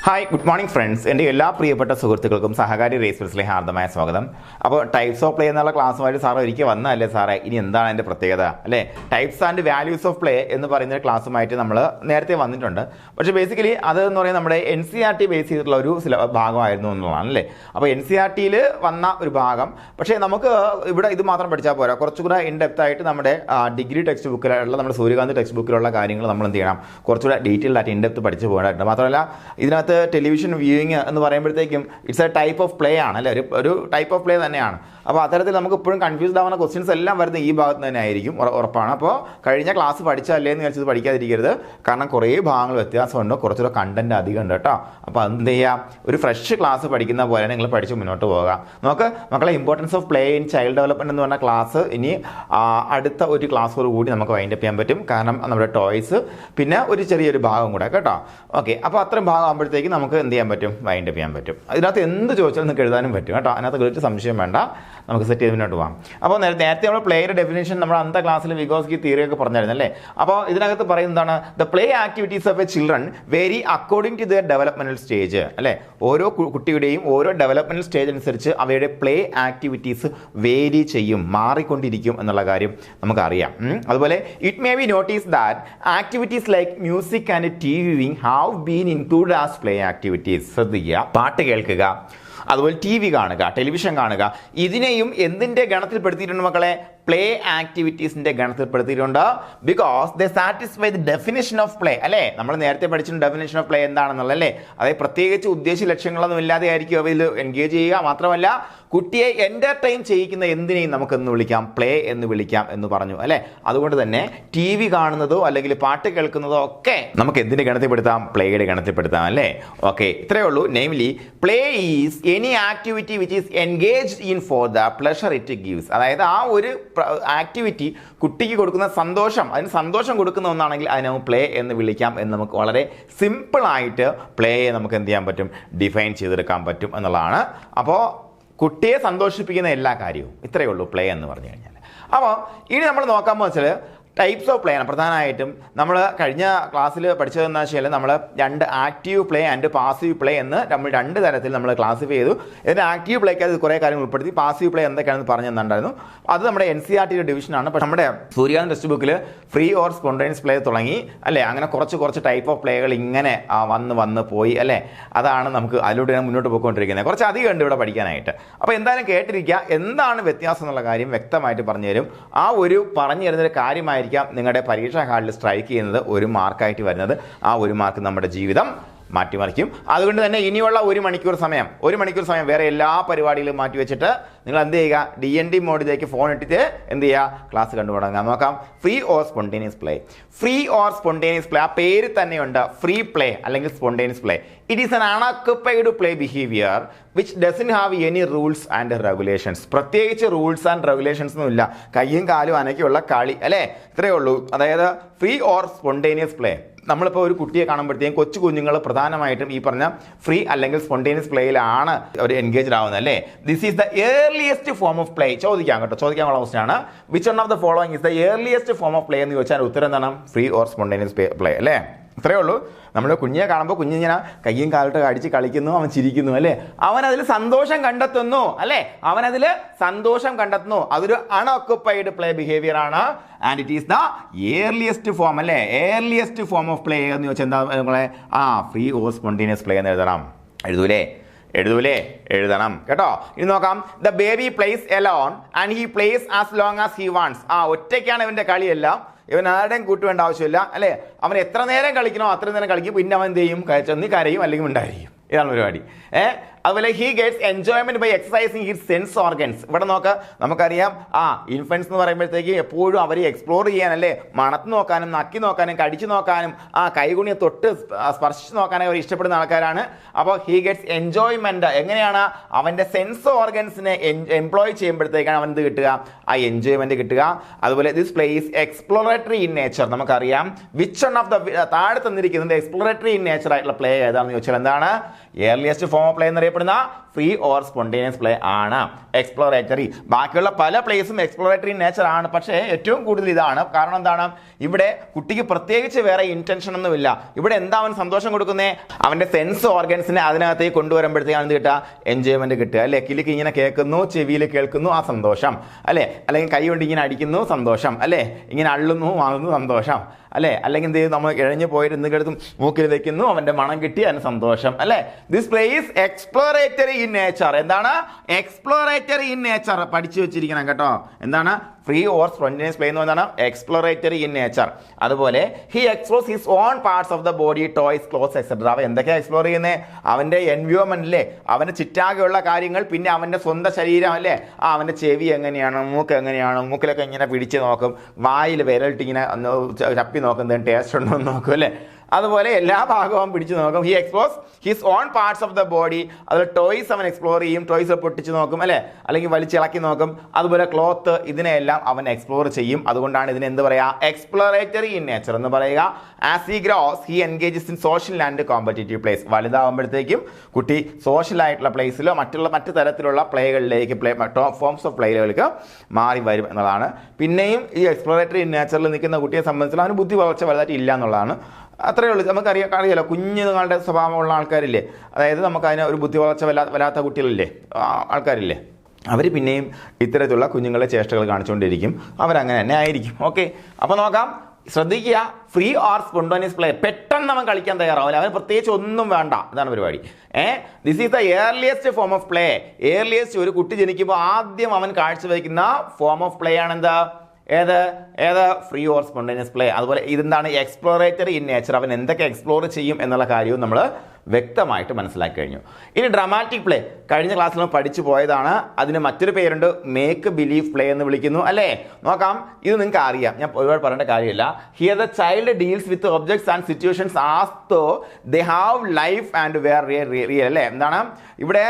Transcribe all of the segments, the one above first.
Hi good morning friends. എൻ്റെ എല്ലാ പ്രിയപ്പെട്ട സുഹൃത്തുക്കൾക്കും സഹകാരി റേസ്പേഴ്സിലെ ഹാർദമായ സ്വാഗതം. അപ്പോൾ ടൈപ്സ് ഓഫ് പ്ലേ എന്നുള്ള ക്ലാസ്സുമായിട്ട് സാറ് ഒരിക്കൽ വന്നതല്ലേ സാറേ, ഇനി എന്താണ് എൻ്റെ പ്രത്യേകത അല്ലേ? Types and values of play എന്ന് പറയുന്ന ക്ലാസ്സുമായിട്ട് നമ്മൾ നേരത്തെ വന്നിട്ടുണ്ട്. പക്ഷേ ബേസിക്കലി അത് എന്ന് പറയുന്നത് നമ്മുടെ NCERT ബേസ് ചെയ്തിട്ടുള്ള ഒരു ഭാഗമായിരുന്നു എന്നുള്ളതാണ് അല്ലേ. അപ്പോൾ NCERTയിൽ വന്ന ഒരു ഭാഗം, പക്ഷേ നമുക്ക് ഇവിടെ ഇത് മാത്രം പഠിച്ചാൽ പോരാ, കുറച്ചുകൂടെ ഇൻഡെപ്ത് ആയിട്ട് നമ്മുടെ ഡിഗ്രി ടെക്സ്റ്റ് ബുക്കിലുള്ള നമ്മുടെ സൂര്യകാന്ത് ടെക്സ്റ്റ് ബുക്കിലുള്ള കാര്യങ്ങൾ നമ്മൾ എന്ത് ചെയ്യണം, കുറച്ചുകൂടെ ഡീറ്റെയിൽഡ് ആയിട്ട് ഇൻഡെപ്ത് പഠിച്ച് പോകാനായിട്ട്. മാത്രമല്ല ഇതിനകത്ത് ടെലിവിഷൻ വ്യൂയിങ് എന്ന് പറയുമ്പോഴത്തേക്കും it's A type of play ആണ് അല്ലേ, ഒരു ടൈപ്പ് ഓഫ് പ്ലേ തന്നെയാണ്. അപ്പോൾ അത്തരത്തിൽ നമുക്ക് ഇപ്പോഴും കൺഫ്യൂസ്ഡ് ആവുന്ന ക്വസ്റ്റ്യൻസ് എല്ലാം വരുന്നത് ഈ ഭാഗത്ത് തന്നെ ആയിരിക്കും, ഉറപ്പാണ്. അപ്പോൾ കഴിഞ്ഞ ക്ലാസ് പഠിച്ചല്ലേ എന്ന് വെച്ചത് പഠിക്കാതിരിക്കരുത്, കാരണം കുറേ ഭാഗങ്ങൾ വ്യത്യാസമുണ്ട്, കുറച്ചുകൂടെ കണ്ടന്റ് അധികം ഉണ്ട് കേട്ടോ. അപ്പോൾ എന്ത് ചെയ്യുക, ഒരു ഫ്രഷ് ക്ലാസ് പഠിക്കുന്ന പോലെ നിങ്ങൾ പഠിച്ച് മുന്നോട്ട് പോകാം. നമുക്ക് മക്കളെ importance of play in child development എന്ന് പറഞ്ഞ ക്ലാസ് ഇനി അടുത്ത ഒരു ക്ലാസ്സോട് കൂടി നമുക്ക് വൈൻഡപ്പ് ചെയ്യാൻ പറ്റും, കാരണം നമ്മുടെ ടോയ്സ് പിന്നെ ഒരു ചെറിയൊരു ഭാഗം കൂടെ കേട്ടോ. ഓക്കെ, അപ്പോൾ അത്രയും ഭാഗം ആകുമ്പോഴത്തേക്ക് നമുക്ക് എന്ത് ചെയ്യാൻ പറ്റും, വൈൻഡപ്പ് ചെയ്യാൻ പറ്റും. ഇതിനകത്ത് എന്ത് ചോദിച്ചാലും നിങ്ങൾക്ക് എഴുതാനും പറ്റും കേട്ടോ, അതിനകത്ത് ഒരു സംശയം വേണ്ട, നമുക്ക് സെറ്റ് ചെയ്ത് മുന്നോട്ട് പോകാം. അപ്പോൾ നേരത്തെ നമ്മൾ പ്ലേയുടെ ഡെഫിനേഷൻ നമ്മുടെ അന്നത്തെ ക്ലാസ്സിൽ വിഗോസ്കി തിയറി ഒക്കെ പറഞ്ഞായിരുന്നു അല്ലേ. അപ്പോൾ ഇതിനകത്ത് പറയുന്നതാണ് the play activities of a children vary according to their developmental stage അല്ലേ. ഓരോ കുട്ടിയുടെയും ഓരോ ഡെവലപ്മെന്റൽ സ്റ്റേജ് അനുസരിച്ച് അവയുടെ പ്ലേ ആക്ടിവിറ്റീസ് വേരി ചെയ്യും, മാറിക്കൊണ്ടിരിക്കും എന്നുള്ള കാര്യം നമുക്കറിയാം. അതുപോലെ it may be notice that activities like music and TV viewing have been included as play activities. ശ്രദ്ധിക്കുക, പാട്ട് കേൾക്കുക, അതുപോലെ TV കാണുക, ടെലിവിഷൻ കാണുക, ഇതിനെയും എന്തിൻ്റെ ഗണത്തിൽപ്പെടുത്തിയിട്ടുണ്ട് മക്കളെ, പ്ലേ ആക്ടിവിറ്റീസിൻ്റെ ഗണത്തിൽപ്പെടുത്തിയിട്ടുണ്ട്. Because they satisfy the definition of play അല്ലേ. നമ്മൾ നേരത്തെ പഠിച്ചിട്ടുണ്ട് ഡെഫിനേഷൻ ഓഫ് പ്ലേ എന്താണെന്നുള്ളത് അല്ലേ. അതായത് പ്രത്യേകിച്ച് ഉദ്ദേശ ലക്ഷ്യങ്ങളൊന്നും ഇല്ലാതെ ആയിരിക്കും അവയിൽ എൻഗേജ് ചെയ്യുക. മാത്രമല്ല കുട്ടിയെ എൻ്റർടൈൻ ചെയ്യിക്കുന്ന എന്തിനേയും നമുക്കെന്ന് വിളിക്കാം, പ്ലേ എന്ന് വിളിക്കാം എന്ന് പറഞ്ഞു അല്ലേ. അതുകൊണ്ട് തന്നെ TV കാണുന്നതോ അല്ലെങ്കിൽ പാട്ട് കേൾക്കുന്നതോ ഒക്കെ നമുക്ക് എന്തിൻ്റെ ഗണത്തിൽപ്പെടുത്താം, പ്ലേയുടെ ഗണത്തിൽപ്പെടുത്താം അല്ലേ. ഓക്കെ, ഇത്രയേ ഉള്ളൂ. Namely play is any activity which is engaged in for the pleasure it gives. അതായത് ആ ഒരു ആക്ടിവിറ്റി കുട്ടിക്ക് കൊടുക്കുന്ന സന്തോഷം, അതിന് സന്തോഷം കൊടുക്കുന്ന ഒന്നാണെങ്കിൽ അതിനെ പ്ലേ എന്ന് വിളിക്കാം എന്ന് നമുക്ക് വളരെ സിമ്പിളായിട്ട് പ്ലേയെ നമുക്ക് എന്ത് ചെയ്യാൻ പറ്റും, ഡിഫൈൻ ചെയ്തെടുക്കാൻ പറ്റും എന്നുള്ളതാണ്. അപ്പോൾ കുട്ടിയെ സന്തോഷിപ്പിക്കുന്ന എല്ലാ കാര്യവും ഇത്രയേ ഉള്ളൂ പ്ലേ എന്ന് പറഞ്ഞു കഴിഞ്ഞാൽ. അപ്പോൾ ഇനി നമ്മൾ നോക്കാമെന്ന് വെച്ചാൽ ടൈപ്സ് ഓഫ് പ്ലേ ആണ് പ്രധാനമായിട്ടും. നമ്മൾ കഴിഞ്ഞ ക്ലാസ്സിൽ പഠിച്ചതെന്ന് വെച്ചാൽ നമ്മൾ രണ്ട് active play and passive play എന്ന് നമ്മൾ രണ്ട് തരത്തിൽ നമ്മൾ ക്ലാസിഫൈ ചെയ്തു. ഇതിന് ആക്റ്റീവ് പ്ലേക്ക് അത് കുറേ കാര്യങ്ങൾ ഉൾപ്പെടുത്തി, പാസീവ് പ്ലേ എന്തൊക്കെയാണെന്ന് പറഞ്ഞു തന്നിട്ടുണ്ടായിരുന്നു. അത് നമ്മുടെ NCERT ഡിവിഷനാണ്. പക്ഷേ നമ്മുടെ സൂര്യകാന്ത് ടെക്സ്റ്റ് ബുക്കിൽ ഫ്രീ ഓർ സ്പോണ്ടേനിയസ് പ്ലേ തുടങ്ങി അല്ലേ. അങ്ങനെ കുറച്ച് ടൈപ്പ് ഓഫ് പ്ലേകൾ ഇങ്ങനെ വന്ന് പോയി അല്ലേ. അതാണ് നമുക്ക് അതിലൂടെ മുന്നോട്ട് പോയിക്കൊണ്ടിരിക്കുന്നത്. കുറച്ച് അധികം ഉണ്ട് ഇവിടെ പഠിക്കാനായിട്ട്. അപ്പോൾ എന്തായാലും കേട്ടിരിക്കുക, എന്താണ് വ്യത്യാസം എന്നുള്ള കാര്യം വ്യക്തമായിട്ട് പറഞ്ഞു തരും. ആ ഒരു പറഞ്ഞു തരുന്നൊരു കാര്യമായി നിങ്ങളുടെ പരീക്ഷാ ഹാളിൽ സ്ട്രൈക്ക് ചെയ്യുന്നത് ഒരു മാർക്കായിട്ട് വരുന്നത്. ആ ഒരു മാർക്ക് നമ്മുടെ ജീവിതം മാറ്റിമറിക്കും. അതുകൊണ്ട് തന്നെ ഇനിയുള്ള ഒരു മണിക്കൂർ സമയം വേറെ എല്ലാ പരിപാടികളും മാറ്റി വെച്ചിട്ട് നിങ്ങൾ എന്ത് ചെയ്യുക, DND മോഡിലേക്ക് ഫോൺ ഇട്ടിട്ട് എന്ത് ചെയ്യുക, ക്ലാസ് കണ്ടു തുടങ്ങാം. നോക്കാം, free or spontaneous play. Free or spontaneous play, ആ പേര് തന്നെയുണ്ട്, ഫ്രീ പ്ലേ അല്ലെങ്കിൽ spontaneous play. It is an unoccupied play behaviour which doesn't have any rules and regulations. പ്രത്യേകിച്ച് റൂൾസ് ആൻഡ് റെഗുലേഷൻസ് ഒന്നും ഇല്ല, കയ്യും കാലും അനക്കിയുള്ള കളി അല്ലേ, ഇത്രയേ ഉള്ളൂ. അതായത് ഫ്രീ ഓർ സ്പോണ്ടേനിയസ് പ്ലേ. നമ്മളിപ്പോൾ ഒരു കുട്ടിയെ കാണുമ്പോഴത്തേക്കും കൊച്ചു കുഞ്ഞുങ്ങൾ പ്രധാനമായിട്ടും ഈ പറഞ്ഞ ഫ്രീ അല്ലെങ്കിൽ സ്പോണ്ടേനിയസ് പ്ലേയിലാണ് അവർ എൻഗേജ്ഡ് ആവുന്നത് അല്ലേ. This is the earliest form of play. ചോദിക്കാനുള്ള ക്വസ്റ്റ്യൻ ആണ്, which one of the following is the earliest form of play എന്ന് ചോദിച്ചാൽ ഉത്തരം എന്താണ്, ഫ്രീ ഓർ സ്പോണ്ടേനിയസ് പ്ലേ അല്ലേ. ഇത്രയേ ഉള്ളൂ. നമ്മൾ കുഞ്ഞിനെ കാണുമ്പോൾ കുഞ്ഞിങ്ങനെ കയ്യും കാലിട്ട് അടിച്ച് കളിക്കുന്നു, അവൻ ചിരിക്കുന്നു അല്ലേ, അവനതിൽ സന്തോഷം കണ്ടെത്തുന്നു അല്ലേ, അതൊരു അൺഒക്കുപ്പൈഡ് പ്ലേ ബിഹേവിയർ ആണ്. And it is the earliest form അല്ലേ, ഏർലിയസ്റ്റ് ഫോം ഓഫ് പ്ലേ എന്ന് ചോദിച്ചാൽ എന്താ നമ്മളെ, ഫ്രീ ഓർ സ്പോണ്ടേനിയസ് പ്ലേ എന്ന് എഴുതണം കേട്ടോ. ഇനി നോക്കാം, the baby place alone and he place as long as he wants. ഒറ്റയ്ക്കാണ് ഇവൻ്റെ കളിയെല്ലാം, ഇവൻ ആരുടെയും കൂട്ടുവേണ്ട ആവശ്യമില്ല അല്ലേ. അവൻ എത്ര നേരം കളിക്കണോ അത്ര നേരം കളിക്കും, പിന്നെ അവൻ എന്ത് ചെയ്യും, ചെന്ന് കരയും അല്ലെങ്കിൽ ഉണ്ടായിരിക്കും. ഇതാണ് പരിപാടി. അതുപോലെ he gets enjoyment by exercising his sense organs. ഇവിടെ നോക്ക്, നമുക്കറിയാം ഇൻഫൻസ് എന്ന് പറയുമ്പോഴത്തേക്ക് എപ്പോഴും അവർ എക്സ്പ്ലോർ ചെയ്യാനല്ലേ, മണത്ത് നോക്കാനും നക്കി നോക്കാനും കടിച്ചു നോക്കാനും കൈകുണിയെ തൊട്ട് സ്പർശിച്ച് നോക്കാനും അവർ ഇഷ്ടപ്പെടുന്ന ആൾക്കാരാണ്. അപ്പോൾ ഹി ഗെറ്റ്സ് എൻജോയ്മെന്റ്, എങ്ങനെയാണ് അവൻ്റെ സെൻസ് ഓർഗൻസിനെ എംപ്ലോയ് ചെയ്യുമ്പോഴത്തേക്കാണ് അവൻ ഇത് കിട്ടുക, ആ എൻജോയ്മെന്റ് കിട്ടുക. അതുപോലെ this play is exploratory in nature. നമുക്കറിയാം വിച്ച് വൺ ഓഫ് ദ താഴെ തന്നിരിക്കുന്നത് എക്സ്പ്ലോറേറ്ററി ഇൻ നേച്ചർ ആയിട്ടുള്ള പ്ലേ ഏതാണെന്ന് ചോദിച്ചാൽ എന്താണ്, ഏർലിയസ്റ്റ് ഫോം ഓഫ് പ്ലേ എന്നറിയപ്പെടുന്നത് അറിയപ്പെടുന്ന ഫ്രീ ഓർ സ്പോണ്ടേനിയസ് പ്ലേ ആണ്. എക്സ്പ്ലോറേറ്ററി. ബാക്കിയുള്ള പല പ്ലേസും എക്സ്പ്ലോറേറ്ററി നേച്ചർ ആണ്, പക്ഷേ ഏറ്റവും കൂടുതൽ ഇതാണ്. കാരണം എന്താണ്? ഇവിടെ കുട്ടിക്ക് പ്രത്യേകിച്ച് വേറെ ഇന്റൻഷൻ ഒന്നുമില്ല. ഇവിടെ എന്താ അവൻ സന്തോഷം കൊടുക്കുന്നേ? അവന്റെ സെൻസ് ഓർഗൻസിനെ അതിനകത്തേക്ക് കൊണ്ടുവരുമ്പോഴത്തേക്കാണ് എന്ത് കിട്ടുക? എൻജോയ്മെന്റ് കിട്ടുക അല്ലെ? കിളിക്ക് ഇങ്ങനെ കേൾക്കുന്നു, ചെവിയിൽ കേൾക്കുന്നു, ആ സന്തോഷം അല്ലെ? അല്ലെങ്കിൽ കൈ കൊണ്ട് ഇങ്ങനെ അടിക്കുന്നു, സന്തോഷം അല്ലെ? ഇങ്ങനെ അള്ളുന്നു, വാങ്ങുന്നു, സന്തോഷം അല്ലെ? അല്ലെങ്കിൽ എന്ത് ചെയ്യും? നമ്മൾ ഇഴഞ്ഞു പോയിട്ട് എന്തെങ്കിലും മൂക്കിൽ വെക്കുന്നു, അവന്റെ മണം കിട്ടി, അതിന് സന്തോഷം അല്ലെ? This play is exploratory in nature. എന്താണ്? Exploratory in nature. പഠിച്ചു വെച്ചിരിക്കണം കേട്ടോ. എന്താണ്? ഫ്രീ ഓർ സ്പോണ്ടേനിയസ് പ്ലേ എന്ന് പറഞ്ഞാൽ എക്സ്പ്ലോറേറ്ററി ഇൻ നേച്ചർ. അതുപോലെ he explores his own parts of the body, toys, clothes etcetera. അവ എന്തൊക്കെയാണ് എക്സ്പ്ലോർ ചെയ്യുന്നത്? അവന്റെ എൻവയോൺമെന്റിലെ അവന്റെ ചുറ്റാകെയുള്ള കാര്യങ്ങൾ, പിന്നെ അവന്റെ സ്വന്തം ശരീരം അല്ലേ? അവന്റെ ചെവി എങ്ങനെയാണ്, മൂക്ക് എങ്ങനെയാണ്, മൂക്കിലൊക്കെ ഇങ്ങനെ പിടിച്ച് നോക്കും, വായിൽ വിരലിട്ട് ഇങ്ങനെ ചപ്പി നോക്കും, ടേസ്റ്റ് ഉണ്ടോ എന്ന് നോക്കും അല്ലേ? അതുപോലെ എല്ലാ ഭാഗവും പിടിച്ചു നോക്കും. He explores his own parts of the body. അതുപോലെ ടോയ്സ് അവൻ എക്സ്പ്ലോർ ചെയ്യും, ടോയ്സ് പൊട്ടിച്ച് നോക്കും അല്ലെ? അല്ലെങ്കിൽ വലിച്ചിളക്കി നോക്കും. അതുപോലെ ക്ലോത്ത്, ഇതിനെല്ലാം അവൻ എക്സ്പ്ലോർ ചെയ്യും. അതുകൊണ്ടാണ് ഇതിന് എന്ത് പറയുക? എക്സ്പ്ലോറേറ്ററി ഇൻ നേച്ചർ എന്ന് പറയുക. As he grows he engages in social and competitive plays. വലുതാവുമ്പോഴത്തേക്കും കുട്ടി സോഷ്യൽ ആയിട്ടുള്ള പ്ലേസിലോ മറ്റു തരത്തിലുള്ള പ്ലേകളിലേക്ക് ഫോംസ് ഓഫ് പ്ലേകളിലേക്ക് മാറി വരും എന്നുള്ളതാണ്. പിന്നെയും ഈ എക്സ്പ്ലോറേറ്ററി ഇൻ നേച്ചറിൽ നിൽക്കുന്ന കുട്ടിയെ സംബന്ധിച്ചുള്ള അവന് ബുദ്ധി വളർച്ച വലുതായിട്ട് ഇല്ല എന്നുള്ളതാണ്. അത്രയേ ഉള്ളൂ. അറിയാലോ കുഞ്ഞുങ്ങളുടെ സ്വഭാവമുള്ള ആൾക്കാരില്ലേ, അതായത് നമുക്കതിന് ഒരു ബുദ്ധി വളർച്ച വരാത്ത കുട്ടികളില്ലേ, ആൾക്കാരില്ലേ, അവർ പിന്നെയും ഇത്തരത്തിലുള്ള കുഞ്ഞുങ്ങളെ ചേഷ്ടകൾ കാണിച്ചുകൊണ്ടിരിക്കും. അവരങ്ങനെ തന്നെ ആയിരിക്കും. ഓക്കെ, അപ്പോൾ നോക്കാം. ശ്രദ്ധിക്കുക, ഫ്രീ ഓർ സ്പോണ്ടേനിയസ് പ്ലേ. പെട്ടെന്ന് അവൻ കളിക്കാൻ തയ്യാറാവില്ല, അവന് പ്രത്യേകിച്ച് ഒന്നും വേണ്ട, ഇതാണ് പരിപാടി. This is the earliest form of play. Earliest, ഒരു കുട്ടി ജനിക്കുമ്പോൾ ആദ്യം അവൻ കാഴ്ചവെക്കുന്ന ഫോം ഓഫ് പ്ലേ ആണ് എന്താ? ഏത് ഫ്രീ ഓർ സ്പോണ്ടേനിയസ് പ്ലേ. അതുപോലെ ഇതെന്താണ്? Exploratory in nature. അവൻ എന്തൊക്കെ എക്സ്പ്ലോർ ചെയ്യും എന്നുള്ള കാര്യവും നമ്മൾ വ്യക്തമായിട്ട് മനസ്സിലാക്കി കഴിഞ്ഞു. ഇനി ഡ്രാമാറ്റിക് പ്ലേ കഴിഞ്ഞ ക്ലാസ്സിൽ നമ്മൾ പഠിച്ചു പോയതാണ്. അതിന് മറ്റൊരു പേരുണ്ട്, മേക്ക് ബിലീവ് പ്ലേ എന്ന് വിളിക്കുന്നു അല്ലേ? നോക്കാം, ഇത് നിങ്ങൾക്ക് അറിയാം, ഞാൻ ഒരുപാട് പറയേണ്ട കാര്യമില്ല. Here the child deals with objects and situations as though they have life and were real അല്ലേ? എന്താണ് ഇവിടെ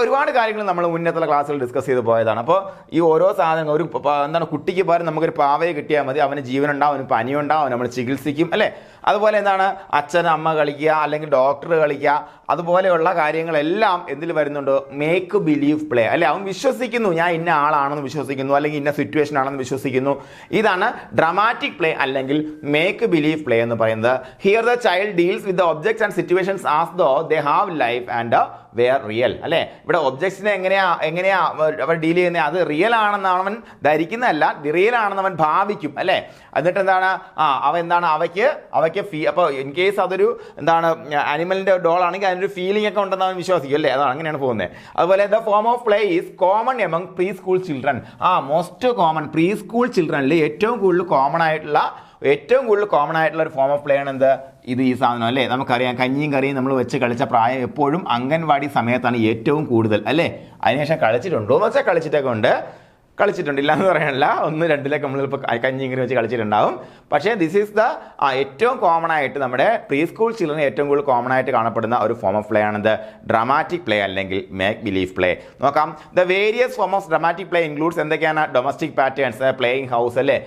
ഒരുപാട് കാര്യങ്ങൾ നമ്മൾ മുന്നത്തെ ക്ലാസ്സിൽ ഡിസ്കസ് ചെയ്ത് പോയതാണ്. അപ്പോൾ ഈ ഓരോ സാധനങ്ങൾ എന്താണ്, കുട്ടിക്ക് പകരം നമുക്കൊരു പാവയെ കിട്ടിയാൽ മതി, അവന് ജീവനുണ്ടാവും, അവന് പനിയുണ്ടാവും, നമ്മൾ ചികിത്സിക്കും അല്ലേ? അതുപോലെ എന്താണ്, അച്ഛൻ അമ്മ കളിക്കുക, അല്ലെങ്കിൽ ഡോക്ടർ കളിക്കുക, അതുപോലെയുള്ള കാര്യങ്ങളെല്ലാം എന്തിൽ വരുന്നുണ്ട്? മേക്ക് ബിലീവ് പ്ലേ അല്ലെ? അവൻ വിശ്വസിക്കുന്നു, ഞാൻ ഇന്ന ആളാണെന്ന് വിശ്വസിക്കുന്നു, അല്ലെങ്കിൽ ഇന്ന സിറ്റുവേഷൻ ആണെന്ന് വിശ്വസിക്കുന്നു. ഇതാണ് ഡ്രാമാറ്റിക് പ്ലേ അല്ലെങ്കിൽ മേക്ക് ബിലീവ് പ്ലേ എന്ന് പറയുന്നത്. Here the child deals with the objects and situations as though they have life and were real അല്ലെ? ഇവിടെ ഒബ്ജക്ട്സിനെ എങ്ങനെയാ അവർ ഡീൽ ചെയ്യുന്നത്? അത് റിയൽ ആണെന്ന് അവൻ ധരിക്കുന്നതല്ല, റിയൽ ആണെന്ന് അവൻ ഭാവിക്കും അല്ലെ? എന്നിട്ട് എന്താണ്, അവ എന്താണ്, അവയ്ക്ക് അപ്പോൾ ഇൻ കേസ് അതൊരു എന്താണ് ആനിമലിന്റെ ഡോൾ ആണെങ്കിൽ അതിനൊരു ഫീലിംഗ് ഒക്കെ ഉണ്ടെന്ന് അവൻ വിശ്വസിക്കും അല്ലേ? അതാണ് അങ്ങനെയാണ് പോകുന്നത്. അതുപോലെ the form of play is common among pre school children. Most common preschool ചിൽഡ്രനിൽ ഏറ്റവും കൂടുതൽ കോമൺ ആയിട്ടുള്ള ഒരു ഫോം ഓഫ് പ്ലേ ആണ് എന്ത്? ഇത് ഈ സാധനം അല്ലേ? നമുക്കറിയാം, കഞ്ഞിയും കറിയും നമ്മൾ വെച്ച് കളിച്ച പ്രായം എപ്പോഴും അംഗൻവാടി സമയത്താണ് ഏറ്റവും കൂടുതൽ അല്ലേ? അതിനുശേഷം കളിച്ചിട്ടുണ്ടോ എന്ന് വെച്ചാൽ കളിച്ചിട്ടുണ്ടില്ല എന്ന് പറയാനില്ല, 1, 2 നമ്മളിപ്പോൾ കഞ്ഞി ഇങ്ങനെ വെച്ച് കളിച്ചിട്ടുണ്ടാവും. പക്ഷേ ദിസ് ഈസ് ദ ഏറ്റവും കോമൺ ആയിട്ട് നമ്മുടെ പ്രീ സ്കൂൾ ചിൽഡ്രൻ ഏറ്റവും കൂടുതൽ കോമൺ ആയിട്ട് കാണപ്പെടുന്ന ഒരു ഫോം ഓഫ് പ്ലേ ആണിത് ഡ്രാമാറ്റിക് പ്ലേ അല്ലെങ്കിൽ മേക്ക് ബിലീവ് പ്ലേ. നോക്കാം, the various form of dramatic play includes എന്തൊക്കെയാണ്? ഡൊമസ്റ്റിക് പാറ്റേൺസ്, പ്ലേയിങ് ഹൗസ് അല്ലേ?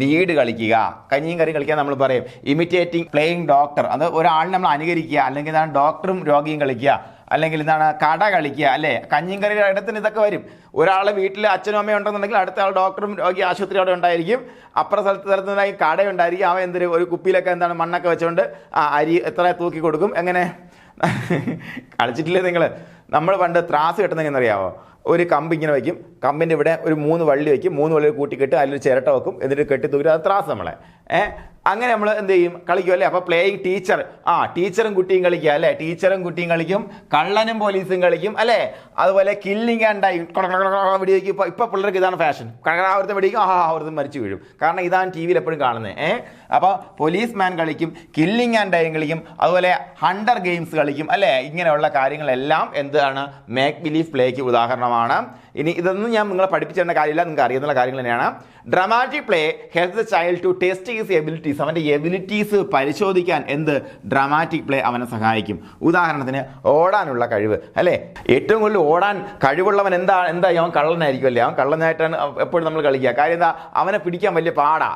വീട് കളിക്കുക, കഞ്ഞിയും കറിയും കളിക്കുക നമ്മൾ പറയും. ഇമിറ്റേറ്റിംഗ്, പ്ലേയിങ് ഡോക്ടർ, അത് ഒരാളിനെ നമ്മൾ അനുകരിക്കുക, അല്ലെങ്കിൽ എന്താണ് ഡോക്ടറും രോഗിയും കളിക്കുക, അല്ലെങ്കിൽ എന്താണ് കട കളിക്കുക അല്ലേ? കഞ്ഞിയും കറിയുടെ ഇടത്തിന് ഇതൊക്കെ വരും. ഒരാളെ വീട്ടിൽ അച്ഛനും അമ്മയും ഉണ്ടെന്നുണ്ടെങ്കിൽ അടുത്ത ആൾ ഡോക്ടറും രോഗി ആശുപത്രി അവിടെ ഉണ്ടായിരിക്കും. അപ്പുറ സ്ഥലത്തുനിന്നായി കടയുണ്ടായിരിക്കും. അവൻ ഒരു കുപ്പിയിലൊക്കെ എന്താണ് മണ്ണൊക്കെ വെച്ചുകൊണ്ട് അരി എത്ര തൂക്കി കൊടുക്കും. എങ്ങനെ കളിച്ചിട്ടില്ലേ നിങ്ങൾ? നമ്മൾ പണ്ട് ത്രാസ് കെട്ടുന്ന എങ്ങനെയറിയാമോ? ഒരു കമ്പ് ഇങ്ങനെ വയ്ക്കും, കമ്പിൻ്റെ ഇവിടെ ഒരു 3 വള്ളി വയ്ക്കും, 3 വള്ളി കൂട്ടിക്കെട്ട് അതിലൊരു ചിരട്ട വെക്കും, എന്നിട്ട് കെട്ടി തൂക്കി, അത് ത്രാസ് നമ്മളെ. അങ്ങനെ നമ്മൾ എന്ത് ചെയ്യും? കളിക്കും അല്ലേ? അപ്പോൾ പ്ലേയിങ് ടീച്ചർ, ടീച്ചറും കുട്ടിയും കളിക്കുക അല്ലേ? ടീച്ചറും കുട്ടിയും കളിക്കും, കള്ളനും പോലീസും കളിക്കും അല്ലേ? അതുപോലെ കില്ലിങ് ആൻഡ് ഡൈ, വെടിവെക്കും. ഇപ്പോൾ പിള്ളേർക്ക് ഇതാണ് ഫാഷൻ, കടകാവൃത്തം വെടിക്കും, ആവൃത്തം മരിച്ചു വീഴും. കാരണം ഇതാണ് ടി വിയിൽ എപ്പോഴും കാണുന്നത്. അപ്പോൾ പോലീസ് മാൻ കളിക്കും, കില്ലിങ് ആൻഡ് ഡൈ കളിക്കും, അതുപോലെ ഹണ്ടർ ഗെയിംസ് കളിക്കും അല്ലേ? ഇങ്ങനെയുള്ള കാര്യങ്ങളെല്ലാം എന്താണ്? മേക്ക് ബിലീവ് പ്ലേക്ക് ഉദാഹരണമാണ്. ഇനി ഇതൊന്നും ഞാൻ നിങ്ങളെ പഠിപ്പിച്ചേണ്ട കാര്യമില്ല, നിങ്ങൾക്ക് അറിയുന്ന കാര്യങ്ങൾ തന്നെയാണ്. Dramatic play helps the child to test his abilities. അവൻ്റെ എബിലിറ്റീസ് പരിശോധിക്കാൻ ഡ്രാമാറ്റിക് പ്ലേ അവനെ സഹായിക്കും. ഉദാഹരണത്തിന് ഓടാനുള്ള കഴിവ് അല്ലേ? ഏറ്റവും കൂടുതൽ ഓടാൻ കഴിവുള്ളവൻ എന്താ അവൻ കള്ളനായിരിക്കും അല്ലേ? അവൻ കള്ളനായിട്ടാണ് എപ്പോഴും നമ്മൾ കളിക്കുക. കാര്യം എന്താ? അവനെ പിടിക്കാൻ വലിയ പാടാ.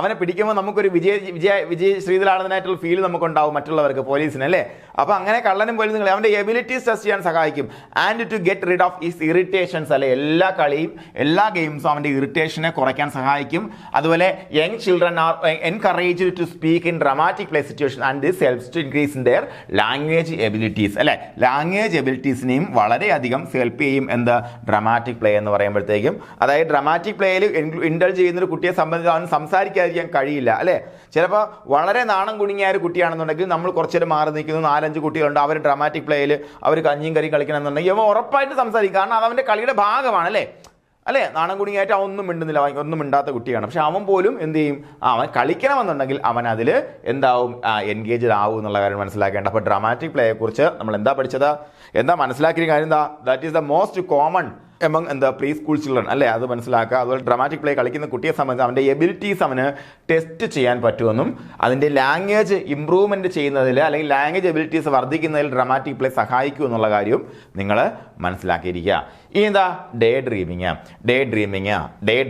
അവനെ പിടിക്കുമ്പോൾ നമുക്കൊരു വിജയ ശ്രീധരാണെന്നായിട്ടുള്ള ഫീൽ നമുക്കുണ്ടാവും മറ്റുള്ളവർക്ക്, പോലീസിന് അല്ലേ? അപ്പോൾ അങ്ങനെ കള്ളനും പോലും നിങ്ങൾ അവൻ്റെ എബിലിറ്റീസ് ടെസ്റ്റ് ചെയ്യാൻ സഹായിക്കും. And to get rid of is irritations, അല്ലെ എല്ലാ കളിയും എല്ലാ ഗെയിംസും അവൻ്റെ ഇറിറ്റേഷനെ കുറയ്ക്കാൻ സഹായിക്കും. അതുപോലെ young children are encouraged to speak in dramatic play situation and this helps to increase in their language abilities, അല്ലെ ലാംഗ്വേജ് എബിലിറ്റീസിനെയും വളരെയധികം ഹെൽപ്പ് ചെയ്യും എന്ത് ഡ്രമാറ്റിക് പ്ലേ എന്ന് പറയുമ്പോഴത്തേക്കും. അതായത് ഡ്രമാറ്റിക് പ്ലേയിൽ ഇൻഡൾജ് ചെയ്യുന്നൊരു കുട്ടിയെ സംബന്ധിച്ച് അവൻ സംസാരിക്കാതിരിക്കാൻ കഴിയില്ല, അല്ലേ? ചിലപ്പോൾ വളരെ നാണം കുടുങ്ങിയ ഒരു കുട്ടിയാണെന്നുണ്ടെങ്കിൽ നമ്മൾ കുറച്ചേരം മാറി നിൽക്കുന്നു, 4-5 കുട്ടികളുണ്ട്, അവർ ഡ്രമാറ്റിക് പ്ലേയിൽ അവർ കഞ്ഞിയും കറി കളിക്കണമെന്നുണ്ടെങ്കിൽ അവൻ ഉറപ്പായിട്ട് സംസാരിക്കും. കാരണം അത് അവൻ്റെ കളിയുടെ ഭാഗമാണ്, അല്ലേ? നാണം കുടുങ്ങിയായിട്ട് അവൻ ഒന്നും മിണ്ടുന്നില്ല, ഒന്നും മിണ്ടാത്ത കുട്ടിയാണ്. പക്ഷെ അവൻ പോലും എന്ത് ചെയ്യും, അവൻ കളിക്കണമെന്നുണ്ടെങ്കിൽ അവൻ അതിൽ എന്താവും, എൻഗേജ്ഡ് ആവും എന്നുള്ള കാര്യം മനസ്സിലാക്കേണ്ട. അപ്പോൾ ഡ്രമാറ്റിക് പ്ലേയെക്കുറിച്ച് നമ്മൾ എന്താ പഠിച്ചത്, എന്താ മനസ്സിലാക്കിയ കാര്യം എന്താ, that is the most common among എന്താ പ്രീ സ്കൂൾ ചിൽഡ്രൻ, അല്ലേ? അത് മനസ്സിലാക്കുക. അതുപോലെ ഡ്രമാറ്റിക് പ്ലേ കളിക്കുന്ന കുട്ടിയെ സംബന്ധിച്ച് അവൻ്റെ എബിലിറ്റീസ് അവന് ടെസ്റ്റ് ചെയ്യാൻ പറ്റുമെന്നും അതിൻ്റെ ലാംഗ്വേജ് ഇമ്പ്രൂവ്മെൻറ്റ് ചെയ്യുന്നതിൽ അല്ലെങ്കിൽ ലാംഗ്വേജ് എബിലിറ്റീസ് വർദ്ധിക്കുന്നതിൽ ഡ്രമാറ്റിക് പ്ലേ സഹായിക്കും എന്നുള്ള കാര്യം നിങ്ങൾ മനസ്സിലാക്കിയിരിക്കുക. ഇനി എന്താ ഡേ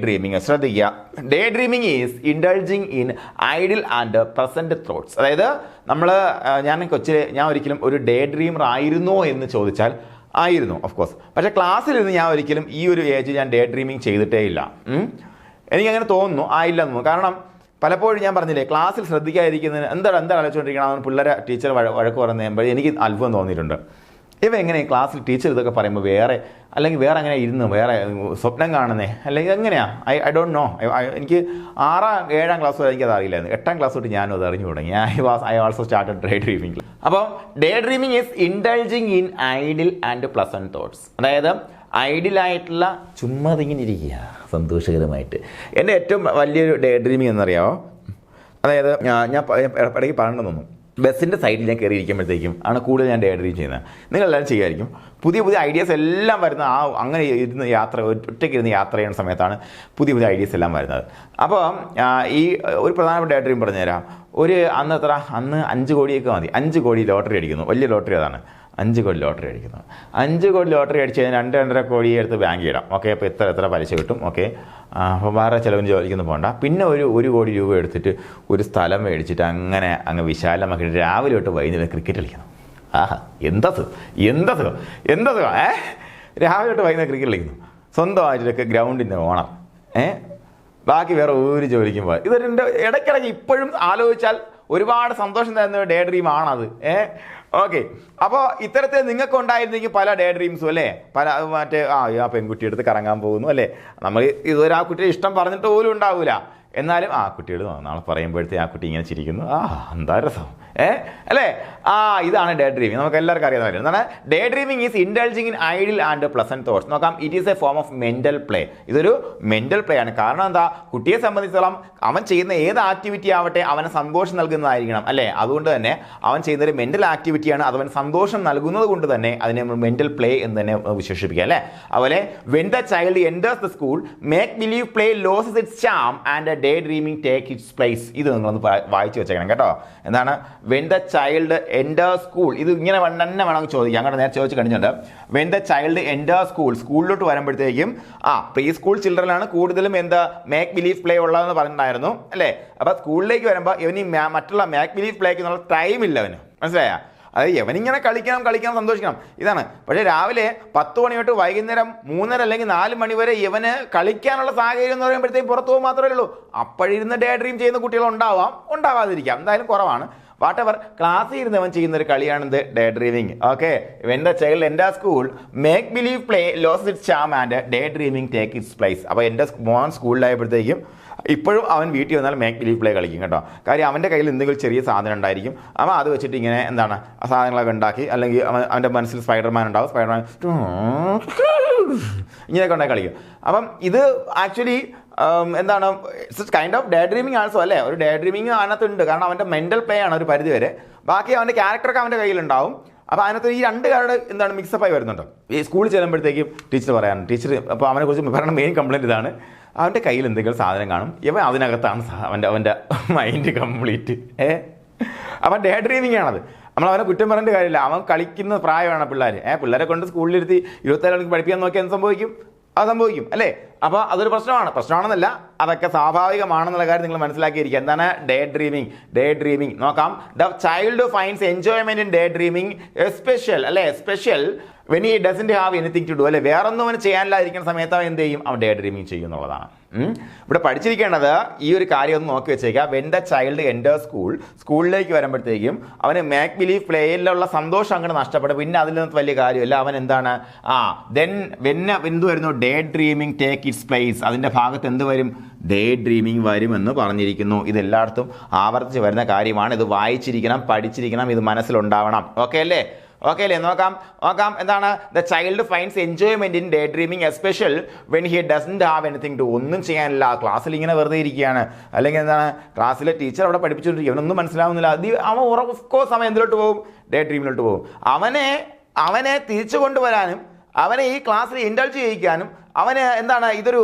ഡ്രീമിങ് ശ്രദ്ധിക്കുക. Daydreaming is indulging in idle and present thoughts. അതായത് ഞാൻ ഒരിക്കലും ഒരു ഡേ ഡ്രീമർ ആയിരുന്നോ എന്ന് ചോദിച്ചാൽ ആയിരുന്നു, ഓഫ് കോഴ്സ്. പക്ഷേ ക്ലാസ്സിലിരുന്ന് ഞാൻ ഒരിക്കലും ഈ ഒരു ഏജ് ഞാൻ ഡേ ഡ്രീമിങ് ചെയ്തിട്ടേ ഇല്ല. എനിക്കങ്ങനെ തോന്നുന്നു, ആയില്ല എന്ന് തോന്നുന്നു. കാരണം പലപ്പോഴും ഞാൻ പറഞ്ഞില്ലേ, ക്ലാസ്സിൽ ശ്രദ്ധിക്കാതിരിക്കുന്നതിന് എന്താണ് ആലോചിച്ചുകൊണ്ടിരിക്കണം, അവൻ പിള്ളേരെ ടീച്ചർ വഴക്ക് പറയുമ്പോൾ എനിക്ക് അത്ഭുതം തോന്നിയിട്ടുണ്ട്. ഇവ എങ്ങനെ ക്ലാസ്സിൽ ടീച്ചർ ഇതൊക്കെ പറയുമ്പോൾ വേറെ അങ്ങനെ ഇരുന്ന് വേറെ സ്വപ്നം കാണുന്നേ, അല്ലെങ്കിൽ എങ്ങനെയാ, ഐ ഡോണ്ട് നോ. എനിക്ക് 6-7 ക്ലാസ് വരെ എനിക്കത് അറിയില്ലായിരുന്നു. 8ാം ക്ലാസ് തൊട്ട് ഞാനും അത് അറിഞ്ഞു തുടങ്ങി. I also started daydreaming. അപ്പോൾ daydreaming is indulging in idle and pleasant thoughts. അതായത് ഐഡിയലായിട്ടുള്ള ചുമ്മാ ഇങ്ങനെ ഇരിക്കുക സന്തോഷകരമായിട്ട്. എൻ്റെ ഏറ്റവും വലിയൊരു ഡേ ഡ്രീമിങ് എന്നറിയാമോ, അതായത് ഞാൻ ഇടയ്ക്ക് പറയണമെന്ന് തോന്നുന്നു, ബസ്സിൻ്റെ സൈഡിൽ ഞാൻ കയറിയിരിക്കുമ്പോഴത്തേക്കും ആണ് കൂടുതൽ ഞാൻ ഡേ ഡ്രീം ചെയ്യുന്നത്. നിങ്ങളെല്ലാവരും ചെയ്യുമായിരിക്കും. പുതിയ ഐഡിയാസ് എല്ലാം വരുന്ന അങ്ങനെ ഇരുന്ന് ഒറ്റയ്ക്ക് ഇരുന്ന് യാത്ര ചെയ്യുന്ന സമയത്താണ് പുതിയ ഐഡിയാസ് എല്ലാം വരുന്നത്. അപ്പോൾ ഈ ഒരു പ്രധാനപ്പെട്ട ഡേ ഡ്രീം പറഞ്ഞുതരാം. അന്ന് 5 കോടിയൊക്കെ മതി. 5 കോടി ലോട്ടറി അടിക്കുന്നു. വലിയ ലോട്ടറി അതാണ്. 5 കോടി ലോട്ടറി അടിക്കുന്നു. 5 കോടി ലോട്ടറി അടിച്ച് കഴിഞ്ഞാൽ 2-2.5 കോടി എടുത്ത് ബാങ്കിൽ ഇടാം. ഓക്കെ, അപ്പോൾ എത്ര പലിശ കിട്ടും. ഓക്കെ, അപ്പോൾ വേറെ ചിലവിന് ജോലിക്കൊന്നും പോകണ്ട. പിന്നെ 1 കോടി രൂപ എടുത്തിട്ട് ഒരു സ്ഥലം മേടിച്ചിട്ട് അങ്ങ് വിശാലമാക്കി രാവിലെ തൊട്ട് വൈകുന്നേരം ക്രിക്കറ്റ് കളിക്കണം. ആഹാ, എന്താ സുഖം. രാവിലെ തൊട്ട് വൈകുന്നേരം ക്രിക്കറ്റ് കളിക്കുന്നു. സ്വന്തമായിട്ടൊക്കെ ഗ്രൗണ്ടിൻ്റെ ഓണം. ബാക്കി വേറെ ഒരു ജോലിക്കും പോകാം. ഇതൊരു ഇടയ്ക്കിടയ്ക്ക് ഇപ്പോഴും ആലോചിച്ചാൽ ഒരുപാട് സന്തോഷം തരുന്ന ഒരു ഡേ ഡ്രീം ആണത്. ഓക്കെ, അപ്പോൾ ഇത്തരത്തിൽ നിങ്ങൾക്ക് ഉണ്ടായിരുന്നെങ്കിൽ പല ഡേ ഡ്രീംസും, അല്ലേ? ആ പെൺകുട്ടി എടുത്ത് കറങ്ങാൻ പോകുന്നു, അല്ലേ? നമ്മൾ ഇതുവരെ ആ കുട്ടിയെ ഇഷ്ടം പറഞ്ഞിട്ട് പോലും ഉണ്ടാവില്ല. എന്നാലും ആ കുട്ടിയോട് നാളെ പറയുമ്പോഴത്തേ ആ കുട്ടി ഇങ്ങനെ ചിരിക്കുന്നു. എന്താ രസം, അല്ലേ? ഇതാണ് ഡേ ഡ്രീമിങ്. നമുക്ക് എല്ലാവർക്കും അറിയാവുന്ന കാര്യം. എന്താണ് daydreaming is indulging in idle and pleasant thoughts. നോക്കാം, it is a form of mental play. ഇതൊരു മെന്റൽ പ്ലേ ആണ്. കാരണം എന്താ, കുട്ടിയെ സംബന്ധിച്ചിടത്തോളം അവൻ ചെയ്യുന്ന ഏത് ആക്ടിവിറ്റി ആവട്ടെ അവന് സന്തോഷം നൽകുന്നതായിരിക്കണം, അല്ലേ? അതുകൊണ്ട് തന്നെ അവൻ ചെയ്യുന്നൊരു മെന്റൽ ആക്ടിവിറ്റിയാണ്. അത് അവൻ സന്തോഷം നൽകുന്നത് കൊണ്ട് തന്നെ അതിനെ നമ്മൾ മെന്റൽ പ്ലേ എന്ന് തന്നെ വിശേഷിപ്പിക്കുക, അല്ലേ? അതുപോലെ when the child enters the school make believe play loses its charm and daydreaming take its place. ഇത് നിങ്ങളൊന്ന് വായിച്ചു വെച്ചേക്കണം കേട്ടോ. എന്താണ് when the child enter school? ഇത് ഇങ്ങനെ തന്നെ വേണമെങ്കിൽ ചോദിക്കാം. അങ്ങനെ നേരെ ചോദിച്ചു കഴിഞ്ഞിട്ടുണ്ട്. വെൻ ദ ചൈൽഡ് എൻറ്റർ സ്കൂളിലോട്ട് വരുമ്പോഴത്തേക്കും പ്രീ സ്കൂൾ ചിൽഡ്രനാണ് കൂടുതലും മേക്ക് ബിലീവ് പ്ലേ ഉള്ളതെന്ന് പറഞ്ഞിട്ടുണ്ടായിരുന്നു, അല്ലേ? അപ്പോൾ സ്കൂളിലേക്ക് വരുമ്പോൾ ഇവന് മറ്റുള്ള മേക്ക് ബിലീവ് പ്ലേക്ക് എന്നുള്ള ടൈമില്ല അവന്, മനസ്സിലായ? അതായത് ഇവനിങ്ങനെ കളിക്കണം, സന്തോഷിക്കണം, ഇതാണ്. പക്ഷേ രാവിലെ 10 മണി തൊട്ട് വൈകുന്നേരം 3:30 അല്ലെങ്കിൽ 4 മണി വരെ ഇവന് കളിക്കാനുള്ള സാഹചര്യം എന്ന് പറയുമ്പോഴത്തേക്കും പുറത്തു പോകും മാത്രമേ ഉള്ളൂ. അപ്പോഴിരുന്ന് ഡേ ഡ്രീം ചെയ്യുന്ന കുട്ടികൾ ഉണ്ടാവാതിരിക്കാം, എന്തായാലും കുറവാണ്. വാട്ടെവർ, ക്ലാസ്സിൽ ഇരുന്ന് അവൻ ചെയ്യുന്ന ഒരു കളിയാണിത് daydreaming. Okay, when the child enter school make believe play lose its charm and daydreaming take its place. അപ്പോൾ എൻ്റെ മോൻ സ്കൂളിലായപ്പോഴത്തേക്കും ഇപ്പോഴും അവൻ വീട്ടിൽ വന്നാൽ മേക്ക് ബിലീവ് പ്ലേ കളിക്കും കേട്ടോ. കാര്യം അവൻ്റെ കയ്യിൽ എന്തെങ്കിലും ചെറിയ സാധനം ഉണ്ടായിരിക്കും. അവൻ അത് വെച്ചിട്ട് ഇങ്ങനെ ആ സാധനങ്ങളൊക്കെ ഉണ്ടാക്കി, അല്ലെങ്കിൽ അവൻ്റെ മനസ്സിൽ സ്പൈഡർമാൻ ഉണ്ടാവും, സ്പൈഡർമാൻ ഇങ്ങനെയൊക്കെ ഉണ്ടാക്കി കളിക്കും. അപ്പം ഇത് actually it's kind off day dreaming also, അല്ലേ? ഒരു ഡേ ഡ്രീമിങ് അതിനകത്തുണ്ട്. കാരണം അവൻ്റെ മെൻ്റൽ പ്ലേ ആണ് ഒരു പരിധി വരെ. ബാക്കി അവൻ്റെ ക്യാരക്ടറൊക്കെ അവൻ്റെ കയ്യിലുണ്ടാവും. അപ്പോൾ അതിനകത്ത് ഈ 2 കാരുടെ മിക്സപ്പായി വരുന്നുണ്ട്. ഈ സ്കൂളിൽ ചെല്ലുമ്പോഴത്തേക്കും ടീച്ചർ അപ്പോൾ അവനെക്കുറിച്ച് പറയുന്ന മെയിൻ കംപ്ലയിൻറ്റ് ഇതാണ്, അവൻ്റെ കയ്യിൽ എന്തെങ്കിലും സാധനം കാണും, ഇവൻ അതിനകത്താണ് അവൻ്റെ മൈൻഡ് കംപ്ലീറ്റ്. അവൻ ഡേ ഡ്രീമിങ് ആണത്. അവനെ കുറ്റം പറയേണ്ട കാര്യമില്ല. അവൻ കളിക്കുന്ന പ്രായമാണ് പിള്ളേരെ കൊണ്ട് സ്കൂളിലിരുത്തി 24 മണിക്ക് പഠിപ്പിക്കാൻ നോക്കിയാൽ എന്ത് സംഭവിക്കും? അത് സംഭവിക്കും അല്ലേ. അപ്പോൾ അതൊരു പ്രശ്നമാണെന്നല്ല, അതൊക്കെ സ്വാഭാവികമാണെന്നുള്ള കാര്യം നിങ്ങൾ മനസ്സിലാക്കിയിരിക്കുക. എന്താണ് ഡേ ഡ്രീമിംഗ് നോക്കാം. The child finds enjoyment in daydreaming special when he doesn't have anything to do അല്ലെ. വേറൊന്നും അവന് ചെയ്യാനില്ലാതിരിക്കുന്ന സമയത്ത് അവൻ എന്ത് ചെയ്യും? അവൻ ഡേ ഡ്രീമിംഗ് ചെയ്യും എന്നുള്ളതാണ്. ഇവിടെ പഠിച്ചിരിക്കേണ്ടത് ഈ ഒരു കാര്യം ഒന്ന് നോക്കി വെച്ചേക്കുക. വെൻ ദ ചൈൽഡ് എൻ്റർ സ്കൂളിലേക്ക് വരുമ്പോഴത്തേക്കും അവന് മേക്ക് ബിലീവ് പ്ലേയിലുള്ള സന്തോഷം അങ്ങനെ നഷ്ടപ്പെടും. പിന്നെ അതിൽ നിന്ന് വലിയ കാര്യമില്ല. അവൻ എന്താണ് എന്ത് വരുന്നു? Day dreaming take its place. അതിൻ്റെ ഭാഗത്ത് എന്ത് വരും? ഡേ ഡ്രീമിംഗ് വരുമെന്ന് പറഞ്ഞിരിക്കുന്നു. ഇതെല്ലായിടത്തും ആവർത്തിച്ച് വരുന്ന കാര്യമാണ്. ഇത് വായിച്ചിരിക്കണം, പഠിച്ചിരിക്കണം, ഇത് മനസ്സിലുണ്ടാവണം. ഓക്കെ അല്ലേ? നോക്കാം എന്താണ്? The child finds enjoyment in daydreaming especial when he doesn't have anything to. ഒന്നും ചെയ്യാനില്ല, ക്ലാസ്സിൽ ഇങ്ങനെ വെറുതെ ഇരിക്കുകയാണ്, അല്ലെങ്കിൽ എന്താണ് ക്ലാസ്സിലെ ടീച്ചർ അവിടെ പഠിപ്പിച്ചുകൊണ്ടിരിക്കുക, അവനൊന്നും മനസ്സിലാവുന്നില്ല. അവൻ ഓഫ്കോഴ്സ് അവൻ എന്തിലോട്ട് പോകും? ഡേ ഡ്രീമിലോട്ട് പോകും. അവനെ തിരിച്ചു കൊണ്ടുവരാനും അവനെ ഈ ക്ലാസ്സിൽ ഇൻഡൾജ് ചെയ്യിക്കാനും അവന് എന്താണ് ഇതൊരു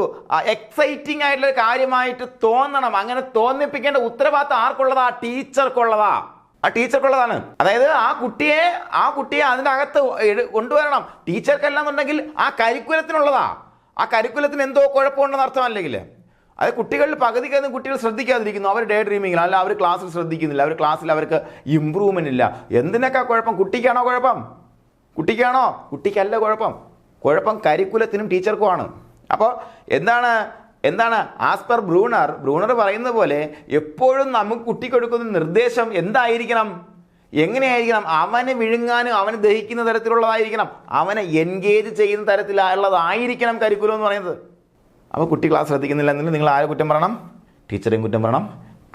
എക്സൈറ്റിംഗ് ആയിട്ടുള്ള കാര്യമായിട്ട് തോന്നണം. അങ്ങനെ തോന്നിപ്പിക്കേണ്ട ഉത്തരവാദിത്തം ആർക്കുള്ളതാ? ടീച്ചർക്കുള്ളതാണ്. അതായത് ആ കുട്ടിയെ അതിൻ്റെ അകത്ത് കൊണ്ടുവരണം. ടീച്ചർക്കല്ലാന്നുണ്ടെങ്കിൽ ആ കരിക്കുലത്തിനുള്ളതാ. ആ കരിക്കുലത്തിന് എന്തോ കുഴപ്പമുണ്ടെന്ന് അർത്ഥമല്ലെങ്കിൽ അത് കുട്ടികളിൽ പകുതിക്കൊന്നും കുട്ടികൾ ശ്രദ്ധിക്കാതിരിക്കുന്നു. അവർ ഡേ ഡ്രീമിങ്ങിൽ അല്ല, അവർ ക്ലാസ്സിൽ ശ്രദ്ധിക്കുന്നില്ല, അവർ ക്ലാസ്സിൽ അവർക്ക് ഇമ്പ്രൂവ്മെന്റ് ഇല്ല. എന്തിനൊക്കെ കുഴപ്പം? കുട്ടിക്കാണോ കുഴപ്പം? കുട്ടിക്കല്ല കുഴപ്പം കരിക്കുലത്തിനും ടീച്ചർക്കുമാണ്. അപ്പോൾ എന്താണ് ആസ് പെർ ബ്രൂണർ പറയുന്ന പോലെ എപ്പോഴും നമുക്ക് കുട്ടിക്ക് കൊടുക്കുന്ന നിർദ്ദേശം എന്തായിരിക്കണം? എങ്ങനെയായിരിക്കണം? അവന് വിഴുങ്ങാനും അവന് ദഹിക്കുന്ന തരത്തിലുള്ളതായിരിക്കണം, അവനെ എൻഗേജ് ചെയ്യുന്ന തരത്തിലുള്ളതായിരിക്കണം കരിക്കുലം എന്ന് പറയുന്നത്. അപ്പോൾ കുട്ടി ക്ലാസ് ശ്രദ്ധിക്കുന്നില്ല എന്നുണ്ടെങ്കിൽ നിങ്ങൾ ആരെ കുറ്റം പറയണം? ടീച്ചറെയും കുറ്റം പറയണം,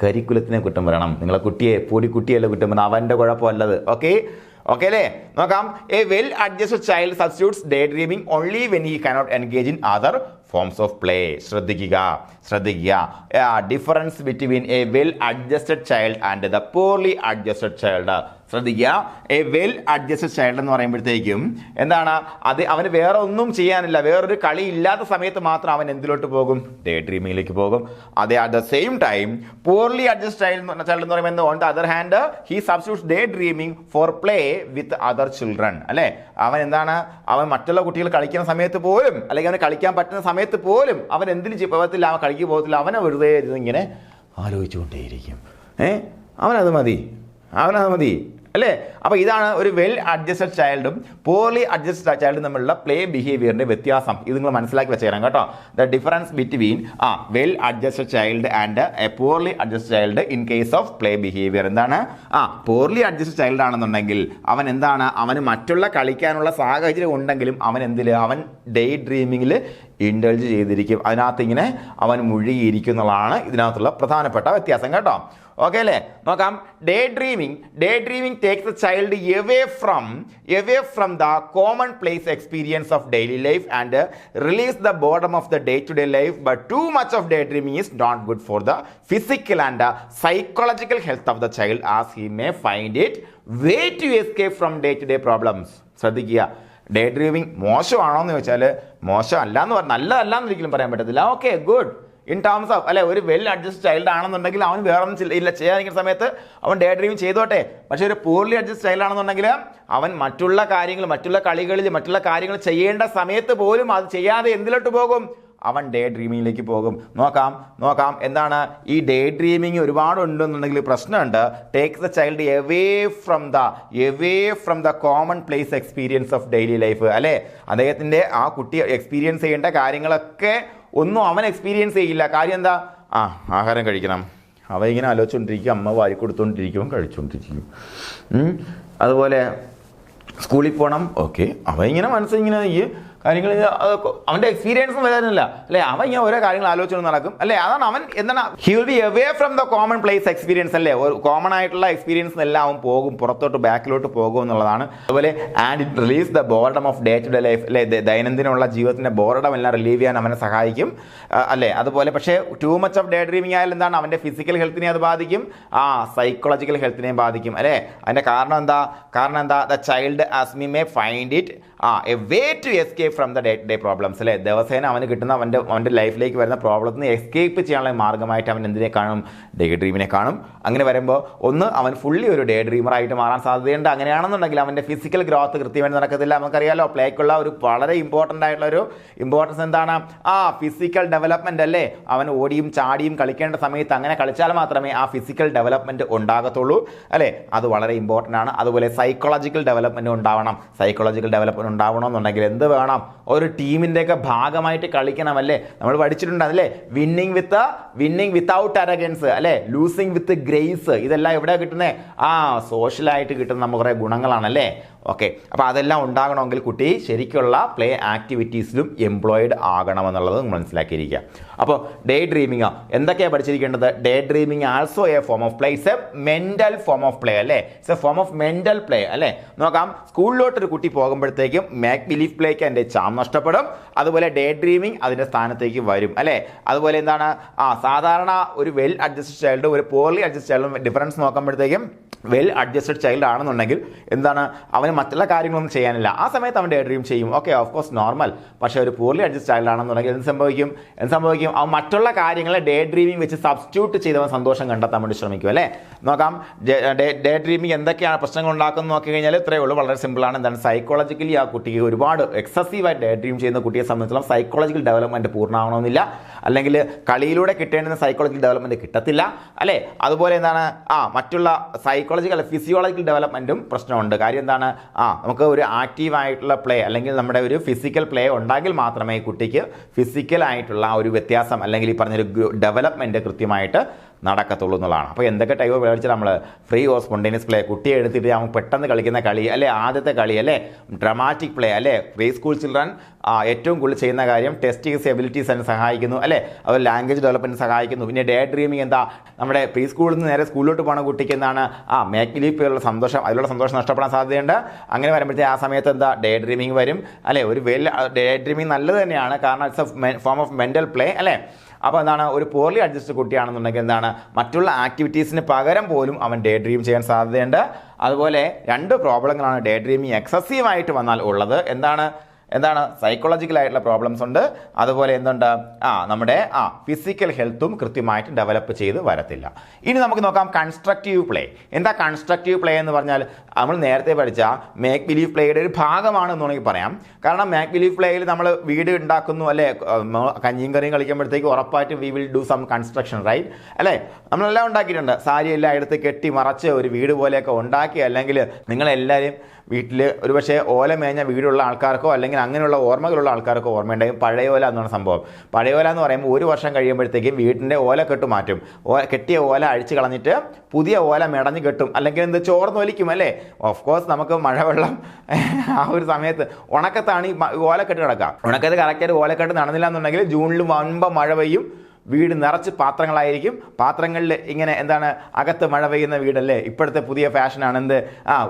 കരിക്കുലത്തിനെ കുറ്റം പറയണം. നിങ്ങളെ കുട്ടിയല്ല കുറ്റം പറയണം, അവൻ്റെ കുഴപ്പമല്ലത്. ഓക്കെ അല്ലേ? നോക്കാം. A well adjusted child substitutes day dreaming only when he cannot engage in other forms of play. ശ്രദ്ധിക്കുക. Difference between a well adjusted child and the poorly adjusted child. ശ്രദ്ധിക്കുക. എ വെൽ അഡ്ജസ്റ്റഡ് ചൈൽഡ് എന്ന് പറയുമ്പോഴത്തേക്കും എന്താണ്? അവന് വേറെ ഒന്നും ചെയ്യാനില്ല, വേറൊരു കളി ഇല്ലാത്ത സമയത്ത് മാത്രം അവൻ എന്തിലോട്ട് പോകും? ഡേ ഡ്രീമിംഗിലേക്ക് പോകും. At the same time poorly adjusted child എന്ന് പറയുമ്പോൾ on the other hand he substitutes day dreaming for play with other children അല്ലേ. അവൻ മറ്റുള്ള കുട്ടികൾ കളിക്കുന്ന സമയത്ത് പോലും, അല്ലെങ്കിൽ അവന് കളിക്കാൻ പറ്റുന്ന സമയത്ത് പോലും അവൻ എന്തിനും പോകത്തില്ല, അവൻ കളിക്ക് പോകത്തില്ല, അവനെ വെറുതെ ഇങ്ങനെ ആലോചിച്ചുകൊണ്ടേയിരിക്കും. അവനത് മതി അല്ലേ. അപ്പോൾ ഇതാണ് ഒരു വെൽ അഡ്ജസ്റ്റഡ് ചൈൽഡും പോർലി അഡ്ജസ്റ്റഡ് ചൈൽഡും തമ്മിലുള്ള പ്ലേ ബിഹേവിയറിന്റെ വ്യത്യാസം. ഇത് നിങ്ങൾ മനസ്സിലാക്കി വെച്ചേരാം കേട്ടോ. The difference between well adjusted child and a poorly adjusted child in case of play behaviour. എന്താണ്? പോർലി അഡ്ജസ്റ്റഡ് ചൈൽഡ് ആണെന്നുണ്ടെങ്കിൽ അവന് മറ്റുള്ള കളിക്കാനുള്ള സാഹചര്യം ഉണ്ടെങ്കിലും അവൻ ഡേ ഡ്രീമിങ്ങിൽ ഇൻഡൾജ് ചെയ്തിരിക്കും. അതിനകത്ത് ഇങ്ങനെ അവൻ മുഴുകിയിരിക്കും എന്നുള്ളതാണ് ഇതിനകത്തുള്ള പ്രധാനപ്പെട്ട വ്യത്യാസം കേട്ടോ. ഓക്കെ അല്ലേ? നോക്കാം. Day dreaming takes the child away from the commonplace experience of daily life and release the boredom of the day-to-day life, but too much of daydreaming is not good for the physical and psychological health of the child, as he may find it way to escape from day-to-day problems. ശ്രദ്ധിക്കുക. Day dreaming മോശമാണോ എന്ന് ചോദിച്ചാൽ നല്ലതല്ലാന്ന് ഒരിക്കലും പറയാൻ പറ്റത്തില്ല. Okay, good in terms of അല്ലെ. ഒരു well adjust child ആണെന്നുണ്ടെങ്കിൽ അവൻ വേറൊന്നും ഇല്ല ചെയ്യാതിരിക്കുന്ന സമയത്ത് അവൻ ഡേ ഡ്രീമിംഗ് ചെയ്തോട്ടെ. പക്ഷേ ഒരു പോർലി അഡ്ജസ്റ്റ് ചൈൽഡ് ആണെന്നുണ്ടെങ്കിൽ അവൻ മറ്റുള്ള കളികളിൽ മറ്റുള്ള കാര്യങ്ങൾ ചെയ്യേണ്ട സമയത്ത് പോലും അത് ചെയ്യാതെ എന്തിലോട്ട് പോകും? അവൻ ഡേ ഡ്രീമിങ്ങിലേക്ക് പോകും. നോക്കാം എന്താണ് ഈ ഡേ ഡ്രീമിങ് ഒരുപാട് ഉണ്ടെന്നുണ്ടെങ്കിൽ പ്രശ്നമുണ്ട്. Takes the child away from the common place experience of daily life അല്ലേ. അദ്ദേഹത്തിൻ്റെ ആ കുട്ടി എക്സ്പീരിയൻസ് ചെയ്യേണ്ട കാര്യങ്ങളൊക്കെ ഒന്നും അവൻ എക്സ്പീരിയൻസ് ചെയ്യില്ല. കാര്യം എന്താ? ആഹാരം കഴിക്കണം, അവ ഇങ്ങനെ ആലോചിച്ചുകൊണ്ടിരിക്കും, അമ്മ വാരി കൊടുത്തുകൊണ്ടിരിക്കും, കഴിച്ചുകൊണ്ടിരിക്കും. അതുപോലെ സ്കൂളിൽ പോകണം, ഓക്കെ, അവ ഇങ്ങനെ മനസ്സിങ്ങനെ ഈ കാര്യങ്ങൾ അവൻ്റെ എക്സ്പീരിയൻസും വരാനില്ല അല്ലേ. അവൻ ഇങ്ങനെ ഓരോ കാര്യങ്ങൾ ആലോചിച്ചുകൊണ്ട് നടക്കും അല്ലേ. അതാണ് അവൻ he will be away from the commonplace experience അല്ലേ. കോമൺ ആയിട്ടുള്ള എക്സ്പീരിയൻസ് എല്ലാം അവൻ പോകും, പുറത്തോട്ട് ബാക്കിലോട്ട് പോകും എന്നുള്ളതാണ്. അതുപോലെ and it release the boredom of day to day life അല്ലേ. ദൈനംദിനമുള്ള ജീവിതത്തിൻ്റെ ബോർഡം എല്ലാം റിലീവ് ചെയ്യാൻ അവനെ സഹായിക്കും അല്ലേ. അതുപോലെ പക്ഷേ too much off day dreaming ആയാലും എന്താണ്? അവൻ്റെ ഫിസിക്കൽ ഹെൽത്തിനെ അത് ബാധിക്കും, സൈക്കോളജിക്കൽ ഹെൽത്തിനെയും ബാധിക്കും അല്ലേ. അതിൻ്റെ കാരണം എന്താ? The child as me may find it a way to escape escape from the day problems അല്ലേ, ദിവസേന അവന് കിട്ടുന്ന അവൻ്റെ ലൈഫിലേക്ക് വരുന്ന പ്രോബ്ലത്തിൽ നിന്ന് എസ്കേപ്പ് ചെയ്യാനുള്ള മാർഗ്ഗമായിട്ട് അവൻ എന്തിനെ കാണും, ഡേ ഡ്രീമിനെ കാണും. അങ്ങനെ വരുമ്പോൾ ഒന്ന് അവൻ ഫുള്ളി ഒരു ഡേ ഡ്രീമറായിട്ട് മാറാൻ സാധ്യതയുണ്ട്. അങ്ങനെയാണെന്നുണ്ടെങ്കിൽ അവൻ്റെ ഫിസിക്കൽ ഗ്രോത്ത് കൃത്യമായിട്ട് നടക്കത്തില്ല. നമുക്കറിയാലോ പ്ലേക്കുള്ള ഒരു വളരെ ഇമ്പോർട്ടൻ്റ് ആയിട്ടുള്ള ഒരു ഇമ്പോർട്ടൻസ് എന്താണ്, ഫിസിക്കൽ ഡെവലപ്മെൻ്റ് അല്ലേ. അവൻ ഓടിയും ചാടിയും കളിക്കേണ്ട സമയത്ത് അങ്ങനെ കളിച്ചാൽ മാത്രമേ ആ ഫിസിക്കൽ ഡെവലപ്മെൻറ്റ് ഉണ്ടാകത്തുള്ളൂ അല്ലേ, അത് വളരെ ഇമ്പോർട്ടൻ്റ് ആണ്. അതുപോലെ സൈക്കോളജിക്കൽ ഡെവലപ്മെൻറ്റ് ഉണ്ടാവണം. സൈക്കോളജിക്കൽ ഡെവലപ്മെൻറ്റ് ഉണ്ടാവണമെന്നുണ്ടെങ്കിൽ എന്ത് വേണം, ഒരു ടീമിൻ്റെയൊക്കെ ഭാഗമായിട്ട് കളിക്കണമല്ലേ. നമ്മൾ പഠിച്ചിട്ടുണ്ട് അതല്ലേ, വിന്നിങ് വിത്തൗട്ട് അരഗൻസ് അല്ലേ, ലൂസിങ് വിത്ത് ഗ്രേസ്. ഇതെല്ലാം എവിടെയാണ് കിട്ടുന്നത്, സോഷ്യലായിട്ട് കിട്ടുന്ന നമുക്ക് കുറേ ഗുണങ്ങളാണല്ലേ. ഓക്കെ, അപ്പോൾ അതെല്ലാം ഉണ്ടാകണമെങ്കിൽ കുട്ടി ശരിക്കുള്ള പ്ലേ ആക്ടിവിറ്റീസിലും എംപ്ലോയിഡ് ആകണമെന്നുള്ളത് മനസ്സിലാക്കിയിരിക്കുക. അപ്പോൾ ഡേ ഡ്രീമിംഗ് എന്തൊക്കെയാണ് പഠിച്ചിരിക്കേണ്ടത്, daydreaming also a form of play, it's a mental form of play അല്ലേ, it's a form of mental play അല്ലേ. നോക്കാം, സ്കൂളിലോട്ടൊരു കുട്ടി പോകുമ്പോഴത്തേക്കും മേക്ക് ബിലീഫ് പ്ലേക്ക് അതിൻ്റെ ചാം നഷ്ടപ്പെടും. അതുപോലെ ഡേ ഡ്രീമിംഗ് അതിൻ്റെ സ്ഥാനത്തേക്ക് വരും അല്ലേ. അതുപോലെ എന്താണ്, സാധാരണ ഒരു വെൽ അഡ്ജസ്റ്റഡ് ചൈൽഡ് ഒരു പോർലി അഡ്ജസ്റ്റഡ് ചൈൽഡും ഡിഫറൻസ് നോക്കുമ്പോഴത്തേക്കും വെൽ അഡ്ജസ്റ്റഡ് ചൈൽഡ് ആണെന്നുണ്ടെങ്കിൽ എന്താണ്, അവന് മറ്റുള്ള കാര്യങ്ങളൊന്നും ചെയ്യാനില്ല, ആ സമയത്ത് അവൻ ഡേ ഡ്രീം ചെയ്യും. Okay, of course normal. പക്ഷേ ഒരു പൂർലി അഡ്ജസ്റ്റ് ചൈൽഡ് ആണെന്നുണ്ടെങ്കിൽ എന്ത് സംഭവിക്കും, അവൻ മറ്റുള്ള കാര്യങ്ങളെ ഡേ ഡ്രീമിംഗ് വെച്ച് സബ്സ്റ്റിറ്റ്യൂട്ട് ചെയ്തവൻ സന്തോഷം കണ്ടെത്താൻ വേണ്ടി ശ്രമിക്കും അല്ലേ. നോക്കാം, ഡേ ഡ്രീമിംഗ് എന്തൊക്കെയാണ് പ്രശ്നങ്ങൾ ഉണ്ടാക്കുന്നത് നോക്കി കഴിഞ്ഞാൽ ഇത്രയേ ഉള്ളൂ, വളരെ സിമ്പിളാണ്. എന്താണ്, സൈക്കോളജിക്കലി ആ കുട്ടിക്ക് ഒരുപാട് എക്സസീവായിട്ട് ഡേ ഡ്രീം ചെയ്യുന്ന കുട്ടിയെ സംബന്ധിച്ചിടത്തോളം സൈക്കോളജിക്കൽ ഡെവലപ്മെൻറ്റ് പൂർണ്ണമാവണമെന്നില്ല, അല്ലെങ്കിൽ കളിയിലൂടെ കിട്ടേണ്ടുന്ന സൈക്കോളജിക്കൽ ഡെവലപ്മെൻറ്റ് കിട്ടത്തില്ല അല്ലേ. അതുപോലെ എന്താണ്, മറ്റുള്ള ഫിസിയോളജിക്കൽ ഡെവലപ്മെൻറ്റും പ്രശ്നമുണ്ട്. കാര്യം എന്താണ്, നമുക്ക് ഒരു ആക്റ്റീവായിട്ടുള്ള പ്ലേ അല്ലെങ്കിൽ നമ്മുടെ ഒരു ഫിസിക്കൽ പ്ലേ ഉണ്ടെങ്കിൽ മാത്രമേ കുട്ടിക്ക് ഫിസിക്കലായിട്ടുള്ള ഒരു വ്യത്യാസം അല്ലെങ്കിൽ ഈ പറഞ്ഞൊരു ഡെവലപ്മെൻറ്റ് കൃത്യമായിട്ട് നടക്കത്തുള്ളൂ എന്നുള്ളതാണ്. അപ്പോൾ എന്തൊക്കെ ടൈപ്പ് കളിച്ചാൽ നമ്മൾ ഫ്രീ ഓർ സ്പോണ്ടേനിയസ് പ്ലേ, കുട്ടിയെ എടുത്തിട്ട് അവൻ പെട്ടെന്ന് കളിക്കുന്ന കളി അല്ലേ, ആദ്യത്തെ കളി അല്ലേ, ഡ്രമാറ്റിക് പ്ലേ അല്ലേ. പ്രീ സ്കൂൾ ചിൽഡ്രൻ ഏറ്റവും കൂടുതൽ ചെയ്യുന്ന കാര്യം ടെസ്റ്റ് ഹിസ് എബിലിറ്റീസ് അതിന് സഹായിക്കുന്നു അല്ലേ, അത് ലാംഗ്വേജ് ഡെവലപ്മെൻറ്റ് സഹായിക്കുന്നു. പിന്നെ ഡേ ഡ്രീമിംഗ് എന്താ, നമ്മുടെ പ്രീ സ്കൂളിൽ നിന്ന് നേരെ സ്കൂളിലോട്ട് പോകുന്ന കുട്ടിക്ക് എന്താണ്, മേക്ക് ബിലീഫ് അതിലുള്ള സന്തോഷം നഷ്ടപ്പെടാൻ സാധ്യതയുണ്ട്. അങ്ങനെ വരുമ്പോഴത്തേക്ക് ആ സമയത്ത് എന്താ, ഡേ ഡ്രീമിംഗ് വരും അല്ലേ. ഒരു ഡേ ഡ്രീമിംഗ് നല്ലത് തന്നെയാണ്, കാരണം it's a form of mental play അല്ലേ. അപ്പോൾ എന്താണ്, ഒരു പോർലി അഡ്ജസ്റ്റഡ് കുട്ടിയാണെന്നുണ്ടെങ്കിൽ എന്താണ്, മറ്റുള്ള ആക്ടിവിറ്റീസിന് പകരം പോലും അവൻ ഡേ ഡ്രീം ചെയ്യാൻ സാധ്യതയുണ്ട്. അതുപോലെ രണ്ട് പ്രോബ്ലങ്ങളാണ് ഡേ ഡ്രീമിങ് എക്സസീവായിട്ട് വന്നാൽ ഉള്ളത്. എന്താണ് സൈക്കോളജിക്കലായിട്ടുള്ള പ്രോബ്ലംസ് ഉണ്ട്. അതുപോലെ എന്തുണ്ട്, നമ്മുടെ ഫിസിക്കൽ ഹെൽത്തും കൃത്യമായിട്ട് ഡെവലപ്പ് ചെയ്ത് വരത്തില്ല. ഇനി നമുക്ക് നോക്കാം കൺസ്ട്രക്റ്റീവ് പ്ലേ. എന്താ കൺസ്ട്രക്റ്റീവ് പ്ലേ എന്ന് പറഞ്ഞാൽ, നമ്മൾ നേരത്തെ പഠിച്ച മേക്ക് ബിലീഫ് പ്ലേയുടെ ഒരു ഭാഗമാണെന്ന് വേണമെങ്കിൽ പറയാം. കാരണം മേക്ക് ബിലീഫ് പ്ലേയിൽ നമ്മൾ വീട് ഉണ്ടാക്കുന്നു അല്ലേ, കഞ്ഞിയും കറിയും കളിക്കുമ്പോഴത്തേക്ക് ഉറപ്പായിട്ടും we will do some construction right അല്ലേ. നമ്മളെല്ലാം ഉണ്ടാക്കിയിട്ടുണ്ട്, സാരി എല്ലാം എടുത്ത് കെട്ടി മറച്ച് ഒരു വീട് പോലെയൊക്കെ ഉണ്ടാക്കി. അല്ലെങ്കിൽ നിങ്ങളെല്ലാവരും വീട്ടിൽ ഒരുപക്ഷെ ഓല മേഞ്ഞ വീടുള്ള ആൾക്കാർക്കോ അല്ലെങ്കിൽ അങ്ങനെയുള്ള ഓർമ്മകളുള്ള ആൾക്കാർക്കോ ഓർമ്മയുണ്ടായും പഴയ ഓല എന്നാണ് സംഭവം. പഴയ ഓല എന്ന് പറയുമ്പോൾ ഒരു വർഷം കഴിയുമ്പോഴത്തേക്കും വീട്ടിൻ്റെ ഓലക്കെട്ട് മാറ്റും. കെട്ടിയ ഓല അഴിച്ച് കളഞ്ഞിട്ട് പുതിയ ഓല മെടഞ്ഞ് കെട്ടും, അല്ലെങ്കിൽ ചോർന്ന് വലിക്കും അല്ലേ. ഓഫ് കോഴ്സ് നമുക്ക് മഴവെള്ളം ആ ഒരു സമയത്ത് ഉണക്കത്താണ് ഈ ഓലക്കെട്ട് കിടക്കുക. ഉണക്കത്ത് കറക്റ്റായിട്ട് ഓലക്കെട്ട് നടന്നില്ല എന്നുണ്ടെങ്കിൽ ജൂണിൽ വമ്പ മഴ പെയ്യും, വീട് നിറച്ച് പാത്രങ്ങളായിരിക്കും. പാത്രങ്ങളിൽ ഇങ്ങനെ എന്താണ്, അകത്ത് മഴ പെയ്യുന്ന വീടല്ലേ ഇപ്പോഴത്തെ പുതിയ ഫാഷനാണ്.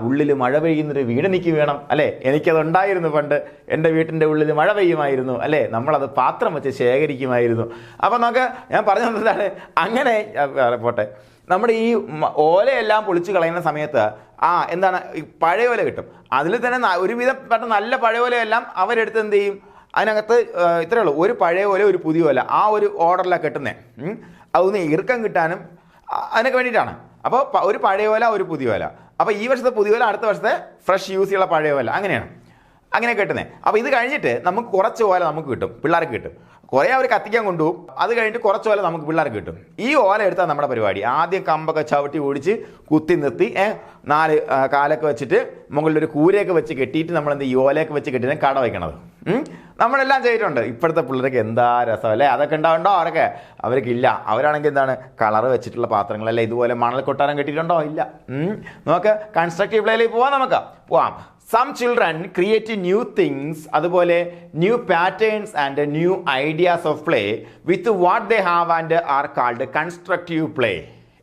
ഉള്ളിൽ മഴ പെയ്യുന്നൊരു വീട് എനിക്ക് വേണം അല്ലേ. എനിക്കതുണ്ടായിരുന്നു പണ്ട്, എൻ്റെ വീട്ടിൻ്റെ ഉള്ളിൽ മഴ പെയ്യുമായിരുന്നു അല്ലേ, നമ്മളത് പാത്രം വെച്ച് ശേഖരിക്കുമായിരുന്നു. അപ്പോൾ നമുക്ക് ഞാൻ പറഞ്ഞു തന്നതാണ്, അങ്ങനെ പോട്ടെ. നമ്മുടെ ഈ ഓലയെല്ലാം പൊളിച്ച് കളയുന്ന സമയത്ത് എന്താണ്, പഴയ ഓല കിട്ടും. അതിൽ തന്നെ ഒരുവിധം പെട്ട നല്ല പഴയ ഓലയെല്ലാം അവരെടുത്ത് എന്ത് ചെയ്യും, അതിനകത്ത് ഇത്രയേ ഉള്ളൂ, ഒരു പഴയ ഓല ഒരു പുതിയ ഓല, ആ ഒരു ഓർഡറിലാണ് കെട്ടുന്നത്. അതൊന്ന് ഇറുക്കം കിട്ടാനും അതിനൊക്കെ വേണ്ടിയിട്ടാണ്. അപ്പോൾ ഒരു പഴയ ഓല ഒരു പുതിയ ഓല, അപ്പോൾ ഈ വർഷത്തെ പുതിയ ഓല അടുത്ത വർഷത്തെ ഫ്രഷ് യൂസ് ചെയ്യുന്ന പഴയ ഓല, അങ്ങനെ കെട്ടുന്നത്. അപ്പോൾ ഇത് കഴിഞ്ഞിട്ട് നമുക്ക് കുറച്ച് ഓല നമുക്ക് കിട്ടും, പിള്ളേർക്ക് കിട്ടും. കുറേ അവർ കത്തിക്കാൻ കൊണ്ടുപോകും, അത് കഴിഞ്ഞിട്ട് കുറച്ച് ഓല നമുക്ക് പിള്ളേർക്ക് കിട്ടും. ഈ ഓല എടുത്താൽ നമ്മുടെ പരിപാടി. ആദ്യം കമ്പൊക്കെ ചവിട്ടി ഓടിച്ച് കുത്തി നിർത്തി 4 കാലൊക്കെ വെച്ചിട്ട് മുകളിലൊരു കൂരയൊക്കെ വെച്ച് കെട്ടിയിട്ട് നമ്മളെന്ത് ഈ ഓലയൊക്കെ വെച്ച് കെട്ടിയിട്ട് കട വയ്ക്കണത് നമ്മളെല്ലാം ചെയ്തിട്ടുണ്ട്. ഇപ്പോഴത്തെ പിള്ളേർക്ക് എന്താ രസം അല്ലേ, അതൊക്കെ ഉണ്ടാവുണ്ടോ അവർക്കില്ല. അവരാണെങ്കിൽ എന്താണ്, കളർ വെച്ചിട്ടുള്ള പാത്രങ്ങളല്ലേ, ഇതുപോലെ മണൽ കൊട്ടാരം കെട്ടിയിട്ടുണ്ടോ, ഇല്ല. നമുക്ക് കൺസ്ട്രക്റ്റീവ് പ്ലേയിലേക്ക് പോവാം. Some children create new things, അതുപോലെ new patterns and new ideas of play with what they have and are called constructive play.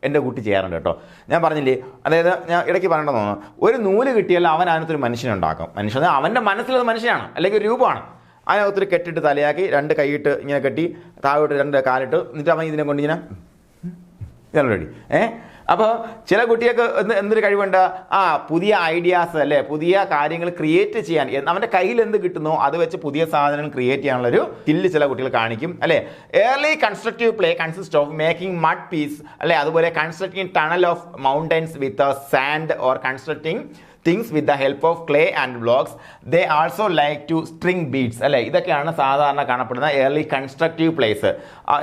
എൻ്റെ കുട്ടി ചെയ്യാറുണ്ട് കേട്ടോ. ഞാൻ പറഞ്ഞില്ലേ, അതായത് ഞാൻ ഇടയ്ക്ക് പറയണമെന്ന് തോന്നുന്നു, ഒരു നൂല് കിട്ടിയാൽ അവൻ അതിനകത്തൊരു മനുഷ്യനുണ്ടാക്കും. മനുഷ്യൻ അവൻ്റെ മനസ്സിലത് മനുഷ്യനാണ് അല്ലെങ്കിൽ ഒരു രൂപമാണ്. അതിനകത്തൊരു കെട്ടിട്ട് തലയാക്കി 2 കൈയിട്ട് ഇങ്ങനെ കെട്ടി താഴോട്ട് 2 കാലിട്ട് എന്നിട്ട് അവൻ ഇതിനെ കൊണ്ട് ഇങ്ങനെ റെഡി അപ്പോൾ ചില കുട്ടികൾക്ക് എന്തൊരു കഴിവുണ്ട്, പുതിയ ഐഡിയാസ് അല്ലേ, പുതിയ കാര്യങ്ങൾ ക്രിയേറ്റ് ചെയ്യാൻ അവൻ്റെ കയ്യിൽ എന്ത് കിട്ടുന്നോ അത് വെച്ച് പുതിയ സാധനങ്ങൾ ക്രിയേറ്റ് ചെയ്യാനുള്ളൊരു സ്കില്ല് ചില കുട്ടികൾ കാണിക്കും അല്ലേ. Early constructive play consist of making mud pies അല്ലെ, അതുപോലെ constructing tunnel of mountains with sand or constructing things with the help of clay and blocks. They also like to string beads അല്ലേ. ഇതൊക്കെയാണ് സാധാരണ കാണപ്പെടുന്ന ഏർലി കൺസ്ട്രക്റ്റീവ് പ്ലേസ്.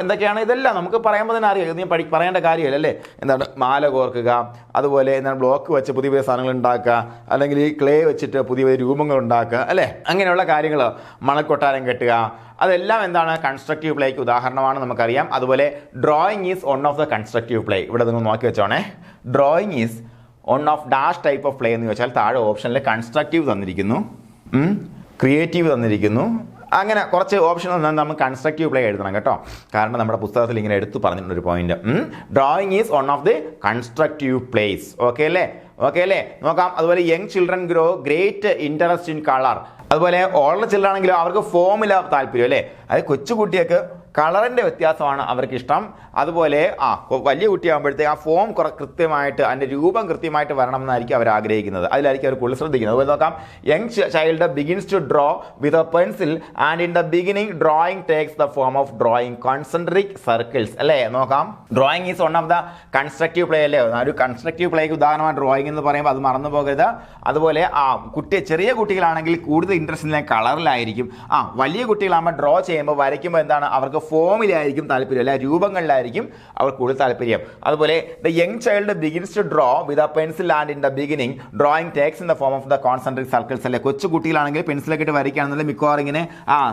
എന്തൊക്കെയാണ് ഇതെല്ലാം നമുക്ക് പറയുമ്പോൾ തന്നെ അറിയാം, ഇത് ഞാൻ പറയേണ്ട കാര്യമല്ല അല്ലേ. എന്താണ് മാല കോർക്കുക, അതുപോലെ എന്താണ് ബ്ലോക്ക് വെച്ച് പുതിയ പുതിയ സാധനങ്ങൾ ഉണ്ടാക്കുക, അല്ലെങ്കിൽ ഈ ക്ലേ വെച്ചിട്ട് പുതിയ പുതിയ രൂപങ്ങൾ ഉണ്ടാക്കുക അല്ലേ, അങ്ങനെയുള്ള കാര്യങ്ങൾ, മണൽക്കൊട്ടാരം കെട്ടുക, അതെല്ലാം എന്താണ് കൺസ്ട്രക്റ്റീവ് പ്ലേക്ക് ഉദാഹരണമാണ് നമുക്കറിയാം. അതുപോലെ drawing is one of the constructive play. ഇവിടെ നിങ്ങൾ നോക്കി വെച്ചോണേ, drawing is one of dash type of play എന്ന് വെച്ചാൽ താഴെ ഓപ്ഷനിൽ കൺസ്ട്രക്റ്റീവ് തന്നിരിക്കുന്നു, ക്രിയേറ്റീവ് തന്നിരിക്കുന്നു, അങ്ങനെ കുറച്ച് ഓപ്ഷൻ തന്നാൽ നമ്മൾ കൺസ്ട്രക്റ്റീവ് പ്ലേ എഴുതണം കേട്ടോ. കാരണം നമ്മുടെ പുസ്തകത്തിൽ ഇങ്ങനെ എടുത്തു പറഞ്ഞിട്ടുള്ളൊരു point, drawing is one of the constructive place. Okay അല്ലേ നോക്കാം. അതുപോലെ young children grow great interest in colour. അതുപോലെ ഓൾഡ് ചിൽഡ്രൻ ആണെങ്കിലും അവർക്ക് ഫോമില താല്പര്യം അല്ലേ, അത് കൊച്ചുകുട്ടിയൊക്കെ കളറിൻ്റെ വ്യത്യാസമാണ് അവർക്ക് ഇഷ്ടം. അതുപോലെ വലിയ കുട്ടിയാകുമ്പോഴത്തേക്ക് ആ ഫോം കൃത്യമായിട്ട് അതിൻ്റെ രൂപം കൃത്യമായിട്ട് വരണം എന്നായിരിക്കും അവർ ആഗ്രഹിക്കുന്നത്, അതിലായിരിക്കും അവർ കൂടുതൽ ശ്രദ്ധിക്കുന്നത്. അതുപോലെ നോക്കാം, young child begins to draw with a pencil and in the beginning drawing takes the form of drawing concentric circles അല്ലേ. നോക്കാം, drawing is one of the constructive play അല്ലേ. ഒരു കൺസ്ട്രക്റ്റീവ് പ്ലേക്ക് ഉദാഹരണമാണ് ഡ്രോയിങ് എന്ന് പറയുമ്പോൾ, അത് മറന്നു പോകരുത്. അതുപോലെ ചെറിയ കുട്ടികളാണെങ്കിൽ കൂടുതൽ ഇൻട്രസ്റ്റ് കളറിലായിരിക്കും. വലിയ കുട്ടികളാകുമ്പോൾ ഡ്രോ ചെയ്യുമ്പോൾ വരയ്ക്കുമ്പോൾ എന്താണ് അവർക്ക് ഫോമിലായിരിക്കും താല്പര്യം അല്ലെ, രൂപങ്ങളിലായിരിക്കും അവർ കൂടുതൽ താല്പര്യം. അതുപോലെ the young child begins to draw with a pencil and in the beginning drawing takes in the form of the concentric circles അല്ലെ. കൊച്ചു കുട്ടികളാണെങ്കിൽ പെൻസിലൊക്കെ ഇട്ട് വരയ്ക്കുകയാണെന്നുള്ള മിക്കവാറും ഇങ്ങനെ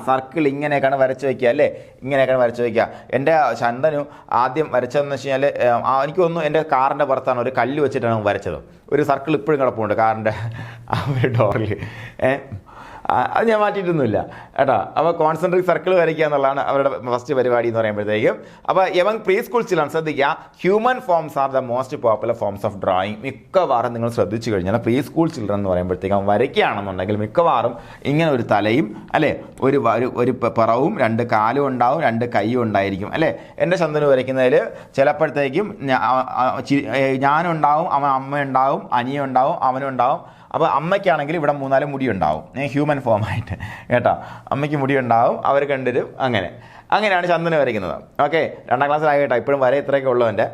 സർക്കിൾ ഇങ്ങനെയൊക്കെയാണ് വരച്ച് വയ്ക്കുക അല്ലേ, ഇങ്ങനെയൊക്കെയാണ് വരച്ച് വയ്ക്കുക. എൻ്റെ ചന്ദനു ആദ്യം വരച്ചതെന്ന് വെച്ച് കഴിഞ്ഞാൽ എനിക്ക് തോന്നുന്നു എൻ്റെ കാറിൻ്റെ പുറത്താണ് ഒരു കല്ല് വെച്ചിട്ടാണ് വരച്ചത്. ഒരു സർക്കിൾ ഇപ്പോഴും കിടപ്പുണ്ട് കാറിൻ്റെ ഒരു ഡോറിൽ. അത് ഞാൻ മാറ്റിയിട്ടൊന്നുമില്ല കേട്ടോ. അപ്പോൾ കോൺസെൻട്രിക് സർക്കിൾ വരയ്ക്കുക എന്നുള്ളതാണ് അവരുടെ ഫസ്റ്റ് പരിപാടി എന്ന് പറയുമ്പോഴത്തേക്കും. അപ്പോൾ എവങ് പ്രീ സ്കൂൾ ചിൽഡ്രൻ ശ്രദ്ധിക്കുക, human forms are the most popular forms of drawing. മിക്കവാറും നിങ്ങൾ ശ്രദ്ധിച്ചു കഴിഞ്ഞാൽ പ്രീ സ്കൂൾ ചിൽഡ്രൻ എന്ന് പറയുമ്പോഴത്തേക്കും വരയ്ക്കുകയാണെന്നുണ്ടെങ്കിൽ മിക്കവാറും ഇങ്ങനെ ഒരു തലയും അല്ലേ, ഒരു പിറവും 2 കാലും ഉണ്ടാവും, 2 കൈയും ഉണ്ടായിരിക്കും അല്ലേ. എൻ്റെ ചന്ദന് വരയ്ക്കുന്നതിൽ ചിലപ്പോഴത്തേക്കും ഞാനുണ്ടാവും, അമ്മയുണ്ടാവും, അനിയുണ്ടാവും, അവനുണ്ടാവും. അപ്പോൾ അമ്മയ്ക്കാണെങ്കിൽ ഇവിടെ 3-4 മുടി ഉണ്ടാവും, ഹ്യൂമൻ ഫോമായിട്ട് കേട്ടോ. അമ്മയ്ക്ക് മുടി ഉണ്ടാവും, അവർ കണ്ടുവരും, അങ്ങനെയാണ് ചന്ദന് വരയ്ക്കുന്നത്. ഓക്കെ, 2ാം ക്ലാസ്സിലായി കേട്ടോ, ഇപ്പോഴും വരെ ഇത്രയൊക്കെ ഉള്ളതിൻ്റെ.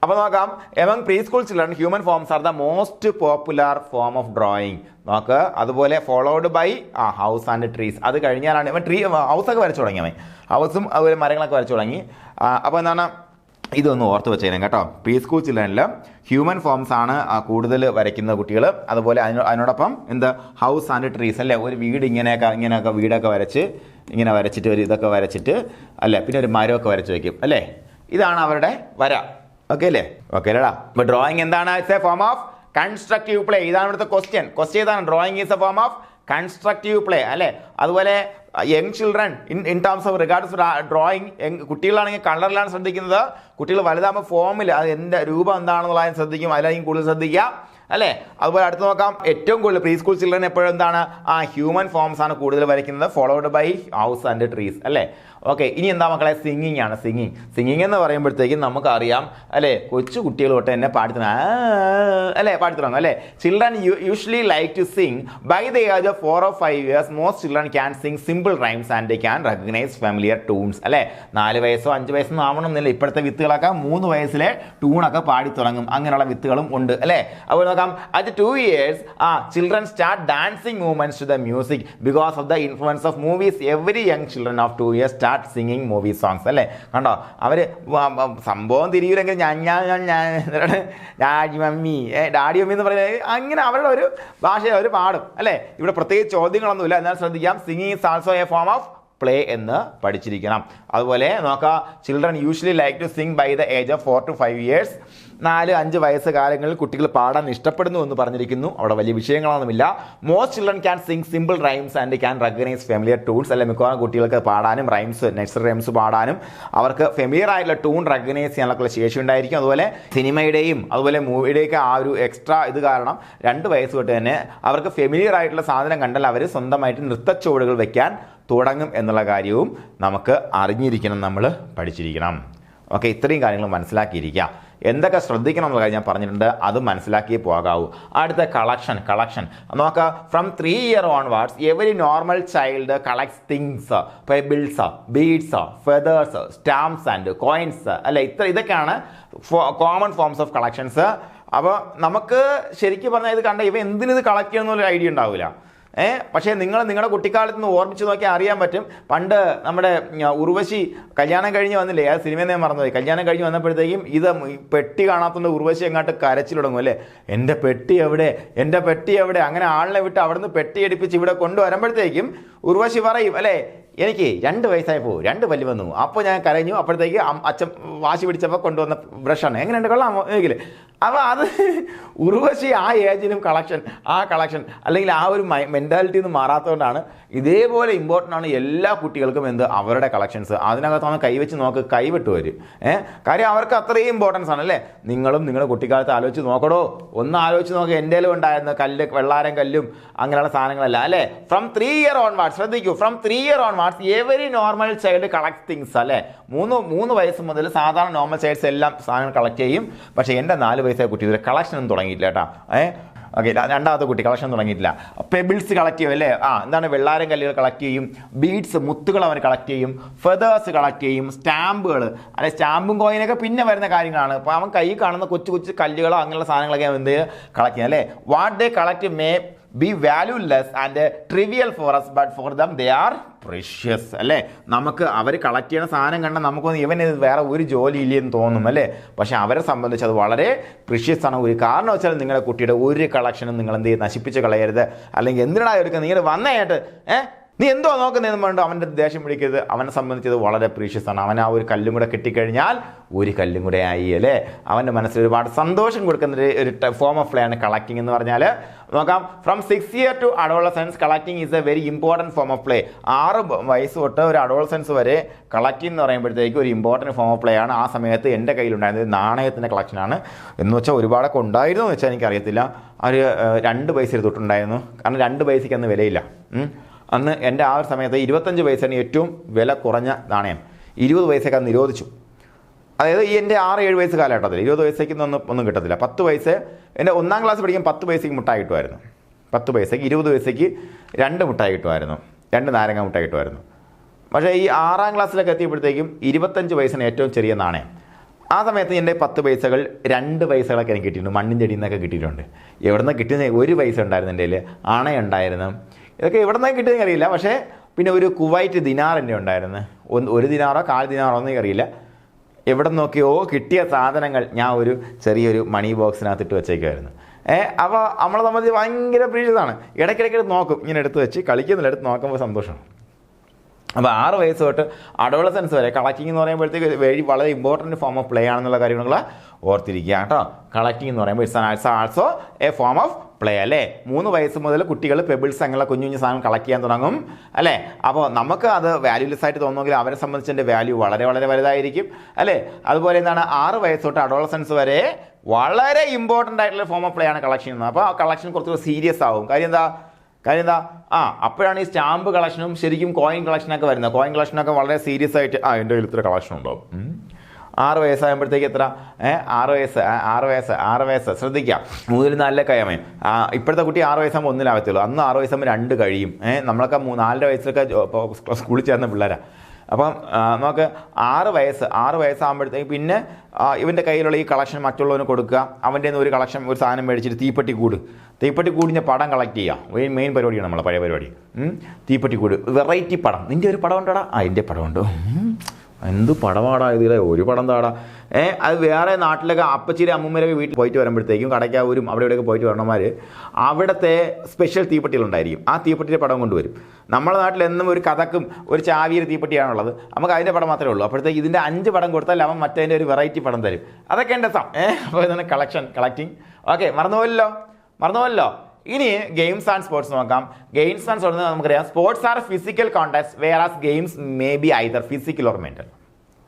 അപ്പോൾ നോക്കാം, among pre school children human forms are the most popular form of drawing. നോക്ക്, അതുപോലെ followed by house and trees. അത് കഴിഞ്ഞാലാണ് ഇവൻ ഹൗസൊക്കെ വരച്ചു തുടങ്ങി, ഹൗസും അതുപോലെ മരങ്ങളൊക്കെ വരച്ചു തുടങ്ങി. അപ്പോൾ എന്താണ്, ഇതൊന്ന് ഓർത്ത് വെച്ചേരും കേട്ടോ. പ്രീ സ്കൂൾ ചിൽഡ്രനിൽ ഹ്യൂമൻ ഫോംസ് ആണ് കൂടുതൽ വരയ്ക്കുന്ന കുട്ടികൾ. അതുപോലെ അതിനോടൊപ്പം ഹൗസ് ആൻഡ് ട്രീസ് അല്ലേ, ഒരു വീട് ഇങ്ങനെയൊക്കെ വീടൊക്കെ വരച്ച് ഇങ്ങനെ വരച്ചിട്ട് ഒരു ഇതൊക്കെ വരച്ചിട്ട് അല്ലേ, പിന്നെ ഒരു മരമൊക്കെ വരച്ച് വയ്ക്കും അല്ലേ. ഇതാണ് അവരുടെ വര. ഓക്കെ അല്ലേടാ. അപ്പോൾ ഡ്രോയിങ് എന്താണ്? It's a form of constructive play. ഇതാണ് ഇവിടുത്തെ ക്വസ്റ്റ്യൻ ഇതാണ്, drawing is a form of constructive play അല്ലേ. അതുപോലെ young children in terms of regards drawing, കുട്ടികളാണെങ്കിൽ കളറിലാണ് ശ്രദ്ധിക്കുന്നത്, കുട്ടികൾ വലുതാകുമ്പോൾ ഫോമിൽ അത് രൂപം എന്താണെന്നുള്ളത് ശ്രദ്ധിക്കും, അതിലായിരിക്കും കൂടുതൽ ശ്രദ്ധിക്കുക അല്ലേ. അതുപോലെ അടുത്ത് നോക്കാം, ഏറ്റവും കൂടുതൽ പ്രീ സ്കൂൾ ചിൽഡ്രൻ എപ്പോഴും എന്താണ് ഹ്യൂമൻ ഫോംസ് ആണ് കൂടുതൽ വരയ്ക്കുന്നത്, followed by house and trees അല്ലേ. ഓക്കെ, ഇനി എന്താ മക്കളെ, സിംഗിങ് ആണ്. സിംഗിങ് എന്ന് പറയുമ്പോഴത്തേക്കും നമുക്കറിയാം അല്ലേ, കൊച്ചു കുട്ടികൾ തൊട്ട് തന്നെ പാടിത്തുടങ്ങും അല്ലേ. Children usually like to sing by the age of 4 or 5 years. Most children can sing simple rhymes and they can recognise familiar tunes അല്ലേ. 4 വയസ്സോ 5 വയസ്സൊന്നും ആവണമെന്നില്ല, ഇപ്പോഴത്തെ വിത്തുകളൊക്കെ 3 വയസ്സിലെ ട്യൂണൊക്കെ പാടിത്തുടങ്ങും, അങ്ങനെയുള്ള വിത്തുകളും ഉണ്ട് അല്ലേ. അപ്പോൾ നോക്കാം, at 2 years children start dancing movements to the music because of the influence of movies. Every young children of 2 years start singing movie songs അല്ലേ. കണ്ടോ, അവർ സംഭവം തിരിയൂരെങ്കിൽ ഡാഡി മമ്മി എന്ന് പറയുന്നത് അങ്ങനെ അവരുടെ ഒരു ഭാഷയിൽ അവർ പാടും അല്ലേ. ഇവിടെ പ്രത്യേകിച്ച് ചോദ്യങ്ങളൊന്നുമില്ല, എന്നാൽ ശ്രദ്ധിക്കാം, singing is also a form of play എന്ന് പഠിച്ചിരിക്കണം. അതുപോലെ നോക്കാം, children usually like to sing by the age of 4 to 5 years. 4-5 വയസ്സ് കാലങ്ങളിൽ കുട്ടികൾ പാടാൻ ഇഷ്ടപ്പെടുന്നു എന്ന് പറഞ്ഞിരിക്കുന്നു. അവിടെ വലിയ വിഷയങ്ങളൊന്നുമില്ല. Most children can sing simple rhymes and can recognise familiar tunes അല്ലെ. മിക്കവാറും കുട്ടികൾക്ക് പാടാനും നഴ്സറി റൈംസ് പാടാനും അവർക്ക് ഫെമിലിയർ ആയിട്ടുള്ള ട്യൂൺ റെക്കഗ്നൈസ് ചെയ്യാനുള്ള ശേഷി ഉണ്ടായിരിക്കും. അതുപോലെ സിനിമയുടെയും അതുപോലെ മൂവിയുടെയൊക്കെ ആ ഒരു എക്സ്ട്രാ ഇത് കാരണം 2 വയസ്സ് തൊട്ട് തന്നെ അവർക്ക് ഫെമിലിയർ ആയിട്ടുള്ള സാധനം കണ്ടാൽ അവർ സ്വന്തമായിട്ട് നൃത്തച്ചുവടുകൾ വെക്കാൻ തുടങ്ങും എന്നുള്ള കാര്യവും നമുക്ക് അറിഞ്ഞിരിക്കണം, നമ്മൾ പഠിച്ചിരിക്കണം. ഓക്കെ, ഇത്രയും കാര്യങ്ങൾ മനസ്സിലാക്കിയിരിക്കുക. എന്തൊക്കെ ശ്രദ്ധിക്കണം എന്നുള്ള കാര്യം ഞാൻ പറഞ്ഞിട്ടുണ്ട്, അത് മനസ്സിലാക്കിയേ പോകാവൂ. അടുത്ത കളക്ഷൻ നോക്കാം. From 3 year onwards every normal child collects things, pebbles, beads, feathers, stamps and coins. അല്ലെ, ഇതൊക്കെയാണ് കോമൺ ഫോംസ് ഓഫ് കളക്ഷൻസ്. അപ്പോൾ നമുക്ക് ശരിക്കും പറഞ്ഞാൽ ഇത് കണ്ട ഇവ എന്തിനിത് കളക്ട് ചെയ്യണമെന്നൊരു ഐഡിയ ഉണ്ടാവില്ല. പക്ഷേ നിങ്ങളുടെ കുട്ടിക്കാലത്ത് നിന്ന് ഓർമ്മിച്ച് നോക്കിയാൽ അറിയാൻ പറ്റും. പണ്ട് നമ്മുടെ ഉർവശി കല്യാണം കഴിഞ്ഞ് വന്നില്ലേ, ആ സിനിമയിൽ ഞാൻ മറന്നുപോയി. കല്യാണം കഴിഞ്ഞ് വന്നപ്പോഴത്തേക്കും ഇത് പെട്ടി കാണാത്തതുകൊണ്ട് ഉർവശി അങ്ങോട്ട് കരച്ചിൽ തുടങ്ങും അല്ലേ, എൻ്റെ പെട്ടി എവിടെ അങ്ങനെ ആളിനെ വിട്ട് അവിടുന്ന് പെട്ടി എടുപ്പിച്ച് ഇവിടെ കൊണ്ടുവരുമ്പോഴത്തേക്കും ഉർവശി പറയും അല്ലേ, എനിക്ക് 2 വയസ്സായപ്പോൾ 2 പല്ല് വന്നു, അപ്പോൾ ഞാൻ കരഞ്ഞു, അപ്പോഴത്തേക്ക് അച്ഛൻ വാശി പിടിച്ചപ്പോൾ കൊണ്ടുവന്ന ബ്രഷാണ്, എങ്ങനെയുണ്ട് കൊള്ളാമോ എങ്കിൽ. അപ്പോൾ അത് ഉർവശി ആ ഏജിനും കളക്ഷൻ അല്ലെങ്കിൽ ആ ഒരു മെൻറ്റാലിറ്റി ഒന്നും മാറാത്തതുകൊണ്ടാണ്. ഇതേപോലെ ഇമ്പോർട്ടൻ്റ് ആണ് എല്ലാ കുട്ടികൾക്കും അവരുടെ കളക്ഷൻസ്. അതിനകത്താണ് കൈവച്ച് നോക്ക്, കൈവിട്ട് വരും. കാര്യം അവർക്ക് അത്രയും ഇമ്പോർട്ടൻസ് ആണ് അല്ലേ. നിങ്ങളും നിങ്ങളുടെ കുട്ടിക്കാലത്ത് ആലോചിച്ച് നോക്കടോ, ഒന്ന് ആലോചിച്ച് നോക്കുക. എൻ്റെ ഉണ്ടായിരുന്ന വെള്ളാരം കല്ലും അങ്ങനെയുള്ള സാധനങ്ങളല്ല അല്ലേ. ഫ്രം 3 year onwards, ശ്രദ്ധിക്കൂ, from 3 year onwards every normal child collect things അല്ലേ. 3 വയസ്സ് മുതൽ സാധാരണ നോർമൽ ചൈൽഡ്സ് എല്ലാം സാധനങ്ങൾ കളക്ട് ചെയ്യും. പക്ഷേ എൻ്റെ 4 വയസ്സായ കുട്ടി ഇതുവരെ കളക്ഷൻ ഒന്നും തുടങ്ങിയിട്ടില്ല കേട്ടോ. ഓക്കെ, രണ്ടാമത്തെ കുട്ടി കളക്ഷൻ തുടങ്ങിയിട്ടില്ല. പെബിൾസ് കളക്ട് ചെയ്യും അല്ലേ. എന്താണ്, വെള്ളാരം കല്ലുകൾ കളക്ട് ചെയ്യും, ബീഡ്സ് മുത്തുകൾ അവൻ കളക്ട് ചെയ്യും, ഫെതേഴ്സ് കളക്ട് ചെയ്യും, സ്റ്റാമ്പുകൾ അല്ലെ, സ്റ്റാമ്പും കോയിനൊക്കെ പിന്നെ വരുന്ന കാര്യങ്ങളാണ്. അപ്പോൾ അവൻ കൈ കാണുന്ന കൊച്ചു കല്ലുകളോ അങ്ങനെയുള്ള സാധനങ്ങളൊക്കെ അവൻ കളക്ട് ചെയ്യും അല്ലേ. What they collect may be valueless and trivial for us, but for them they are precious അല്ലേ. നമുക്ക് അവർ കളക്ട് ചെയ്യുന്ന സാധനം കണ്ടാൽ നമുക്കൊന്ന് ഇവന് വേറെ ഒരു ജോലി ഇല്ലെന്ന് തോന്നും അല്ലേ. പക്ഷെ അവരെ സംബന്ധിച്ച് അത് വളരെ പ്രീഷ്യസ് ആണ്. ഒരു കാരണം വെച്ചാൽ നിങ്ങളുടെ കുട്ടിയുടെ ഒരു കളക്ഷനും നിങ്ങൾ നശിപ്പിച്ച് കളയരുത്. അല്ലെങ്കിൽ എന്തിനാ എടുക്കുക, നിങ്ങൾ വന്നേട്ട് നീ എന്തോ നോക്കുന്നതെന്ന് പറഞ്ഞിട്ട് അവൻ്റെ ദേഷ്യം പിടിക്കരുത്. അവനെ സംബന്ധിച്ചത് വളരെ പ്രീഷ്യസ് ആണ്. അവൻ ആ ഒരു കല്ലും കൂടെ കിട്ടിക്കഴിഞ്ഞാൽ ഒരു കല്ലും കൂടെ ആയി അല്ലേ. അവൻ്റെ മനസ്സിൽ ഒരുപാട് സന്തോഷം കൊടുക്കുന്ന ഒരു ഫോം ഓഫ് പ്ലേ ആണ് കളക്ടിങ് എന്ന് പറഞ്ഞാൽ. നോക്കാം, from 6 year to adolescence collecting is A very important form of play. 6 വയസ്സ് തൊട്ട് ഒരു അഡോളസൻസ് വരെ കളക്ടിങ് എന്ന് പറയുമ്പോഴത്തേക്ക് ഒരു ഇമ്പോർട്ടൻറ്റ് ഫോം ഓഫ് പ്ലേ ആണ്. ആ സമയത്ത് എൻ്റെ കയ്യിലുണ്ടായിരുന്നത് നാണയത്തിൻ്റെ കളക്ഷനാണ്. എന്ന് വെച്ചാൽ ഒരുപാടൊക്കെ ഉണ്ടായിരുന്നു എന്ന് വെച്ചാൽ എനിക്കറിയത്തില്ല. ഒരു 2 പൈസ തൊട്ടുണ്ടായിരുന്നു. കാരണം 2 പൈസയ്ക്ക് അന്ന് വിലയില്ല. അന്ന് എൻ്റെ ആ ഒരു സമയത്ത് 25 പൈസയാണ് ഏറ്റവും വില കുറഞ്ഞ നാണയം. 20 പൈസയൊക്കെ അന്ന് നിരോധിച്ചു. അതായത് ഈ എൻ്റെ 6-7 വയസ്സ് കാലഘട്ടത്തിൽ 20 പൈസയ്ക്ക് ഒന്നും കിട്ടത്തില്ല. 10 പൈസ എൻ്റെ 1ാം ക്ലാസ് പഠിക്കുമ്പോൾ 10 പൈസയ്ക്ക് മുട്ടായി കിട്ടുമായിരുന്നു. 10 പൈസയ്ക്ക് 20 പൈസയ്ക്ക് 2 മുട്ടായി കിട്ടുമായിരുന്നു, 2 നാരങ്ങ മുട്ടായി കിട്ടുമായിരുന്നു. പക്ഷേ ഈ 6ാം ക്ലാസ്സിലൊക്കെ എത്തിയപ്പോഴത്തേക്കും 25 പൈസയാണ് ഏറ്റവും ചെറിയ നാണയം. ആ സമയത്ത് എൻ്റെ 10 പൈസകൾ 2 പൈസകളൊക്കെ എനിക്ക് കിട്ടിയിട്ടുണ്ട്. മണ്ണിൻ്റെ അടിയിൽ നിന്നൊക്കെ കിട്ടിയിട്ടുണ്ട്. എവിടെ നിന്ന് കിട്ടിയത്, 1 പൈസ ഉണ്ടായിരുന്നു എൻ്റെ കയ്യിൽ, ആണയുണ്ടായിരുന്നു. ഇതൊക്കെ എവിടെ നിന്നൊക്കെ കിട്ടിയെന്ന് അറിയില്ല. പക്ഷേ പിന്നെ ഒരു കുവൈറ്റ് ദിനാർ എൻ്റെ ഉണ്ടായിരുന്നു. 1 ദിനാറോ 1/4 ദിനാറോ ഒന്നും അറിയില്ല. എവിടെ നോക്കിയോ കിട്ടിയ സാധനങ്ങൾ ഞാൻ ഒരു ചെറിയൊരു മണി ബോക്സിനകത്ത് ഇട്ട് വെച്ചേക്കുമായിരുന്നു. അപ്പോൾ നമ്മളെ സംബന്ധിച്ച് ഭയങ്കര പ്രീഷ്യസാണ്. ഇടയ്ക്കിടയ്ക്ക് നോക്കും, ഇങ്ങനെ എടുത്ത് വെച്ച് കളിക്കുന്നില്ല, എടുത്ത് നോക്കുമ്പോൾ സന്തോഷമാണ്. അപ്പോൾ 6 വയസ്സ് തൊട്ട് അഡോളസൻസ് വരെ കളക്ടിങ് എന്ന് പറയുമ്പോഴത്തേക്ക് വളരെ ഇമ്പോർട്ടൻറ്റ് ഫോം ഓഫ് പ്ലേ ആണെന്നുള്ള കാര്യങ്ങൾ ഓർത്തിരിക്കുക കേട്ടോ. കളക്ടിങ് എന്ന് പറയുമ്പോൾ it's also a form of play അല്ലേ. 3 വയസ്സ് മുതൽ കുട്ടികൾ പെബിൾസ് അങ്ങനെയുള്ള കുഞ്ഞു സാധനം കളക്ട് ചെയ്യാൻ തുടങ്ങും അല്ലേ. അപ്പോൾ നമുക്ക് അത് വാല്യൂലെസ് ആയിട്ട് തോന്നുമെങ്കിൽ അവരെ സംബന്ധിച്ച് എൻ്റെ വാല്യൂ വളരെ വളരെ വലുതായിരിക്കും അല്ലേ. അതുപോലെ എന്താണ്, 6 വയസ്സ് തൊട്ട് അഡോളസൻസ് വരെ വളരെ ഇമ്പോർട്ടൻ്റ് ആയിട്ടുള്ള ഫോം ഓഫ് പ്ലേ ആണ് കളക്ഷൻ ചെയ്യുന്നത്. അപ്പോൾ ആ കളക്ഷൻ കുറച്ചുകൂടി സീരിയസ് ആവും. കാര്യം എന്താ അപ്പോഴാണ് ഈ സ്റ്റാമ്പ് കളക്ഷനും ശരിക്കും കോയിൻ കളക്ഷനൊക്കെ വരുന്നത്. കോയിൻ കളക്ഷനൊക്കെ വളരെ സീരിയസ് ആയിട്ട് എൻ്റെ കയ്യിൽ ഇത്ര കളക്ഷൻ ഉണ്ടാവും. 6 വയസ്സാകുമ്പോഴത്തേക്ക് എത്ര, 6 വയസ്സ് ശ്രദ്ധിക്കാം. 3 4 കയമേ. ഇപ്പോഴത്തെ കുട്ടി 6 വയസ്സാകുമ്പോൾ 1-ലാവത്തുള്ളൂ. അന്ന് 6 വയസ്സാകുമ്പോൾ 2 കഴിയും. നമ്മളൊക്കെ 4 വയസ്സിലൊക്കെ സ്കൂളിൽ ചേർന്ന പിള്ളേരാണ്. അപ്പം നമുക്ക് 6 വയസ്സാകുമ്പോഴത്തേക്ക് പിന്നെ ഇവൻ്റെ കയ്യിലുള്ള ഈ കളക്ഷൻ മറ്റുള്ളവന് കൊടുക്കുക. അവൻ്റെ ഒരു കളക്ഷൻ ഒരു സാധനം മേടിച്ചിട്ട് തീപ്പെട്ടിക്കൂടിൻ്റെ പടം കളക്ട് ചെയ്യുക. മെയിൻ പരിപാടിയാണ് നമ്മളെ പഴയ പരിപാടി. തീപ്പെട്ടിക്കൂട്, വെറൈറ്റി പടം. നിൻ്റെ ഒരു പടം ഉണ്ടോടാ? എൻ്റെ പടമുണ്ടോ? എന്ത് പടമാടാ ഇതിലെ ഒരു പടം താടാ. അത് വേറെ നാട്ടിലൊക്കെ അപ്പച്ചിരി അമ്മൂമ്മരൊക്കെ വീട്ടിൽ പോയിട്ട് വരുമ്പോഴത്തേക്കും കടയ്ക്കാവൂരും അവിടെ ഇവിടെയൊക്കെ പോയിട്ട് വരണമാർ അവിടുത്തെ സ്പെഷ്യൽ തീപ്പെട്ടികളുണ്ടായിരിക്കും. ആ തീപ്പെട്ടിയുടെ പടം കൊണ്ടുവരും. നമ്മുടെ നാട്ടിൽ എന്നും ഒരു കഥക്കും ഒരു ചാവിയൊരു തീപ്പെട്ടിയാണുള്ളത്. നമുക്ക് അതിൻ്റെ പടം മാത്രമേ ഉള്ളൂ. അപ്പോഴത്തേക്ക് ഇതിൻ്റെ 5 പടം കൊടുത്താൽ അവൻ മറ്റേതിൻ്റെ ഒരു വെറൈറ്റി പടം തരും. അതൊക്കെ എൻ്റെ അപ്പോൾ ഇതാണ് കളക്ടിങ്. ഓക്കെ, മറന്നുപോയല്ലോ. ഇനി ഗെയിംസ് ആൻഡ് സ്പോർട്സ് നോക്കാം. ഗെയിംസ് ആൻഡ് സ്പോർട്സ് നമുക്കറിയാം, sports are physical contacts whereas games may be either physical or mental.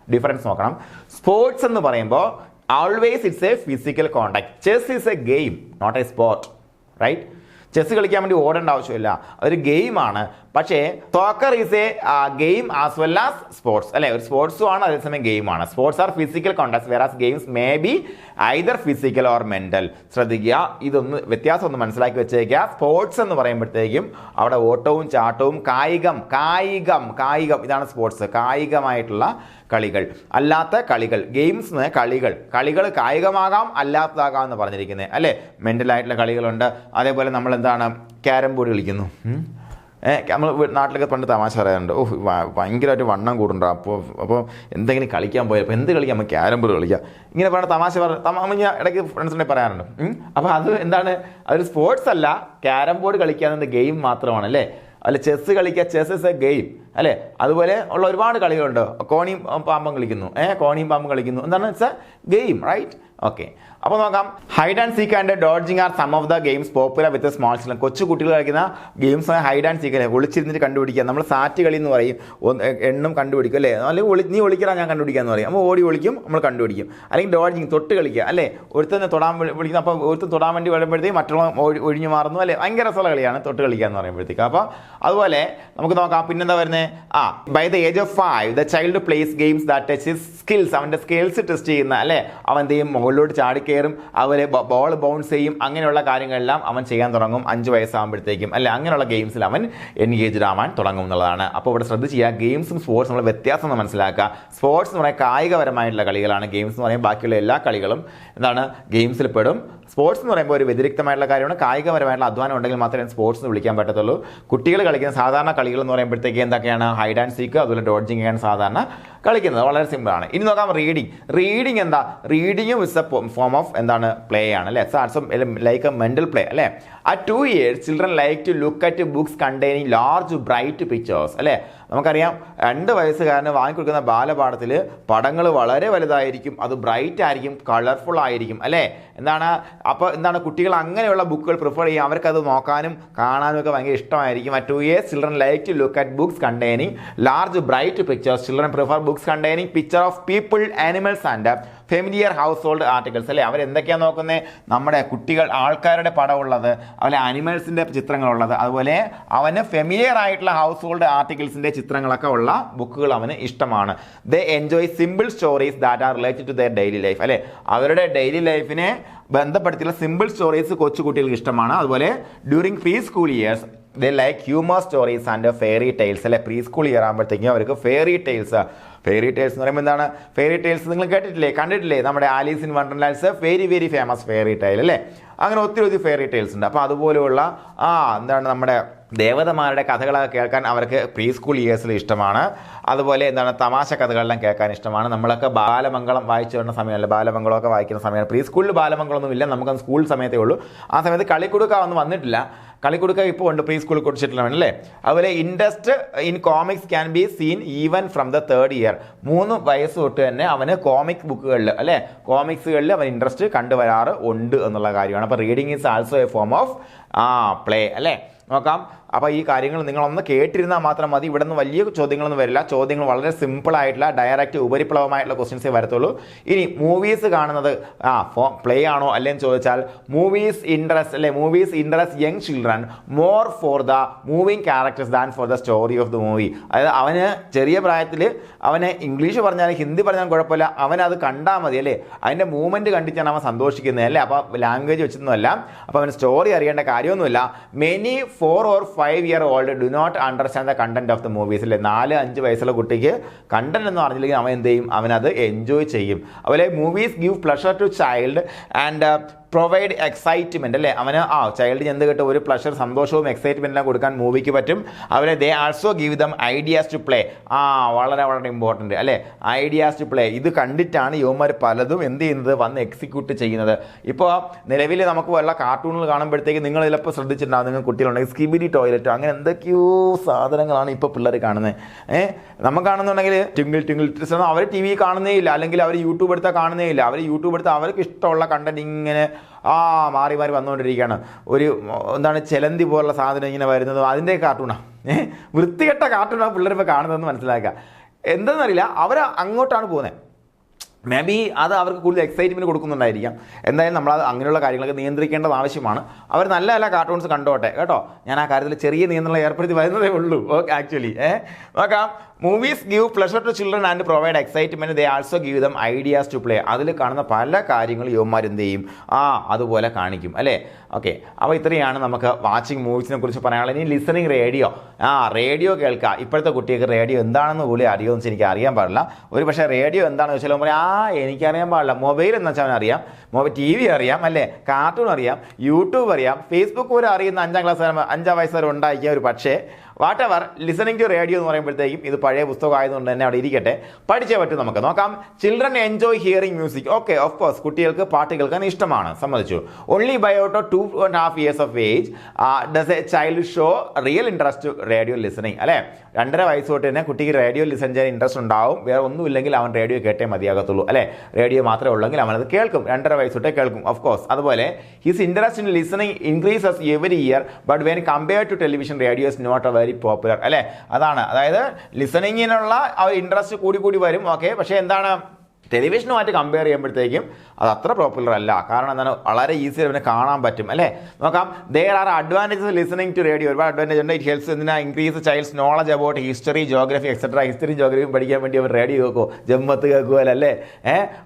Difference നോക്കണം. സ്പോർട്സ് എന്ന് പറയുമ്പോൾ always it's a physical contact. Chess is a game, not a sport, right? Chess കളിക്കാൻ വേണ്ടി ഓടേണ്ട ആവശ്യമില്ല, അതൊരു ഗെയിമാണ്. പക്ഷേ soccer is a game as well as sports അല്ലെ, ഒരു സ്പോർട്സും ആണ് അതേസമയം ഗെയിമാണ്. Sports are physical contact whereas games may be either physical or mental. ശ്രദ്ധിക്കുക, ഇതൊന്ന് വ്യത്യാസം ഒന്ന് മനസ്സിലാക്കി വെച്ചേക്കുക. സ്പോർട്സ് എന്ന് പറയുമ്പോഴത്തേക്കും അവിടെ ഓട്ടവും ചാട്ടവും കായികം ഇതാണ് സ്പോർട്സ്, കായികമായിട്ടുള്ള കളികൾ. അല്ലാത്ത കളികൾ, ഗെയിംസ് കളികൾ കായികമാകാം അല്ലാത്തതാകാം എന്ന് പറഞ്ഞിരിക്കുന്നത് അല്ലേ. മെന്റലായിട്ടുള്ള കളികളുണ്ട്. അതേപോലെ നമ്മൾ എന്താണ് ക്യാരം ബോർഡ് കളിക്കുന്നു. നമ്മൾ നാട്ടിലൊക്കെ പണ്ട് തമാശ പറയാറുണ്ട്, ഭയങ്കരമായിട്ട് വണ്ണം കൂടുണ്ടോ, അപ്പോൾ എന്തെങ്കിലും കളിക്കാൻ പോയപ്പോൾ എന്ത് കളിക്കാം, നമ്മൾ ക്യാരം ബോർഡ് കളിക്കാം, ഇങ്ങനെ പറഞ്ഞ തമാശ ഇടയ്ക്ക് ഫ്രണ്ട്സിനെ പറയാറുണ്ട്. അപ്പോൾ അത് എന്താണ്, അതൊരു സ്പോർട്സ് അല്ല, ക്യാരം ബോർഡ് കളിക്കുക ഗെയിം മാത്രമാണ് അല്ലേ. അല്ല, ചെസ്സ് കളിക്കുക, ചെസ് ഇസ് എ ഗെയിം അല്ലേ. അതുപോലെ ഉള്ള ഒരുപാട് കളികളുണ്ട്. കോണിയും പാമ്പും കളിക്കുന്നു എന്താണ് വെച്ചാൽ ഗെയിം, റൈറ്റ്? ഓക്കെ, അപ്പോൾ നോക്കാം. Hide and seek and dodging are some of the games popular with small children. കൊച്ചു കുട്ടികൾ കളിക്കുന്ന ഗെയിംസ് ഹൈഡ് ആൻഡ് സീക്ക്, ഒളിച്ചിരുന്നിട്ട് കണ്ടുപിടിക്കുക. നമ്മൾ സാറ്റ് കളി എന്ന് പറയും, എണ്ണം കണ്ടുപിടിക്കും അല്ലേ. അല്ലെങ്കിൽ നീ ഒളിക്കടാ ഞാൻ കണ്ടുപിടിക്കാന്ന് പറയും. അപ്പോൾ ഓടി ഒളിക്കും, നമ്മൾ കണ്ടുപിടിക്കും. അല്ലെങ്കിൽ ഡോഡ്ജിങ്, തൊട്ട് കളിക്കുക അല്ലേ. ഒരുത്തന്നെ തൊടാൻ വിളിക്കുന്നു, അപ്പോൾ ഒരുത്തൻ തൊടാൻ വേണ്ടി വരുമ്പോഴത്തേക്ക് മറ്റുള്ള ഒഴിഞ്ഞു മാറുന്നു അല്ലേ. ഭയങ്കര രസമുള്ള കളിയാണ് തൊട്ട് കളിക്കുക എന്ന് പറയുമ്പോഴത്തേക്ക്. അപ്പോൾ അതുപോലെ നമുക്ക് നോക്കാം. പിന്നെന്താ വരുന്നത്, by the age of 5 the child plays games that touch his skills. അവൻ്റെ സ്കിൽസ് ടെസ്റ്റ് ചെയ്യുന്ന അല്ലേ. അവൻ എന്ത് ചെയ്യും, മുകളിലോട്ട് ചാടിക്കയറും, അതുപോലെ ബോൾ ബൗൺസ് ചെയ്യും, അങ്ങനെയുള്ള കാര്യങ്ങളെല്ലാം അവൻ ചെയ്യാൻ തുടങ്ങും 5 വയസ്സാകുമ്പോഴത്തേക്കും അല്ലെ. അങ്ങനെയുള്ള ഗെയിംസിൽ അവൻ എൻഗേജ്ഡ് ആവാൻ തുടങ്ങും എന്നുള്ളതാണ്. അപ്പോൾ ഇവിടെ ശ്രദ്ധിക്കുക, ഗെയിംസും സ്പോർട്സും നമ്മൾ വ്യത്യാസം ഒന്ന് മനസ്സിലാക്കുക. സ്പോർട്സ് എന്ന് പറയുന്നത് കായികപരമായിട്ടുള്ള കളികളാണ്. ഗെയിംസ് എന്ന് പറയുമ്പോൾ ബാക്കിയുള്ള എല്ലാ കളികളും എന്താണ്, ഗെയിംസിൽ പെടും. സ്പോർട്സ് എന്ന് പറയുമ്പോൾ ഒരു വ്യതിരിക്തമായിട്ടുള്ള കാര്യമാണ്. കായികപരമായിട്ടുള്ള അധ്വാനം ഉണ്ടെങ്കിൽ മാത്രമേ സ്പോർട്സ് എന്ന് വിളിക്കാൻ പറ്റത്തുള്ളൂ. കുട്ടികൾ കളിക്കുന്ന സാധാരണ കളികൾ എന്ന് പറയുമ്പോഴത്തേക്ക് എന്തൊക്കെയാണ്, ഹൈഡ് ആൻഡ് സീക്ക്, അതുപോലെ ഡോഡ്ജിങ് ആണ് സാധാരണ കളിക്കുന്നത്. വളരെ സിമ്പിളാണ്. ഇനി നോക്കാം റീഡിങ് എന്താ, റീഡിങ്ങും ഇസ് എ ഫോം ഓഫ് എന്താണ്, പ്ലേ ആണ് അല്ലേ. Also like a mental play അല്ലേ. At 2 years children like to look at books containing large bright pictures അല്ലേ. നമുക്കറിയാം 2 വയസ്സുകാരന് വാങ്ങിക്കൊടുക്കുന്ന ബാലപാഠത്തിൽ പടങ്ങൾ വളരെ വലുതായിരിക്കും, അത് ബ്രൈറ്റ് ആയിരിക്കും, കളർഫുൾ ആയിരിക്കും അല്ലേ. അപ്പോൾ കുട്ടികൾ അങ്ങനെയുള്ള ബുക്കുകൾ പ്രിഫർ ചെയ്യും, അവർക്കത് നോക്കാനും കാണാനും ഒക്കെ ഭയങ്കര ഇഷ്ടമായിരിക്കും. At 2 years children like to look at books containing large bright pictures. Children prefer books containing picture of people, animals and familiar household articles അല്ലേ. അവരെന്തൊക്കെയാണ് നോക്കുന്നത്, നമ്മുടെ കുട്ടികൾ, ആൾക്കാരുടെ പടമുള്ളത്, അതുപോലെ ആനിമൽസിൻ്റെ ചിത്രങ്ങളുള്ളത്, അതുപോലെ അവന് ഫെമിലിയർ ആയിട്ടുള്ള ഹൗസ് ഹോൾഡ് ആർട്ടിക്കിൾസിൻ്റെ ചിത്രങ്ങളൊക്കെ ഉള്ള ബുക്കുകൾ അവന് ഇഷ്ടമാണ്. They enjoy simple stories that are related to their daily life അല്ലേ. അവരുടെ ഡെയിലി ലൈഫിനെ ബന്ധപ്പെടുത്തിയുള്ള സിമ്പിൾ സ്റ്റോറീസ് കൊച്ചു കുട്ടികൾക്ക് ഇഷ്ടമാണ്. അതുപോലെ during pre school years they like humour stories and fairy tiles അല്ലേ. പ്രീ സ്കൂൾ ഇയർ ആകുമ്പോഴത്തേക്കും അവർക്ക് ഫെയറി ടൈൽസ് എന്ന് പറയുമ്പോൾ എന്താണ്, ഫെയറി ടൈൽസ് നിങ്ങൾ കണ്ടിട്ടില്ലേ, നമ്മുടെ Alice in Wonderlands very famous fairy tale അല്ലേ. അങ്ങനെ ഒത്തിരി ഫെയറി ടൈൽസ് ഉണ്ട്. അപ്പോൾ അതുപോലെയുള്ള നമ്മുടെ ദേവതമാരുടെ കഥകളൊക്കെ കേൾക്കാൻ അവർക്ക് പ്രീ സ്കൂൾ ഇയേഴ്സിൽ ഇഷ്ടമാണ്. അതുപോലെ തമാശ കഥകളെല്ലാം കേൾക്കാൻ ഇഷ്ടമാണ്. നമ്മളൊക്കെ ബാലമംഗളം വായിച്ചു വരുന്ന സമയമല്ല, ബാലമംഗളമൊക്കെ വായിക്കുന്ന സമയമാണ്. പ്രീ സ്കൂളിൽ ബാലമംഗളമൊന്നും ഇല്ല, നമുക്ക് സ്കൂൾ സമയത്തേ ഉള്ളൂ. ആ സമയത്ത് കളിക്കുടുക്ക ഒന്നും വന്നിട്ടില്ല. കളിക്കുടുക്ക ഇപ്പോൾ ഉണ്ട്, പ്രീ സ്കൂളിൽ കുടിച്ചിട്ടില്ല അല്ലേ. അതുപോലെ interest in comics can be seen even from the 3rd year. 3 വയസ്സ് തൊട്ട് തന്നെ അവന് കോമിക് ബുക്കുകളിൽ അല്ലേ, കോമിക്സുകളിൽ അവൻ ഇൻട്രസ്റ്റ് കണ്ടുവരാറ് ഉണ്ട് എന്നുള്ള കാര്യമാണ്. അപ്പോൾ reading is also a form of play അല്ലേ. നോക്കാം. അപ്പോൾ ഈ കാര്യങ്ങൾ നിങ്ങളൊന്ന് കേട്ടിരുന്നാൽ മാത്രം മതി. ഇവിടെ നിന്ന് വലിയ ചോദ്യങ്ങളൊന്നും വരില്ല. ചോദ്യങ്ങൾ വളരെ സിമ്പിളായിട്ടുള്ള ഡയറക്റ്റ് ഉപരിപ്ലവമായിട്ടുള്ള ക്വസ്റ്റ്യൻസേ വരത്തുള്ളൂ. ഇനി മൂവീസ് കാണുന്നത് പ്ലേ ആണോ അല്ലേന്ന് ചോദിച്ചാൽ movies interest young children more for the moving characters than for the story of the movie. അതായത് അവന് ചെറിയ പ്രായത്തിൽ അവന് ഇംഗ്ലീഷ് പറഞ്ഞാലും ഹിന്ദി പറഞ്ഞാലും കുഴപ്പമില്ല, അവനത് കണ്ടാൽ മതി അല്ലേ. അതിൻ്റെ മൂവ്മെൻറ്റ് കണ്ടിട്ടാണ് അവൻ സന്തോഷിക്കുന്നത് അല്ലേ. അപ്പോൾ ലാംഗ്വേജ് വെച്ചൊന്നുമല്ല, അപ്പോൾ അവന് സ്റ്റോറി അറിയേണ്ട കാര്യമൊന്നുമില്ല. Many 4 or 5 year old do not understand the content of the movies അല്ലേ. 4-5 വയസ്സുള്ള കുട്ടിക്ക് കണ്ടന്റ് എന്ന് പറഞ്ഞില്ലെങ്കിൽ അവൻ എന്ത് ചെയ്യും, അവനത് എൻജോയ് ചെയ്യും. അതുപോലെ movies give pleasure to child and provide excitement അല്ലേ. അവന് ചൈൽഡിന് എന്ത് കിട്ടും, ഒരു പ്ലഷർ, സന്തോഷവും എക്സൈറ്റ്മെൻറ്റെല്ലാം കൊടുക്കാൻ മൂവിക്ക് പറ്റും. അതുപോലെ they also give them ideas to play. വളരെ ഇമ്പോർട്ടൻറ്റ് അല്ലേ, ഐഡിയാസ് ടു പ്ലേ. ഇത് കണ്ടിട്ടാണ് യുവന്മാർ പലതും എന്ത് ചെയ്യുന്നത്, വന്ന് എക്സിക്യൂട്ട് ചെയ്യുന്നത്. ഇപ്പോൾ നിലവിൽ നമുക്ക് വല്ല കാർട്ടൂണുകൾ കാണുമ്പോഴത്തേക്ക് നിങ്ങൾ ചിലപ്പോൾ ശ്രദ്ധിച്ചിട്ടുണ്ടാകും, നിങ്ങൾ കുട്ടികളുണ്ടെങ്കിൽ സ്കിബിഡി ടോയ്ലറ്റോ അങ്ങനെ എന്തൊക്കെയോ സാധനങ്ങളാണ് ഇപ്പോൾ പിള്ളേർ കാണുന്നത്. നമ്മൾ കാണുന്നുണ്ടെങ്കിൽ ട്വിങ്കിൾ ലിറ്റിൽസ് അവർ ടി വി കാണുന്നേ ഇല്ല, അല്ലെങ്കിൽ അവർ യൂട്യൂബ് എടുത്താൽ കാണുന്നേ ഇല്ല. അവർ യൂട്യൂബ് എടുത്താൽ അവർക്ക് ഇഷ്ടമുള്ള കണ്ടന്റ് ഇങ്ങനെ മാറി വന്നുകൊണ്ടിരിക്കുകയാണ്. ഒരു ചെലന്തി പോലുള്ള സാധനം ഇങ്ങനെ വരുന്നത്, അതിൻ്റെ കാർട്ടൂണാണ്, വൃത്തികെട്ട കാർട്ടൂണാണ് പിള്ളേർ ഇപ്പോൾ കാണുന്നതെന്ന് മനസ്സിലാക്കുക. എന്താണെന്നറിയില്ല, അവർ അങ്ങോട്ടാണ് പോകുന്നത്. മേ ബി അത് അവർക്ക് കൂടുതൽ എക്സൈറ്റ്മെൻറ്റ് കൊടുക്കുന്നുണ്ടായിരിക്കാം. എന്തായാലും നമ്മളത് അങ്ങനെയുള്ള കാര്യങ്ങളൊക്കെ നിയന്ത്രിക്കേണ്ടത് ആവശ്യമാണ്. അവർ നല്ല നല്ല കാർട്ടൂൺസ് കണ്ടോട്ടെ കേട്ടോ. ഞാൻ ആ കാര്യത്തിൽ ചെറിയ നിയന്ത്രണം ഏർപ്പെടുത്തി വരുന്നതേ ഉള്ളൂ. ഓക്കെ, ആക്ച്വലി നോക്കാം. Movies give pleasure to children and provide excitement. They also give them ideas to play. അതിൽ കാണുന്ന പല കാര്യങ്ങളും യുവന്മാർ എന്ത് ചെയ്യും, അതുപോലെ കാണിക്കും അല്ലേ. ഓക്കെ, അപ്പോൾ ഇത്രയാണ് നമുക്ക് വാച്ചിങ് മൂവീസിനെ കുറിച്ച് പറയാനുള്ളത്. ഇനി ലിസണിങ് റേഡിയോ. റേഡിയോ കേൾക്കുക. ഇപ്പോഴത്തെ കുട്ടികൾക്ക് റേഡിയോ എന്താണെന്ന് പോലും അറിയുമെന്ന് വെച്ചാൽ എനിക്ക് അറിയാൻ പാടില്ല. ഒരു പക്ഷേ റേഡിയോ എന്താണെന്ന് വെച്ചാൽ പറയാം എനിക്കറിയാൻ പാടില്ല. മൊബൈൽ എന്ന് വെച്ചാൽ അവനറിയാം, ടി വി അറിയാം അല്ലേ, കാർട്ടൂൺ അറിയാം, യൂട്യൂബ് അറിയാം, ഫേസ്ബുക്ക് പോലും അറിയുന്ന 5 വയസ്സ് വരെ ഉണ്ടാക്കിയ ഒരു പക്ഷേ whatever listening to radio എന്ന് പറയുമ്പോഴത്തേക്കും ഇത് പഴയ പുസ്തകം ആയതുകൊണ്ട് തന്നെ അവിടെ ഇരിക്കട്ടെ, പഠിച്ചേ പറ്റും. നമുക്ക് നോക്കാം. Children enjoy hearing music. Okay, of course കുട്ടികൾക്ക് പാട്ട് കേൾക്കാൻ ഇഷ്ടമാണ്, സമ്മതിച്ചു. Only by out 2.5 years of age does a child show real interest radio listening അല്ലേ. 2.5 വയസ്സ് തൊട്ട് തന്നെ കുട്ടിക്ക് റേഡിയോ ലിസൺ ചെയ്യാൻ ഇൻട്രസ്റ്റ് ഉണ്ടാവും. വേറെ ഒന്നുമില്ലെങ്കിൽ അവൻ റേഡിയോ കേട്ടേ മതിയാകത്തുള്ളൂ അല്ലേ. റേഡിയോ മാത്രമേ ഉള്ളെങ്കിൽ അവനത് കേൾക്കും. 2.5 വയസ്സ് തൊട്ടേ കേൾക്കും, ഓഫ് കോഴ്സ്. അതുപോലെ his interest in listening increases every year but when compare to television radio is not a very popular അല്ലേ. അതാണ്, അതായത് ലിസണിങ്ങിനുള്ള ആ ഇൻട്രസ്റ്റ് കൂടി വരും. ഓക്കെ, പക്ഷേ എന്താണ്, ടെലിവിഷനുമായിട്ട് കമ്പയർ ചെയ്യുമ്പോഴത്തേക്കും അത് അത്ര പോപ്പുലർ അല്ല. കാരണം എന്താണ്, വളരെ ഈസി അവനെ കാണാൻ പറ്റും അല്ലേ. നോക്കാം. There are advantages listening to radio. ഒരുപാട് അഡ്വാൻറ്റേജ് ഉണ്ട്. ഇറ്റ് ഹെൽപ്സ് എന്തിനാ increase child's knowledge about history, geography etcetera. History geography പഠിക്കാൻ വേണ്ടി അവർ റേഡിയോ കേൾക്കുമോ, ജമ്മത്ത് കേൾക്കുമല്ലേ.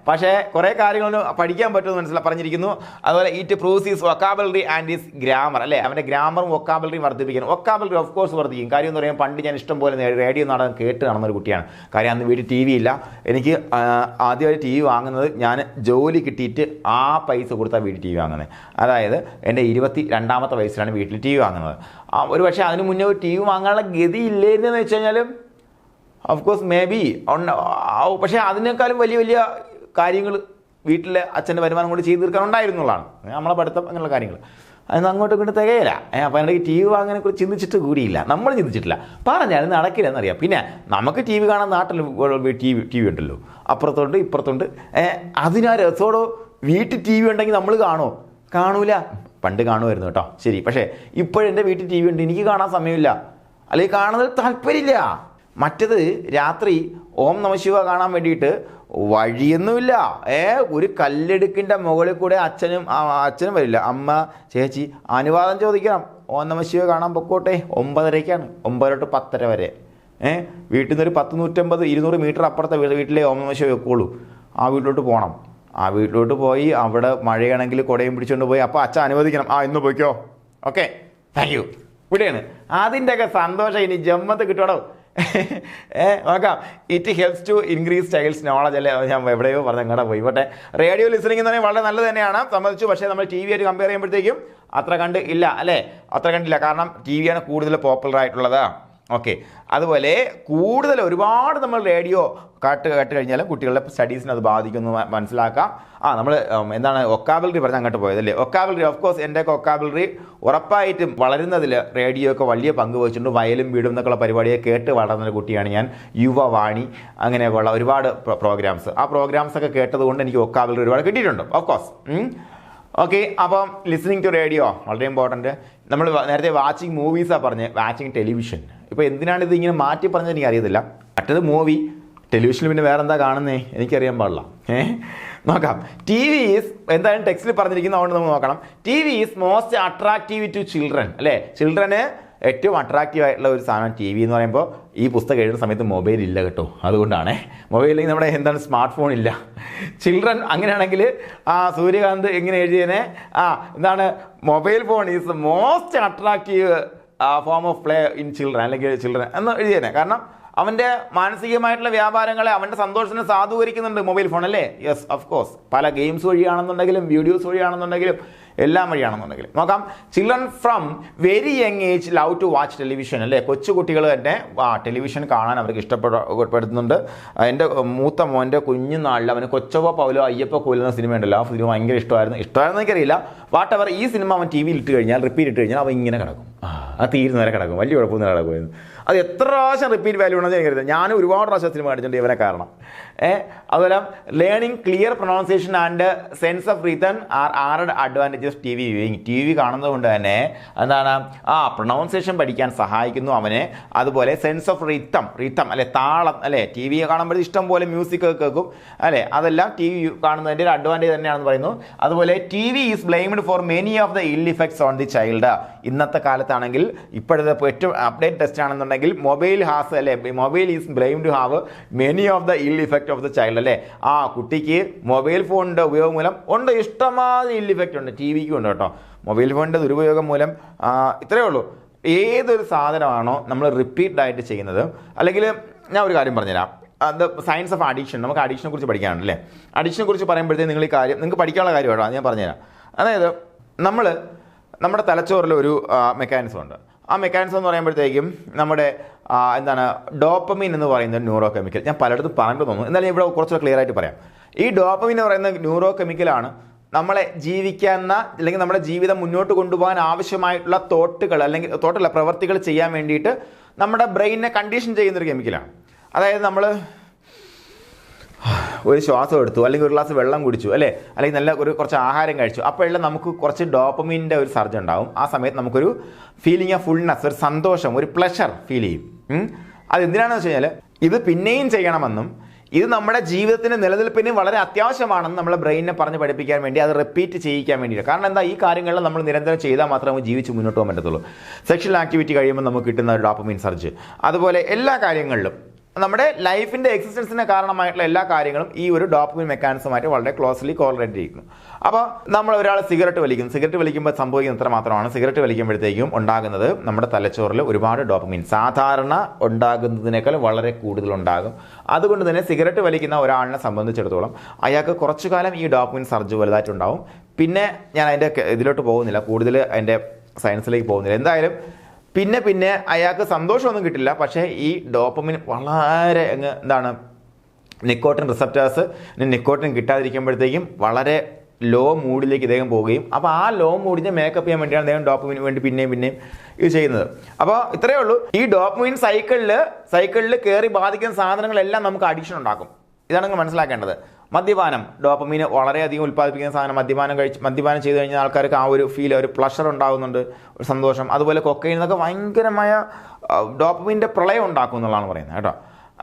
പക്ഷേ കുറേ കാര്യങ്ങളൊന്നും പഠിക്കാൻ പറ്റുമെന്ന് പറഞ്ഞിരിക്കുന്നു. അതുപോലെ it proves his vocabulary and his grammar അല്ലേ. അവൻ്റെ ഗ്രാമറും വൊക്കാബുലറിയും വർദ്ധിപ്പിക്കണം. വൊക്കാബുലറി ഓഫ് കോഴ്സ് വർദ്ധിക്കും. കാര്യം എന്ന് പറയുമ്പോൾ പണ്ട് ഞാൻ ഇഷ്ടം പോലെ റേഡിയോ നാടകം കേട്ട് കാണുന്ന ഒരു കുട്ടിയാണ്. കാര്യം അന്ന് വീട്ടിൽ TV ഇല്ല. എനിക്ക് ആദ്യമായിട്ട് TV വാങ്ങുന്നത് ഞാൻ ജോലി കിട്ടിയിട്ട് ആ പൈസ കൊടുത്താൽ വീട്ടിൽ TV വാങ്ങുന്നത്. അതായത് എൻ്റെ 22ാമത്തെ വയസ്സിലാണ് വീട്ടിൽ TV വാങ്ങുന്നത്. ഒരു പക്ഷേ അതിന് മുന്നേ ഒരു TV വാങ്ങാനുള്ള ഗതി ഇല്ലായിരുന്നെന്ന് വെച്ച് കഴിഞ്ഞാലും ഓഫ്കോഴ്സ് മേ ബി പക്ഷേ അതിനേക്കാളും വലിയ വലിയ കാര്യങ്ങൾ വീട്ടിലെ അച്ഛൻ്റെ വരുമാനം കൊണ്ട് ചെയ്ത് തീർക്കാൻ ഉണ്ടായിരുന്നുള്ളതാണ്. നമ്മളെ പഠിത്തം അങ്ങനെയുള്ള കാര്യങ്ങൾ അതൊന്നും അങ്ങോട്ടും ഇങ്ങോട്ട് തികയില്ല. അപ്പോൾ അതിൻ്റെ TV വാങ്ങാനെ കുറിച്ച് ചിന്തിച്ചിട്ട് കൂടിയില്ല, നമ്മൾ ചിന്തിച്ചിട്ടില്ല. പറഞ്ഞാലും നടക്കില്ല എന്നറിയാം. പിന്നെ നമുക്ക് TV കാണാൻ നാട്ടിൽ TV ഉണ്ടല്ലോ, അപ്പുറത്തുണ്ട് ഇപ്പുറത്തുണ്ട്. അതിനാ രസോടോ. വീട്ടിൽ TV ഉണ്ടെങ്കിൽ നമ്മൾ കാണൂല. പണ്ട് കാണുമായിരുന്നു കേട്ടോ, ശരി. പക്ഷേ ഇപ്പോഴെൻ്റെ വീട്ടിൽ TV ഉണ്ട്, എനിക്ക് കാണാൻ സമയമില്ല, അല്ലെങ്കിൽ കാണുന്നത് താല്പര്യമില്ല. മറ്റത് രാത്രി ഓം നമഃശിവ കാണാൻ വേണ്ടിയിട്ട് വഴിയൊന്നുമില്ല. ഒരു കല്ലെടുക്കിൻ്റെ മുകളിൽ കൂടെ അച്ഛനും വരില്ല, അമ്മ ചേച്ചി അനുവാദം ചോദിക്കണം. ഓം നമഃശിവ കാണാൻ പൊക്കോട്ടെ. 9:30-ക്കാണ്, 9 to 10:30 വരെ. വീട്ടിൽ നിന്ന് ഒരു 100-150-200 മീറ്റർ അപ്പുറത്തെ വീട്ടിലെ ഓം നമഃശിവ വെക്കുള്ളൂ. ആ വീട്ടിലോട്ട് പോകണം. ആ വീട്ടിലോട്ട് പോയി അവിടെ മഴയാണെങ്കിൽ കുടയും പിടിച്ചുകൊണ്ട് പോയി അപ്പോൾ അച്ഛൻ അനുവദിക്കണം. ഇന്ന് പോയിക്കോ, ഓക്കെ താങ്ക് യു. ഇവിടെയാണ് അതിൻ്റെയൊക്കെ സന്തോഷം. ഇനി ജമ്മത്ത് കിട്ടുമോ നോക്കാം. It helps to increase child's knowledge അല്ലേ. ഞാൻ എവിടെയോ പറഞ്ഞ എങ്ങോട്ടാ പോയി. പോട്ടെ, റേഡിയോ ലിസണിങ് എന്ന് പറഞ്ഞാൽ വളരെ നല്ലത് തന്നെയാണ്, സമ്മതിച്ചു. പക്ഷേ നമ്മൾ TV ആയിട്ട് കമ്പയർ ചെയ്യുമ്പോഴത്തേക്കും അത്ര കണ്ടില്ല അല്ലേ. കാരണം TV ആണ് കൂടുതൽ പോപ്പുലർ ആയിട്ടുള്ളത്. ഓക്കെ, അതുപോലെ കൂടുതൽ ഒരുപാട് നമ്മൾ റേഡിയോ കേട്ട് കഴിഞ്ഞാലും കുട്ടികളുടെ സ്റ്റഡീസിന് അത് ബാധിക്കുന്നു മനസ്സിലാക്കാം. നമ്മൾ എന്താണ് വൊക്കാബുലറി പറഞ്ഞ് അങ്ങോട്ട് പോയതല്ലേ. വൊക്കാബുലറി ഓഫ് കോഴ്സ് എൻ്റെ വൊക്കാബുലറി ഉറപ്പായിട്ടും വളരുന്നതിൽ റേഡിയോ ഒക്കെ വലിയ പങ്ക് വഹിച്ചിട്ടുണ്ട്. വയലും വീടും എന്നൊക്കെയുള്ള പരിപാടിയെ കേട്ട് വളർന്നൊരു കുട്ടിയാണ് ഞാൻ. യുവവാണി അങ്ങനെയൊക്കെയുള്ള ഒരുപാട് പ്രോഗ്രാംസ്, ആ പ്രോഗ്രാംസൊക്കെ കേട്ടതുകൊണ്ട് എനിക്ക് വൊക്കാബുലറി ഒരുപാട് കിട്ടിയിട്ടുണ്ട് ഓഫ് കോഴ്സ്. ഓക്കെ, അപ്പം ലിസണിങ് ടു റേഡിയോ വളരെ ഇമ്പോർട്ടൻറ്റ്. നമ്മൾ നേരത്തെ വാച്ചിങ് മൂവീസാണ് പറഞ്ഞത്, വാച്ചിങ് ടെലിവിഷൻ. ഇപ്പോൾ എന്തിനാണ് ഇത് ഇങ്ങനെ മാറ്റി പറഞ്ഞത് എനിക്ക് അറിയത്തില്ല. മറ്റത് മൂവി, ടെലിവിഷനിൽ പിന്നെ വേറെ എന്താ കാണുന്നേ എനിക്കറിയാൻ പാടില്ല. നോക്കാം. TV ഈസ് എന്തായാലും ടെക്സ്റ്റിൽ പറഞ്ഞിരിക്കുന്നത്, അതുകൊണ്ട് നമുക്ക് നോക്കണം. TV is most attractive to children അല്ലേ. ചിൽഡ്രന് ഏറ്റവും അട്രാക്റ്റീവ് ആയിട്ടുള്ള ഒരു സാധനം TV എന്ന് പറയുമ്പോൾ ഈ പുസ്തകം എഴുതുന്ന സമയത്ത് മൊബൈൽ ഇല്ല കേട്ടോ, അതുകൊണ്ടാണ്. മൊബൈലിൽ നമ്മുടെ എന്താണ് സ്മാർട്ട് ഫോൺ ഇല്ല. ചിൽഡ്രൻ അങ്ങനെയാണെങ്കിൽ സൂര്യകാന്ത് എങ്ങനെ എഴുതിയതിനെ എന്താണ് mobile phone is most attractive form of play in children അല്ലെങ്കിൽ ചിൽഡ്രൻ എന്ന് എഴുതിയതിനെ. കാരണം അവൻ്റെ മാനസികമായിട്ടുള്ള വ്യാപാരങ്ങളെ അവൻ്റെ സന്തോഷത്തിന് സാധൂകരിക്കുന്നുണ്ട് മൊബൈൽ ഫോൺ അല്ലേ. Yes of course. പല ഗെയിംസ് വഴിയാണെന്നുണ്ടെങ്കിലും വീഡിയോസ് വഴിയാണെന്നുണ്ടെങ്കിലും എല്ലാം വഴിയാണെന്നുണ്ടെങ്കിലും നോക്കാം. Children from very young age love to watch television അല്ലേ. കൊച്ചുകുട്ടികൾ തന്നെ ടെലിവിഷൻ കാണാൻ അവർക്ക് ഇഷ്ടപ്പെടുന്നുണ്ട്. എൻ്റെ മൂത്ത മോൻ്റെ കുഞ്ഞുനാളിൽ അവന് കൊച്ചവ പൗലോ അയ്യപ്പ കോലെന്ന സിനിമ ഉണ്ടല്ലോ, ആ സിനിമ ഭയങ്കര ഇഷ്ടമായിരുന്നു എനിക്കറിയില്ല. വാട്ട് എവർ, ഈ സിനിമ അവൻ TV ഇട്ട് കഴിഞ്ഞാൽ റിപ്പീറ്റ് ഇട്ട് കഴിഞ്ഞാൽ അവൻ ഇങ്ങനെ കിടക്കും, തീരുന്ന വരെ കിടക്കും, വലിയ കുഴപ്പമൊന്നും കിടക്കുമായിരുന്നു. അത് എത്ര പ്രാവശ്യം റിപ്പീറ്റ് വാല്യൂ ഉണ്ടെന്ന് ഞാൻ കരുതുന്നത്. ഞാൻ ഒരുപാട് പ്രാവശ്യം സിനിമ കാണിച്ചിട്ടുണ്ട് ഇവനെ കാരണം. അതുപോലെ learning clear pronunciation and sense of rhythm are added advantages T V viewing. T V കാണുന്നത് കൊണ്ട് തന്നെ എന്താണ് പ്രൊണൗൺസിയേഷൻ പഠിക്കാൻ സഹായിക്കുന്നു അവനെ. അതുപോലെ സെൻസ് ഓഫ് റിത്തം അല്ലെ, താളം അല്ലെ, ടി വി കാണുമ്പോൾ ഇഷ്ടം പോലെ മ്യൂസിക് ഒക്കെ കേൾക്കും അല്ലെ, അതെല്ലാം ടി വി കാണുന്നതിൻ്റെ ഒരു അഡ്വാൻറ്റേജ് തന്നെയാണെന്ന് പറയുന്നു. അതുപോലെ T V is blamed for many of the ill effects on the child. ഇന്നത്തെ കാലത്താണെങ്കിൽ ഇപ്പോഴത്തെ ഏറ്റവും അപ്ഡേറ്റ് ടെസ്റ്റ് ആണെന്നുണ്ടെങ്കിൽ mobile is blamed to have many of the ill effect of the child അല്ലേ. കുട്ടിക്ക് മൊബൈൽ ഫോണിൻ്റെ ഉപയോഗം മൂലം ഉണ്ട് ഇഷ്ടമാതിരി ഇൽ ഇഫക്റ്റ് ഉണ്ട്, ടി വിക്കും ഉണ്ട് കേട്ടോ. മൊബൈൽ ഫോണിൻ്റെ ദുരുപയോഗം മൂലം ഇത്രയേ ഉള്ളൂ. ഏതൊരു സാധനമാണോ നമ്മൾ റിപ്പീറ്റഡായിട്ട് ചെയ്യുന്നത്, അല്ലെങ്കിൽ ഞാൻ ഒരു കാര്യം പറഞ്ഞുതരാം, അത് സയൻസ് ഓഫ് അഡിക്ഷൻ. നമുക്ക് അഡിക്ഷനെ കുറിച്ച് പഠിക്കാനുണ്ടല്ലേ. അഡിക്ഷനെ കുറിച്ച് പറയുമ്പോഴത്തേക്ക് നിങ്ങൾ ഈ കാര്യം നിങ്ങൾക്ക് പഠിക്കാനുള്ള കാര്യം കേട്ടോ, ഞാൻ പറഞ്ഞുതരാം. അതായത് നമ്മുടെ തലച്ചോറിൽ ഒരു മെക്കാനിസം ഉണ്ട്. ആ മെക്കാനിസം എന്ന് പറയുമ്പോഴത്തേക്കും നമ്മുടെ ഡോപ്പമീൻ എന്ന് പറയുന്ന ന്യൂറോ കെമിക്കൽ. ഞാൻ പലയിടത്തും പറഞ്ഞു തോന്നുന്നു, എന്നാലും ഇവിടെ കുറച്ചുകൂടെ ക്ലിയർ ആയിട്ട് പറയാം. ഈ ഡോപ്പമീൻ എന്ന് പറയുന്ന ന്യൂറോ കെമിക്കലാണ് നമ്മളെ ജീവിക്കുന്ന അല്ലെങ്കിൽ നമ്മുടെ ജീവിതം മുന്നോട്ട് കൊണ്ടുപോകാൻ ആവശ്യമായിട്ടുള്ള പ്രവർത്തികൾ ചെയ്യാൻ വേണ്ടിയിട്ട് നമ്മുടെ ബ്രെയിനിനെ കണ്ടീഷൻ ചെയ്യുന്നൊരു കെമിക്കലാണ്. അതായത് നമ്മൾ ഒരു ശ്വാസം എടുത്തു, അല്ലെങ്കിൽ ഒരു ഗ്ലാസ് വെള്ളം കുടിച്ചു അല്ലേ, അല്ലെങ്കിൽ കുറച്ച് ആഹാരം കഴിച്ചു, അപ്പോഴെല്ലാം നമുക്ക് കുറച്ച് ഡോപ്പമീൻ്റെ ഒരു സർജ് ഉണ്ടാവും. ആ സമയത്ത് നമുക്കൊരു ഫീലിംഗ് ഓഫ് ഫുൾനെസ്, ഒരു സന്തോഷം, ഒരു പ്ലഷർ ഫീൽ ചെയ്യും. അതെന്തിനാണെന്ന് വെച്ച് കഴിഞ്ഞാൽ ഇത് പിന്നെയും ചെയ്യണമെന്നും ഇത് നമ്മുടെ ജീവിതത്തിന് നിലനിൽപ്പിന് വളരെ അത്യാവശ്യമാണെന്ന് നമ്മളെ ബ്രെയിനിനെ പറഞ്ഞ് പഠിപ്പിക്കാൻ വേണ്ടി, അത് റിപ്പീറ്റ് ചെയ്യിക്കാൻ വേണ്ടിയിട്ട്. കാരണം എന്താ, ഈ കാര്യങ്ങളിൽ നമ്മൾ നിരന്തരം ചെയ്താൽ മാത്രമേ ജീവിച്ച് മുന്നോട്ട് പോകാൻ പറ്റത്തുള്ളൂ. സെക്ഷൽ ആക്ടിവിറ്റി കഴിയുമ്പോൾ നമുക്ക് കിട്ടുന്ന ഡോപ്പമീൻ സർജ്, അതുപോലെ എല്ലാ കാര്യങ്ങളിലും നമ്മുടെ ലൈഫിൻ്റെ എക്സിസ്റ്റൻസിന് കാരണമായിട്ടുള്ള എല്ലാ കാര്യങ്ങളും ഈ ഒരു ഡോപ്പമീൻ മെക്കാനിസമായിട്ട് വളരെ ക്ലോസ്ലി കോറിലേറ്റ് ചെയ്യുന്നു. അപ്പോൾ നമ്മൾ ഒരാൾ സിഗരറ്റ് വലിക്കുമ്പോൾ സംഭവിക്കുന്നത് ഇത്ര മാത്രമാണ്. സിഗരറ്റ് വലിക്കുമ്പോഴത്തേക്കും ഉണ്ടാകുന്നത് നമ്മുടെ തലച്ചോറിൽ ഒരുപാട് ഡോപ്പമീൻ സാധാരണ ഉണ്ടാകുന്നതിനേക്കാൾ വളരെ കൂടുതൽ ഉണ്ടാകും. അതുകൊണ്ട് തന്നെ സിഗരറ്റ് വലിക്കുന്ന ഒരാളിനെ സംബന്ധിച്ചിടത്തോളം അയാൾക്ക് കുറച്ചു കാലം ഈ ഡോപ്പമീൻ സർജ് വലുതായിട്ടുണ്ടാവും. പിന്നെ ഞാൻ അതിൻ്റെ ഇതിലോട്ട് പോകുന്നില്ല, കൂടുതൽ അതിൻ്റെ സയൻസിലേക്ക് പോകുന്നില്ല. എന്തായാലും പിന്നെ അയാൾക്ക് സന്തോഷമൊന്നും കിട്ടില്ല. പക്ഷേ ഈ ഡോപ്പമിൻ വളരെ നിക്കോട്ടിൻ റിസപ്റ്റേഴ്സ് നിക്കോട്ടിൻ കിട്ടാതിരിക്കുമ്പോഴത്തേക്കും വളരെ ലോ മൂഡിലേക്ക് ഇദ്ദേഹം പോവുകയും, അപ്പോൾ ആ ലോ മൂഡിനെ മേക്കപ്പ് ചെയ്യാൻ വേണ്ടിയാണ് അദ്ദേഹം ഡോപ്പമിന് വേണ്ടി പിന്നെയും ഇത് ചെയ്യുന്നത്. അപ്പോൾ ഇത്രയേ ഉള്ളൂ. ഈ ഡോപ്പമിൻ സൈക്കിളിൽ കയറി ബാധിക്കുന്ന സാധനങ്ങളെല്ലാം നമുക്ക് അഡിക്ഷൻ ഉണ്ടാക്കും. ഇതാണ് നിങ്ങൾ മനസ്സിലാക്കേണ്ടത്. മദ്യപാനം ഡോപ്പമീന് വളരെയധികം ഉൽപ്പാദിപ്പിക്കുന്ന സാധനം. മദ്യപാനം ചെയ്ത് കഴിഞ്ഞാൽ ആൾക്കാർക്ക് ആ ഒരു ഫീൽ, ഒരു പ്ലഷർ ഉണ്ടാകുന്നുണ്ട്, ഒരു സന്തോഷം. അതുപോലെ കൊക്കൈൻ എന്നൊക്കെ ഭയങ്കരമായ ഡോപ്പമീൻ്റെ പ്രളയം ഉണ്ടാക്കും എന്നുള്ളതാണ് പറയുന്നത് കേട്ടോ.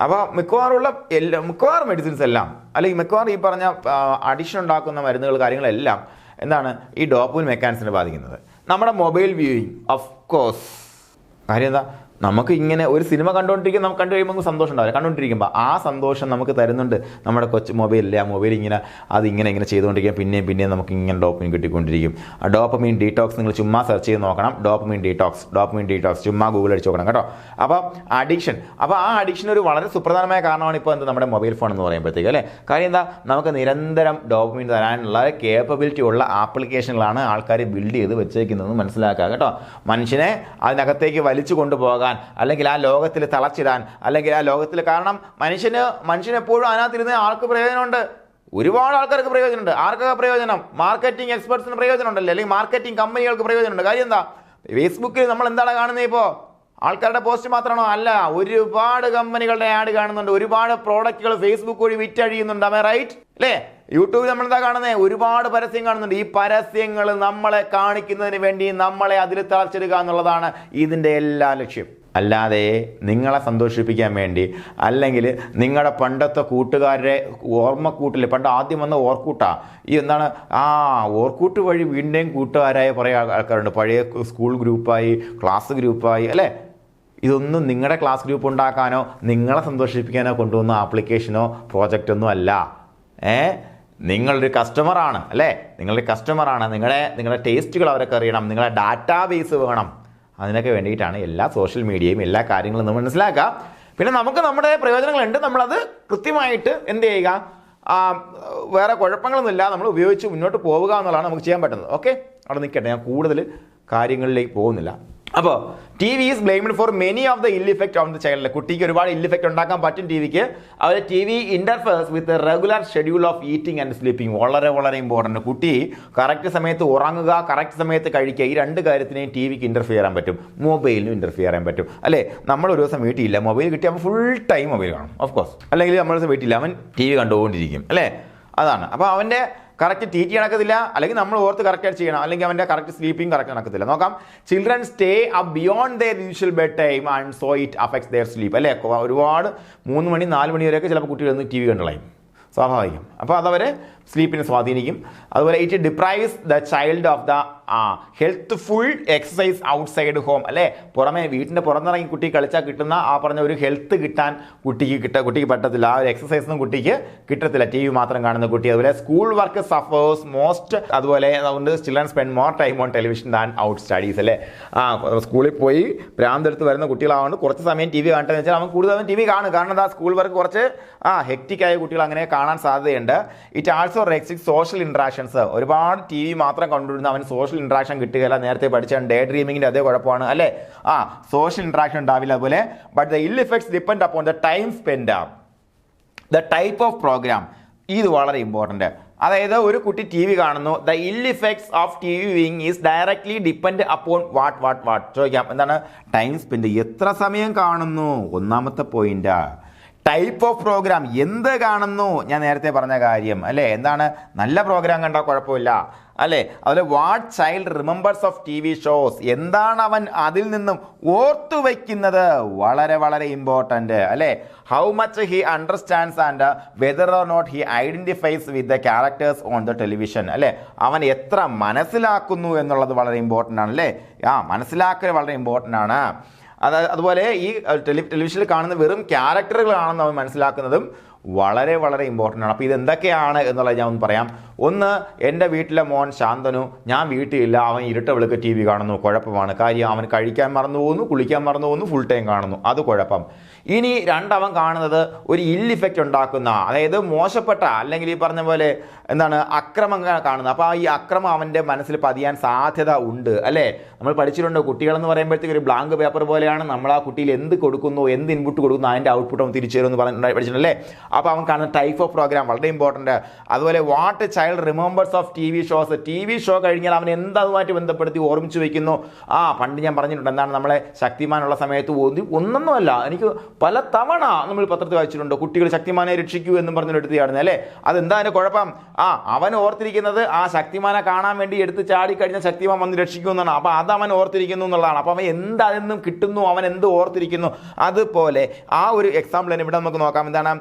അപ്പോൾ മിക്കവാറും മെഡിസിൻസ് എല്ലാം, അല്ലെങ്കിൽ മിക്കവാറും ഈ പറഞ്ഞ അഡിക്ഷൻ ഉണ്ടാക്കുന്ന മരുന്നുകൾ കാര്യങ്ങളെല്ലാം ഈ ഡോപ്പമീൻ മെക്കാനിസത്തിനെ ബാധിക്കുന്നത്. നമ്മുടെ മൊബൈൽ വ്യൂയിങ് ഓഫ് കോഴ്സ്. കാര്യം എന്താ, നമുക്ക് ഇങ്ങനെ ഒരു സിനിമ കണ്ടു കഴിയുമ്പോൾ നമുക്ക് സന്തോഷം ഉണ്ടാവില്ല. കണ്ടുകൊണ്ടിരിക്കുമ്പോൾ ആ സന്തോഷം നമുക്ക് തരുന്നുണ്ട് നമ്മുടെ കൊച്ചു മൊബൈലില്ലേ. ആ മൊബൈൽ ഇങ്ങനെ ചെയ്തുകൊണ്ടിരിക്കുക, പിന്നെയും നമുക്ക് ഇങ്ങനെ ഡോപ്പമീൻ കിട്ടിക്കൊണ്ടിരിക്കും. ആ ഡോപ്പമീൻ ഡീറ്റോക്സ് നിങ്ങൾ ചുമ്മാ സെർച്ച് ചെയ്ത് നോക്കണം. ഡോപ്പമീൻ ഡീറ്റോക്സ് ചുമ്മാ ഗൂഗിൾ അടിച്ച് നോക്കണം കേട്ടോ. അപ്പോൾ ആ അഡിക്ഷൻ ഒരു വളരെ സുപ്രധാനമായ കാരണമാണ് ഇപ്പോൾ നമ്മുടെ മൊബൈൽ ഫോൺ എന്ന് പറയുമ്പോഴത്തേക്ക് അല്ലേ. കാര്യം എന്താ, നമുക്ക് നിരന്തരം ഡോപ്പമീൻ തരാനുള്ള കേപ്പബിലിറ്റി ഉള്ള ആപ്ലിക്കേഷനുകളാണ് ആൾക്കാർ ബിൽഡ് ചെയ്ത് വെച്ചേക്കുന്നതെന്ന് മനസ്സിലാക്കുക കേട്ടോ. മനുഷ്യനെ അതിനകത്തേക്ക് വലിച്ചു കൊണ്ടുപോകാൻ, അല്ലെങ്കിൽ ആ ലോകത്തിൽ തളച്ചിടാൻ, അല്ലെങ്കിൽ ആ ലോകത്തിൽ, കാരണം മനുഷ്യനെപ്പോഴും അതിനകത്തിരുന്ന് ആൾക്ക് പ്രയോജനമുണ്ട്. ഒരുപാട് ആൾക്കാർക്ക് പ്രയോജനമുണ്ട്. ആർക്കൊക്കെ പ്രയോജനം? മാർക്കറ്റിംഗ് എക്സ്പെർട്സിന് പ്രയോജനമുണ്ടല്ലേ, അല്ലെങ്കിൽ മാർക്കറ്റിംഗ് കമ്പനികൾക്ക് പ്രയോജനമുണ്ട്. കാര്യം എന്താ, ഫേസ്ബുക്കിൽ നമ്മൾ എന്താണ് കാണുന്നത്? ഇപ്പോൾ ആൾക്കാരുടെ പോസ്റ്റ് മാത്രമാണോ? അല്ല, ഒരുപാട് കമ്പനികളുടെ ആഡ് കാണുന്നുണ്ട്, ഒരുപാട് പ്രോഡക്റ്റുകൾ ഫേസ്ബുക്ക് വഴി വിറ്റഴിയുന്നുണ്ട്. am I right? അല്ലേ? യൂട്യൂബിൽ നമ്മൾ എന്താ കാണുന്നത്? ഒരുപാട് പരസ്യം കാണുന്നുണ്ട്. ഈ പരസ്യങ്ങൾ നമ്മളെ കാണിക്കുന്നതിന് വേണ്ടി നമ്മളെ അതിൽ തളച്ചിടുക എന്നുള്ളതാണ് ഇതിൻ്റെ എല്ലാ ലക്ഷ്യം. അല്ലാതെ നിങ്ങളെ സന്തോഷിപ്പിക്കാൻ വേണ്ടി, അല്ലെങ്കിൽ നിങ്ങളുടെ പണ്ടത്തെ കൂട്ടുകാരുടെ ഓർമ്മക്കൂട്ടിൽ, പണ്ട് ആദ്യം വന്ന ഓർക്കൂട്ടാ, ഓർക്കൂട്ട് വഴി വീണ്ടും കൂട്ടുകാരായ കുറേ ആൾക്കാരുണ്ട്. പഴയ സ്കൂൾ ഗ്രൂപ്പായി, ക്ലാസ് ഗ്രൂപ്പായി അല്ലേ. ഇതൊന്നും നിങ്ങളുടെ ക്ലാസ് ഗ്രൂപ്പ് ഉണ്ടാക്കാനോ നിങ്ങളെ സന്തോഷിപ്പിക്കാനോ കൊണ്ടുവന്ന ആപ്ലിക്കേഷനോ പ്രോജക്റ്റൊന്നും അല്ല. നിങ്ങളൊരു കസ്റ്റമറാണ് അല്ലേ. നിങ്ങളുടെ ടേസ്റ്റുകൾ അവരൊക്കെ അറിയണം, നിങ്ങളുടെ ഡാറ്റാ ബേസ് വേണം. അതിനൊക്കെ വേണ്ടിയിട്ടാണ് എല്ലാ സോഷ്യൽ മീഡിയയും എല്ലാ കാര്യങ്ങളും നമ്മൾ മനസ്സിലാക്കുക. പിന്നെ നമുക്ക് നമ്മുടെ പ്രയോജനങ്ങളുണ്ട്, നമ്മളത് കൃത്യമായിട്ട് എന്ത് ചെയ്യുക, വേറെ കുഴപ്പങ്ങളൊന്നുമില്ല, നമ്മൾ ഉപയോഗിച്ച് മുന്നോട്ട് പോവുക എന്നുള്ളതാണ് നമുക്ക് ചെയ്യാൻ പറ്റുന്നത്. ഓക്കെ, അവിടെ നിൽക്കട്ടെ, ഞാൻ കൂടുതൽ കാര്യങ്ങളിലേക്ക് പോകുന്നില്ല. അപ്പോൾ T V is blamed for many of the ill effect on the child. കുട്ടിക്ക് ഒരുപാട് ഇൽ ഇഫക്റ്റ് ഉണ്ടാക്കാൻ പറ്റും ടി വിക്ക്. അവർ T V interferes with regular schedule of eating and sleeping. വളരെ വളരെ ഇമ്പോർട്ടൻറ്റ്. കുട്ടി കറക്റ്റ് സമയത്ത് ഉറങ്ങുക, കറക്റ്റ് സമയത്ത് കഴിക്കുക, ഈ രണ്ട് കാര്യത്തിനെയും ടി വിക്ക് ഇന്റർഫിയർ ചെയ്യാൻ പറ്റും, മൊബൈലിനും ഇന്റർഫിയർ ചെയ്യാൻ പറ്റും. അല്ലേ, നമ്മൾ ഒരു ദിവസം വീട്ടിലില്ല, മൊബൈൽ കിട്ടിയാൽ ഫുൾ ടൈം മൊബൈൽ കാണും ഓഫ് കോഴ്സ്. അല്ലെങ്കിൽ നമ്മൾ ദിവസം വീട്ടിലില്ല, അവൻ ടി വി കണ്ടുകൊണ്ടിരിക്കും. അല്ലേ, അതാണ്. അപ്പോൾ അവൻ്റെ കറക്റ്റ് ടി നടക്കത്തില്ല, അല്ലെങ്കിൽ നമ്മൾ ഓർത്ത് കറക്റ്റായിട്ട് ചെയ്യണം, അല്ലെങ്കിൽ അവൻ്റെ കറക്റ്റ് സ്ലീപ്പിംഗ് കറക്റ്റ് നടക്കത്തില്ല. നോക്കാം, children stay up beyond their usual bedtime and so it affects their sleep. അല്ലേ, ഒരുപാട് 3 മണി 4 മണി വരെയൊക്കെ ചിലപ്പോൾ കുട്ടികളൊന്ന് ടി വി കണ്ടുകളയും, സ്വാഭാവികം. അപ്പോൾ അതവരെ സ്ലീപ്പിനെ സ്വാധീനിക്കും. അതുപോലെ it deprives the child of the healthful exercise outside home. അല്ലേ, പുറമെ വീട്ടിൻ്റെ പുറത്തിറങ്ങി കുട്ടി കളിച്ചാൽ കിട്ടുന്ന ആ പറഞ്ഞ ഒരു ഹെൽത്ത് കിട്ടാൻ കുട്ടിക്ക് പറ്റത്തില്ല. ആ ഒരു എക്സസൈസൊന്നും കുട്ടിക്ക് കിട്ടത്തില്ല, ടി വി മാത്രം കാണുന്ന കുട്ടി. അതുപോലെ സ്കൂൾ വർക്ക് സഫേഴ്സ് മോസ്റ്റ്. അതുപോലെ അതുകൊണ്ട് children spend more time on television than out studies. അല്ലേ, സ്കൂളിൽ പോയി ഭ്രാന്തെടുത്ത് വരുന്ന കുട്ടികളാവുകൊണ്ട് കുറച്ച് സമയം ടി വി കാണട്ടെ വെച്ചാൽ അവൻ കൂടുതലും ടി വി കാണും. കാരണം എന്താ, സ്കൂൾ വർക്ക് കുറച്ച് ഹെക്റ്റിക്കായ കുട്ടികൾ അങ്ങനെ കാണാൻ സാധ്യതയുണ്ട്. It also restricts social interactions. ഒരുപാട് ടി വി മാത്രം കൊണ്ടുവരുന്ന അവൻ സോഷ്യൽ ഇൻട്രാക്ഷൻ കിട്ടുകയില്ല. നേരത്തെ പഠിച്ച ഡേ ഡ്രീമിങ്ങിൻ്റെ അതേ കുഴപ്പമാണ്. അല്ലേ, സോഷ്യൽ ഇൻട്രാക്ഷൻ ഉണ്ടാവില്ല. അതുപോലെ but the ill effects depend upon the time spend, the type of programme. ഇത് വളരെ ഇമ്പോർട്ടൻ്റ്. അതായത് ഒരു കുട്ടി ടി വി കാണുന്നു, the ill effects of T V viewing is directly depend upon what ചോദിക്കാം. എന്താണ് ടൈം സ്പെൻഡ്, എത്ര സമയം കാണുന്നു, ഒന്നാമത്തെ പോയിന്റ്. ടൈപ്പ് ഓഫ് പ്രോഗ്രാം, എന്ത് കാണുന്നു, ഞാൻ നേരത്തെ പറഞ്ഞ കാര്യം. അല്ലേ, എന്താണ്, നല്ല പ്രോഗ്രാം കണ്ടാൽ കുഴപ്പമില്ല. അല്ലേ, അതുപോലെ what child remembers of T V shows, എന്താണ് അവൻ അതിൽ നിന്നും ഓർത്തു വയ്ക്കുന്നത്, വളരെ വളരെ ഇമ്പോർട്ടൻ്റ്. അല്ലേ, how much he understands and whether or not he identifies with the characters on the television. അല്ലേ, അവൻ എത്ര മനസ്സിലാക്കുന്നു എന്നുള്ളത് വളരെ ഇമ്പോർട്ടൻ്റ് ആണ്. അല്ലേ, മനസ്സിലാക്കൽ വളരെ ഇമ്പോർട്ടൻ്റ് ആണ്. അതുപോലെ ഈ ടെലിവിഷനിൽ കാണുന്ന വെറും ക്യാരക്ടറുകളാണെന്ന് അവൻ മനസ്സിലാക്കുന്നതും വളരെ വളരെ ഇമ്പോർട്ടൻ്റ് ആണ്. അപ്പോൾ ഇതെന്തൊക്കെയാണ് എന്നുള്ളത് ഞാൻ ഒന്ന് പറയാം. ഒന്ന്, എൻ്റെ വീട്ടിലെ മോൻ ശാന്തനു, ഞാൻ വീട്ടിലില്ല, അവൻ ഇരുട്ട വെളുക്ക് ടി വി കാണുന്നു, കുഴപ്പമാണ്. കാര്യം അവൻ കഴിക്കാൻ മറന്നു പോകുന്നു, കുളിക്കാൻ മറന്നു പോകുന്നു, ഫുൾ ടൈം കാണുന്നു, അത് കുഴപ്പം. ഇനി രണ്ടവൻ കാണുന്നത് ഒരു ഇൽ ഇഫക്റ്റ് ഉണ്ടാക്കുന്ന, അതായത് മോശപ്പെട്ട അല്ലെങ്കിൽ ഈ പറഞ്ഞ പോലെ എന്താണ് അക്രമം കാണുന്നത്. അപ്പോൾ ഈ അക്രമം അവൻ്റെ മനസ്സിൽ പതിയാൻ സാധ്യത ഉണ്ട്. അല്ലേ, നമ്മൾ പഠിച്ചിട്ടുണ്ട്, കുട്ടികളെന്ന് പറയുമ്പോഴത്തേക്ക് ഒരു ബ്ലാങ്ക് പേപ്പർ പോലെയാണ്. നമ്മൾ ആ കുട്ടിയിൽ എന്ത് കൊടുക്കുന്നു, എന്ത് ഇൻപുട്ട് കൊടുക്കുന്നു, അതിൻ്റെ ഔട്ട്പുട്ട് അവൻ തിരിച്ചു തരുമെന്ന് പഠിച്ചിട്ടുണ്ടല്ലേ. അപ്പോൾ അവൻ കാണുന്ന ടൈപ്പ് ഓഫ് പ്രോഗ്രാം വളരെ ഇമ്പോർട്ടൻ്റ്. അതുപോലെ what child remembers of T V shows, T V show കഴിഞ്ഞാൽ അവൻ എന്തതുമായിട്ട് ബന്ധപ്പെടുത്തി ഓർമ്മിച്ച് വയ്ക്കുന്നു. പണ്ട് ഞാൻ പറഞ്ഞിട്ടുണ്ട്, എന്താണ് നമ്മളെ ശക്തിമാനുള്ള സമയത്ത് ഒന്നൊന്നുമല്ല, എനിക്ക് പല തവണ നമ്മൾ പത്രത്തിൽ വായിച്ചിട്ടുണ്ട്, കുട്ടികൾ ശക്തിമാനെ രക്ഷിക്കൂ എന്നും പറഞ്ഞ് എടുത്ത് ചാടുന്നത്. അല്ലേ, അതെന്താ അതിൻ്റെ കുഴപ്പം? അവൻ ഓർത്തിരിക്കുന്നത് ആ ശക്തിമാനെ കാണാൻ വേണ്ടി എടുത്ത് ചാടിക്കഴിഞ്ഞാൽ ശക്തിമാൻ വന്ന് രക്ഷിക്കുമെന്നാണ്. അപ്പോൾ അത് അവൻ ഓർത്തിരിക്കുന്നു എന്നുള്ളതാണ്. അപ്പോൾ അവൻ എന്താണെന്നും കിട്ടുന്നു, അവൻ എന്ത് ഓർത്തിരിക്കുന്നു. അതുപോലെ ആ ഒരു എക്സാമ്പിൾ തന്നെ ഇവിടെ നമുക്ക് നോക്കാം. എന്താണ്,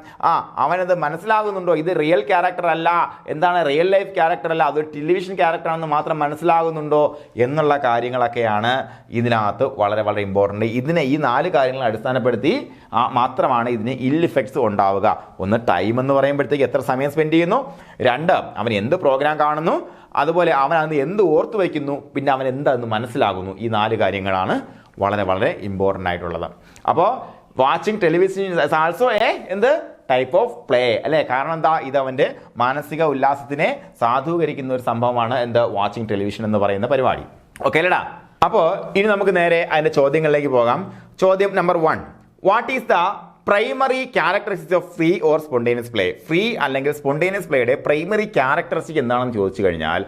അവനത് മനസ്സിലാകുന്നുണ്ടോ, ഇത് റിയൽ ക്യാരക്ടർ അല്ല, എന്താണ് റിയൽ ലൈഫ് ക്യാരക്ടർ അല്ല, അതൊരു ടെലിവിഷൻ ക്യാരക്ടറാണെന്ന് മാത്രം മനസ്സിലാകുന്നുണ്ടോ എന്നുള്ള കാര്യങ്ങളൊക്കെയാണ് ഇതിനകത്ത് വളരെ വളരെ ഇമ്പോർട്ടൻ്റ്. ഈ 4 കാര്യങ്ങളെ അടിസ്ഥാനപ്പെടുത്തി മാത്രമാണ് ഇതിന് ഇൽ ഇഫക്ട്സ് ഉണ്ടാവുക. ഒന്ന്, ടൈം എന്ന് പറയുമ്പോഴത്തേക്ക് എത്ര സമയം സ്പെൻഡ് ചെയ്യുന്നു. 2, അവൻ എന്ത് പ്രോഗ്രാം കാണുന്നു. അതുപോലെ അവൻ അന്ന് എന്ത് ഓർത്തു വയ്ക്കുന്നു. പിന്നെ അവൻ എന്താണെന്ന് മനസ്സിലാകുന്നു. ഈ 4 കാര്യങ്ങളാണ് വളരെ വളരെ ഇമ്പോർട്ടൻ്റ് ആയിട്ടുള്ളത്. അപ്പോൾ വാച്ചിങ് ടെലിവിഷൻ ആൾസോ എന്ത് ടൈപ്പ് ഓഫ് പ്ലേ. അല്ലേ, കാരണം എന്താ, ഇത് അവൻ്റെ മാനസിക ഉല്ലാസത്തിനെ സാധൂകരിക്കുന്ന ഒരു സംഭവമാണ് എന്ത് വാച്ചിങ് ടെലിവിഷൻ എന്ന് പറയുന്ന പരിപാടി. ഓക്കെ അല്ലേടാ. അപ്പോൾ ഇനി നമുക്ക് നേരെ അതിൻ്റെ ചോദ്യങ്ങളിലേക്ക് പോകാം. ചോദ്യം number 1, what is the primary characteristics of free or spontaneous play. Free അല്ലെങ്കിൽ സ്പോണ്ടേനിയസ് പ്ലേയുടെ പ്രൈമറി ക്യാരക്ടറിസ്റ്റിക് എന്താണെന്ന് ചോദിച്ചു കഴിഞ്ഞാൽ,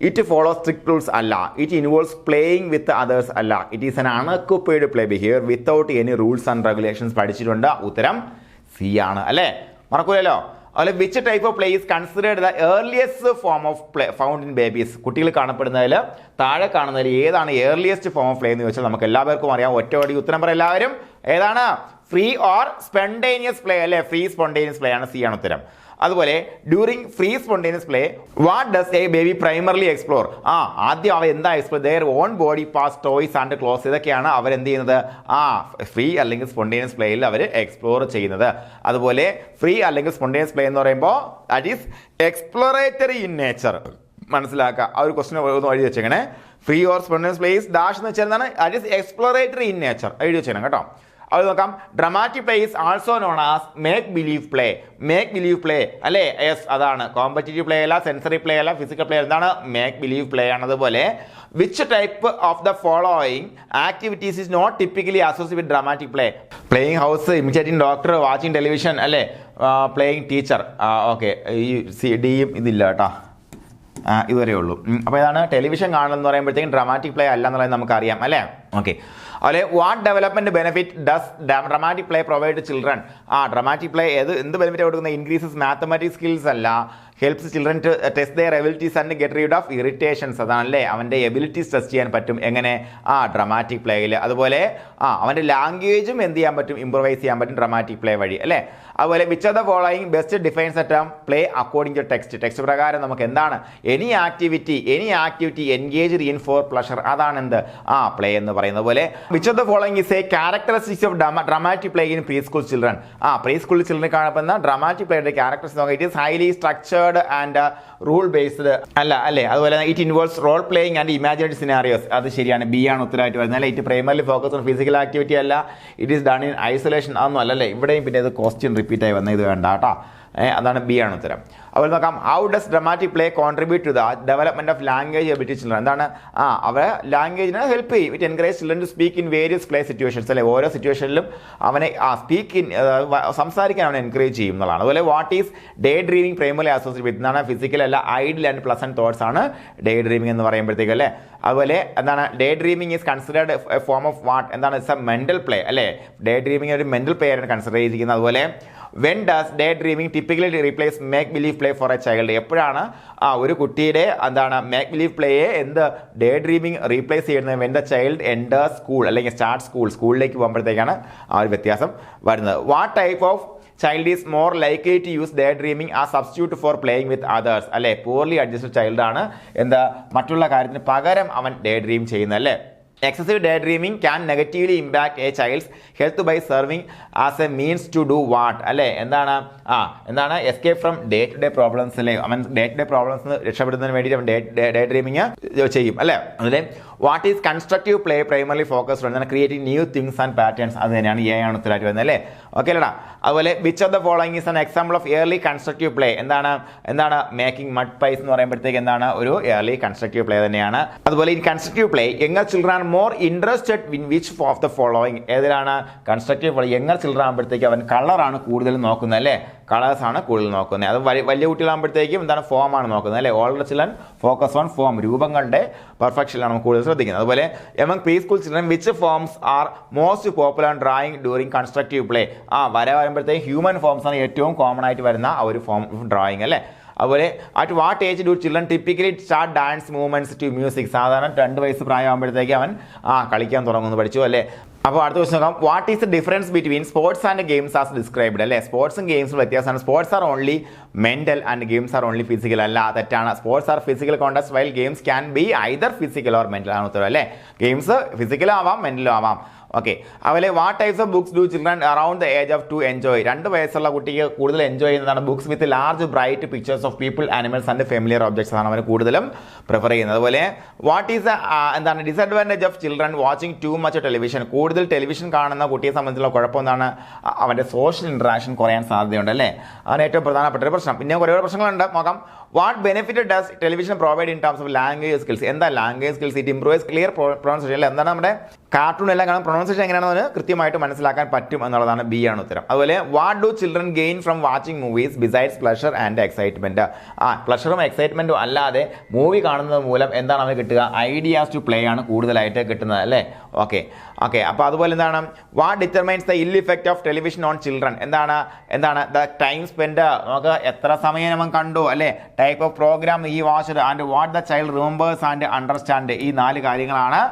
ഇറ്റ് ഫോളോ സ്ട്രിക്ട് റൂൾസ് അല്ല, it involves playing with others അല്ല, it is an unoccupied play behaviour without any rules and regulations. പഠിച്ചിട്ടുണ്ട്, ഉത്തരം C ആണ്. അല്ലേ, മറക്കൂലല്ലോ. അതുപോലെ which type of play is considered the earliest form of play found in babies. കുട്ടികൾ കാണപ്പെടുന്നതിൽ താഴെ കാണുന്നതിൽ ഏതാണ് ഏർലിയസ്റ്റ് ഫോം ഓഫ് പ്ലേ എന്ന് ചോദിച്ചാൽ നമുക്ക് എല്ലാവർക്കും അറിയാം. ഒറ്റവടി ഉത്തരം പറയാം എല്ലാവരും. ഏതാണ്? Free or spontaneous play. അല്ലേ, ഫ്രീ സ്പോണ്ടേനിയസ് പ്ലേ ആണ്, സി ആണ് ഉത്തരം. അതുപോലെ during free spontaneous play what does A baby primarily explore. ആദ്യം അവ എന്താ explore? Their own body parts, toys and clothes. ഇതൊക്കെയാണ് അവരെന്ത് ചെയ്യുന്നത് ഫ്രീ അല്ലെങ്കിൽ സ്പോണ്ടേനിയസ് പ്ലേയിൽ അവർ എക്സ്പ്ലോർ ചെയ്യുന്നത്. അതുപോലെ ഫ്രീ അല്ലെങ്കിൽ സ്പോണ്ടേനിയസ് പ്ലേ എന്ന് പറയുമ്പോൾ that is exploratory in nature. മനസ്സിലാക്കുക, ആ ഒരു ക്വസ്റ്റ്യൻ ഒന്ന് എഴുതി വെച്ചേക്കണേ. Free or spontaneous play is dash എന്ന് വെച്ചാൽ എന്താണ്? That is exploratory in nature. എഴുതി വെച്ചേക്കണം കേട്ടോ. അത് നോക്കാം. Dramatic play is also known as make believe play. Make believe play അല്ലേ? യെസ്, അതാണ്. കോമ്പറ്റീറ്റീവ് പ്ലേ അല്ല, സെൻസറി പ്ലേ അല്ല, ഫിസിക്കൽ പ്ലേ. എന്താണ്? മേക്ക് ബിലീവ് പ്ലേ ആണ്. അതുപോലെ which type of the following activities is not typically associate with dramatic play? Playing house, imitating doctor, watching television അല്ലേ, playing teacher. Okay, ഈ ഡിയും ഇതില്ല കേട്ടോ, ഇതുവരെ ഉള്ളൂ. അപ്പോൾ ഇതാണ് ടെലിവിഷൻ കാണുന്നത് പറയുമ്പോഴത്തേക്കും ഡ്രാമാറ്റിക് പ്ലേ അല്ല എന്നുള്ളത് നമുക്കറിയാം അല്ലേ. ഓക്കെ, അതുപോലെ what development benefit does dramatic play provide children? Dramatic play എന്ത് ബെനിഫിറ്റ് കൊടുക്കുന്നത്? ഇൻക്രീസസ് മാത്തമാറ്റിക്സ് സ്കിൽസ് അല്ല, helps children to test their abilities and get rid of irritations. അതാണല്ലേ, അവൻ്റെ എബിലിറ്റീസ് ടെസ്റ്റ് ചെയ്യാൻ പറ്റും. എങ്ങനെ? ഡ്രാമാറ്റിക് പ്ലേയിൽ. അതുപോലെ അവൻ്റെ ലാംഗ്വേജും എന്ത് ചെയ്യാൻ പറ്റും? ഇംപ്രവൈസ് ചെയ്യാൻ പറ്റും ഡ്രാമാറ്റിക് പ്ലേ വഴി അല്ലേ. അതുപോലെ which of the following best defines the term play according to text? Text പ്രകാരം നമുക്ക് എന്താണ്? Any activity engaged in for pleasure. അതാണ് എന്ത്? പ്ലേ എന്ന് പറയുന്നത് പോലെ. Which of the following is a characteristics of dramatic play in pre school children? Pre school children കാണപ്പെടുന്ന dramatic പ്ലേയുടെ ക്യാരക്ടേഴ്സ് നോക്കാം. It is highly structured and rule based അല്ല അല്ലേ. അതുപോലെ it involves role playing and imaginary scenarios. അത് ശരിയാണ്, B ആണ് ഉത്തരമായിട്ട് വരുന്നത് അല്ലേ. It primarily focus on physical activity അല്ല, it is done in isolation. അതൊന്നും അല്ലല്ലേ. ഇവിടെയും പിന്നെ ഇത് ക്വസ്റ്റ്യൻ റിപ്പീറ്റ് ആയി വന്ന ഇത് വേണ്ട കേട്ടോ. അതാണ് ബി ആണ് ഉത്തരം. അപ്പോൾ നോക്കാം, how does dramatic play contribute to the development of language ability children? എന്താണ്? അവരെ ലാംഗ്വേജിനെ ഹെൽപ്പ് ചെയ്യും. It encourage children to speak in various play situations അല്ലെ. ഓരോ സിറ്റുവേഷനിലും അവനെ സംസാരിക്കാൻ അവനെ എൻകറേജ് ചെയ്യും എന്നുള്ളതാണ്. അതുപോലെ what is day dreaming primary associate with? എന്താണ്? ഫിസിക്കൽ അല്ല, ഐഡിൽ ആൻഡ് പ്ലസന്റ് തോട്ട്സ് ആണ് ഡേ ഡ്രീമിംഗ് എന്ന് പറയുമ്പോഴത്തേക്ക് അല്ലേ. അതുപോലെ എന്താണ്? Day dreaming is considered A form of what? എന്താണ്? ഇറ്റ്സ് എ മെന്റൽ പ്ലേ അല്ലേ. ഡേ ഡ്രീമിംഗ് ഒരു മെന്റൽ പ്ലേ ആണ് കൺസിഡർ ചെയ്തിരിക്കുന്നത്. അതുപോലെ when does day dreaming typically replace make believe play for A child? എപ്പോഴാണ് ഒരു കുട്ടിയുടെ എന്താണ് make believe പ്ലേയെ day dreaming replace ചെയ്യുന്നത്? When the child enter school അല്ലെങ്കിൽ സ്റ്റാർട്ട് സ്കൂളിലേക്ക് പോകുമ്പോഴത്തേക്കാണ് ഒരു വ്യത്യാസം വരുന്നത്. What type of child is more likely to use day dreaming a substitute for playing with others അല്ലേ. പൂർലി അഡ്ജസ്റ്റഡ് ചൈൽഡ് ആണ് മറ്റുള്ള കാര്യത്തിന് പകരം അവൻ ഡേ ഡ്രീം ചെയ്യുന്നത് അല്ലേ. Excessive daydreaming can negatively impact a child's health by serving as a means to do what? അല്ലേ. എന്താണ്? Escape from day to day problems അല്ലേ. അവൻ ഡേ ടു ഡേ പ്രോബ്ലംസ് രക്ഷപ്പെടുന്നതിന് വേണ്ടിയിട്ട് അവൻ ഡേ ഡ്രീമിങ് ചെയ്യും അല്ലേ. അതിലെ what is constructive play primarily focused എന്താണ്? Creating new things and patterns. അത് തന്നെയാണ് എ ആണ് ഉത്തരമായിട്ട് വരുന്നത് അല്ലേ. ഓക്കെ അല്ലടാ. അതുപോലെ which of the following is an example of early constructive play? എന്താണ്? മേക്കിംഗ് മഡ് പൈസ് എന്ന് പറയുമ്പോഴത്തേക്ക് എന്താണ്? ഒരു ഏർലി കൺസ്ട്രക്റ്റീവ് പ്ലേ തന്നെയാണ്. അതുപോലെ ഈ constructive play younger children more interested in which of the following? ഏതിലാണ് കൺസ്ട്രക്റ്റീവ് പ്ലേ? യങ്ങർ ചിൽഡ്രൻ ആകുമ്പോഴത്തേക്ക് അവൻ കളറാണ് കൂടുതൽ നോക്കുന്നത് അല്ലേ. കളേഴ്സ് ആണ് കൂടുതൽ നോക്കുന്നത്. അത് വലിയ കുട്ടികളാകുമ്പോഴത്തേക്കും എന്താണ്? ഫോം ആണ് നോക്കുന്നത് അല്ലേ. Older children focus on form, രൂപങ്ങളുടെ പെർഫെക്ഷനിലാണ് കൂടുതൽ ശ്രദ്ധിക്കുന്നത്. അതുപോലെ among pre school children which forms are most popular drawing during constructive play? വരുമ്പോഴത്തേക്ക് ഹ്യൂമൻ ഫോംസ് ആണ് ഏറ്റവും കോമൺ ആയിട്ട് വരുന്ന ഒരു ഫോം ഡ്രോയിങ് അല്ലേ. അതുപോലെ at what age do children typically start dance movements to music? സാധാരണ 2 വയസ്സ് പ്രായമാകുമ്പോഴത്തേക്ക് അവൻ കളിക്കാൻ തുടങ്ങുന്നു, പഠിച്ചു അല്ലേ. അപ്പോൾ അടുത്ത ക്വസ്റ്റ്യൻ നോക്കാം. What is the difference between sports and games as described അല്ലേ. സ്പോർട്സും ഗെയിംസും വ്യത്യാസമാണ്. Sports are only mental and games are only physical. അല്ല, തെറ്റാണ്. Sports are physical contact while games can be either physical or mental ആണ് ഉത്തരം അല്ലേ. Games ഫിസിക്കലും ആവാം മെന്റലും ആവാം. ഓക്കെ, അതുപോലെ what types of books do children around the age of 2 enjoy? 2 വയസ്സുള്ള കുട്ടിക്ക് കൂടുതൽ എൻജോയ് ചെയ്യുന്നതാണ് books with large bright pictures of people animals and familiar objects ആണ് അവന് കൂടുതലും പ്രിഫർ ചെയ്യുന്നത്. അതുപോലെ what is disadvantage of children watching too much television? കൂടുതൽ ടെലിവിഷൻ കാണുന്ന കുട്ടിയെ സംബന്ധിച്ചുള്ള കുഴപ്പം എന്താണ്? അവൻ്റെ സോഷ്യൽ ഇൻട്രാക്ഷൻ കുറയാൻ സാധ്യതയുണ്ട് അല്ലേ. അതാണ് ഏറ്റവും പ്രധാനപ്പെട്ട ഒരു പ്രശ്നം. പിന്നെ കുറേ പ്രശ്നങ്ങളുണ്ട്, നോക്കാം. What benefit does television provide in terms of language skills? എന്താ language skills? It improves clear pronunciation. എന്താണ്? നമ്മുടെ കാർട്ടൂൺ എല്ലാം കാണാൻ പ്രൊണൗൺസിയേഷൻ എങ്ങനെയാണെന്ന് കൃത്യമായിട്ട് മനസ്സിലാക്കാൻ പറ്റും എന്നുള്ളതാണ് ബി ആണ് ഉത്തരം. അതുപോലെ what do children gain from watching movies besides pleasure and excitement? പ്ലഷറും എക്സൈറ്റ്മെന്റും അല്ലാതെ മൂവി കാണുന്നത് മൂലം എന്താണ് അവന് കിട്ടുക? ഐഡിയാസ് ടു പ്ലേ ആണ് കൂടുതലായിട്ട് കിട്ടുന്നത് അല്ലേ. ഓക്കെ, അപ്പോൾ അതുപോലെ എന്താണ്? What determines the ill effect of television on children? എന്താണ് ദ ടൈം സ്പെൻഡ്? നമുക്ക് എത്ര സമയം നമ്മൾ കണ്ടു അല്ലേ. ടൈപ്പ് ഓഫ് പ്രോഗ്രാം ഈ watched and what the child remembers and understand? ഈ 4 കാര്യങ്ങളാണ്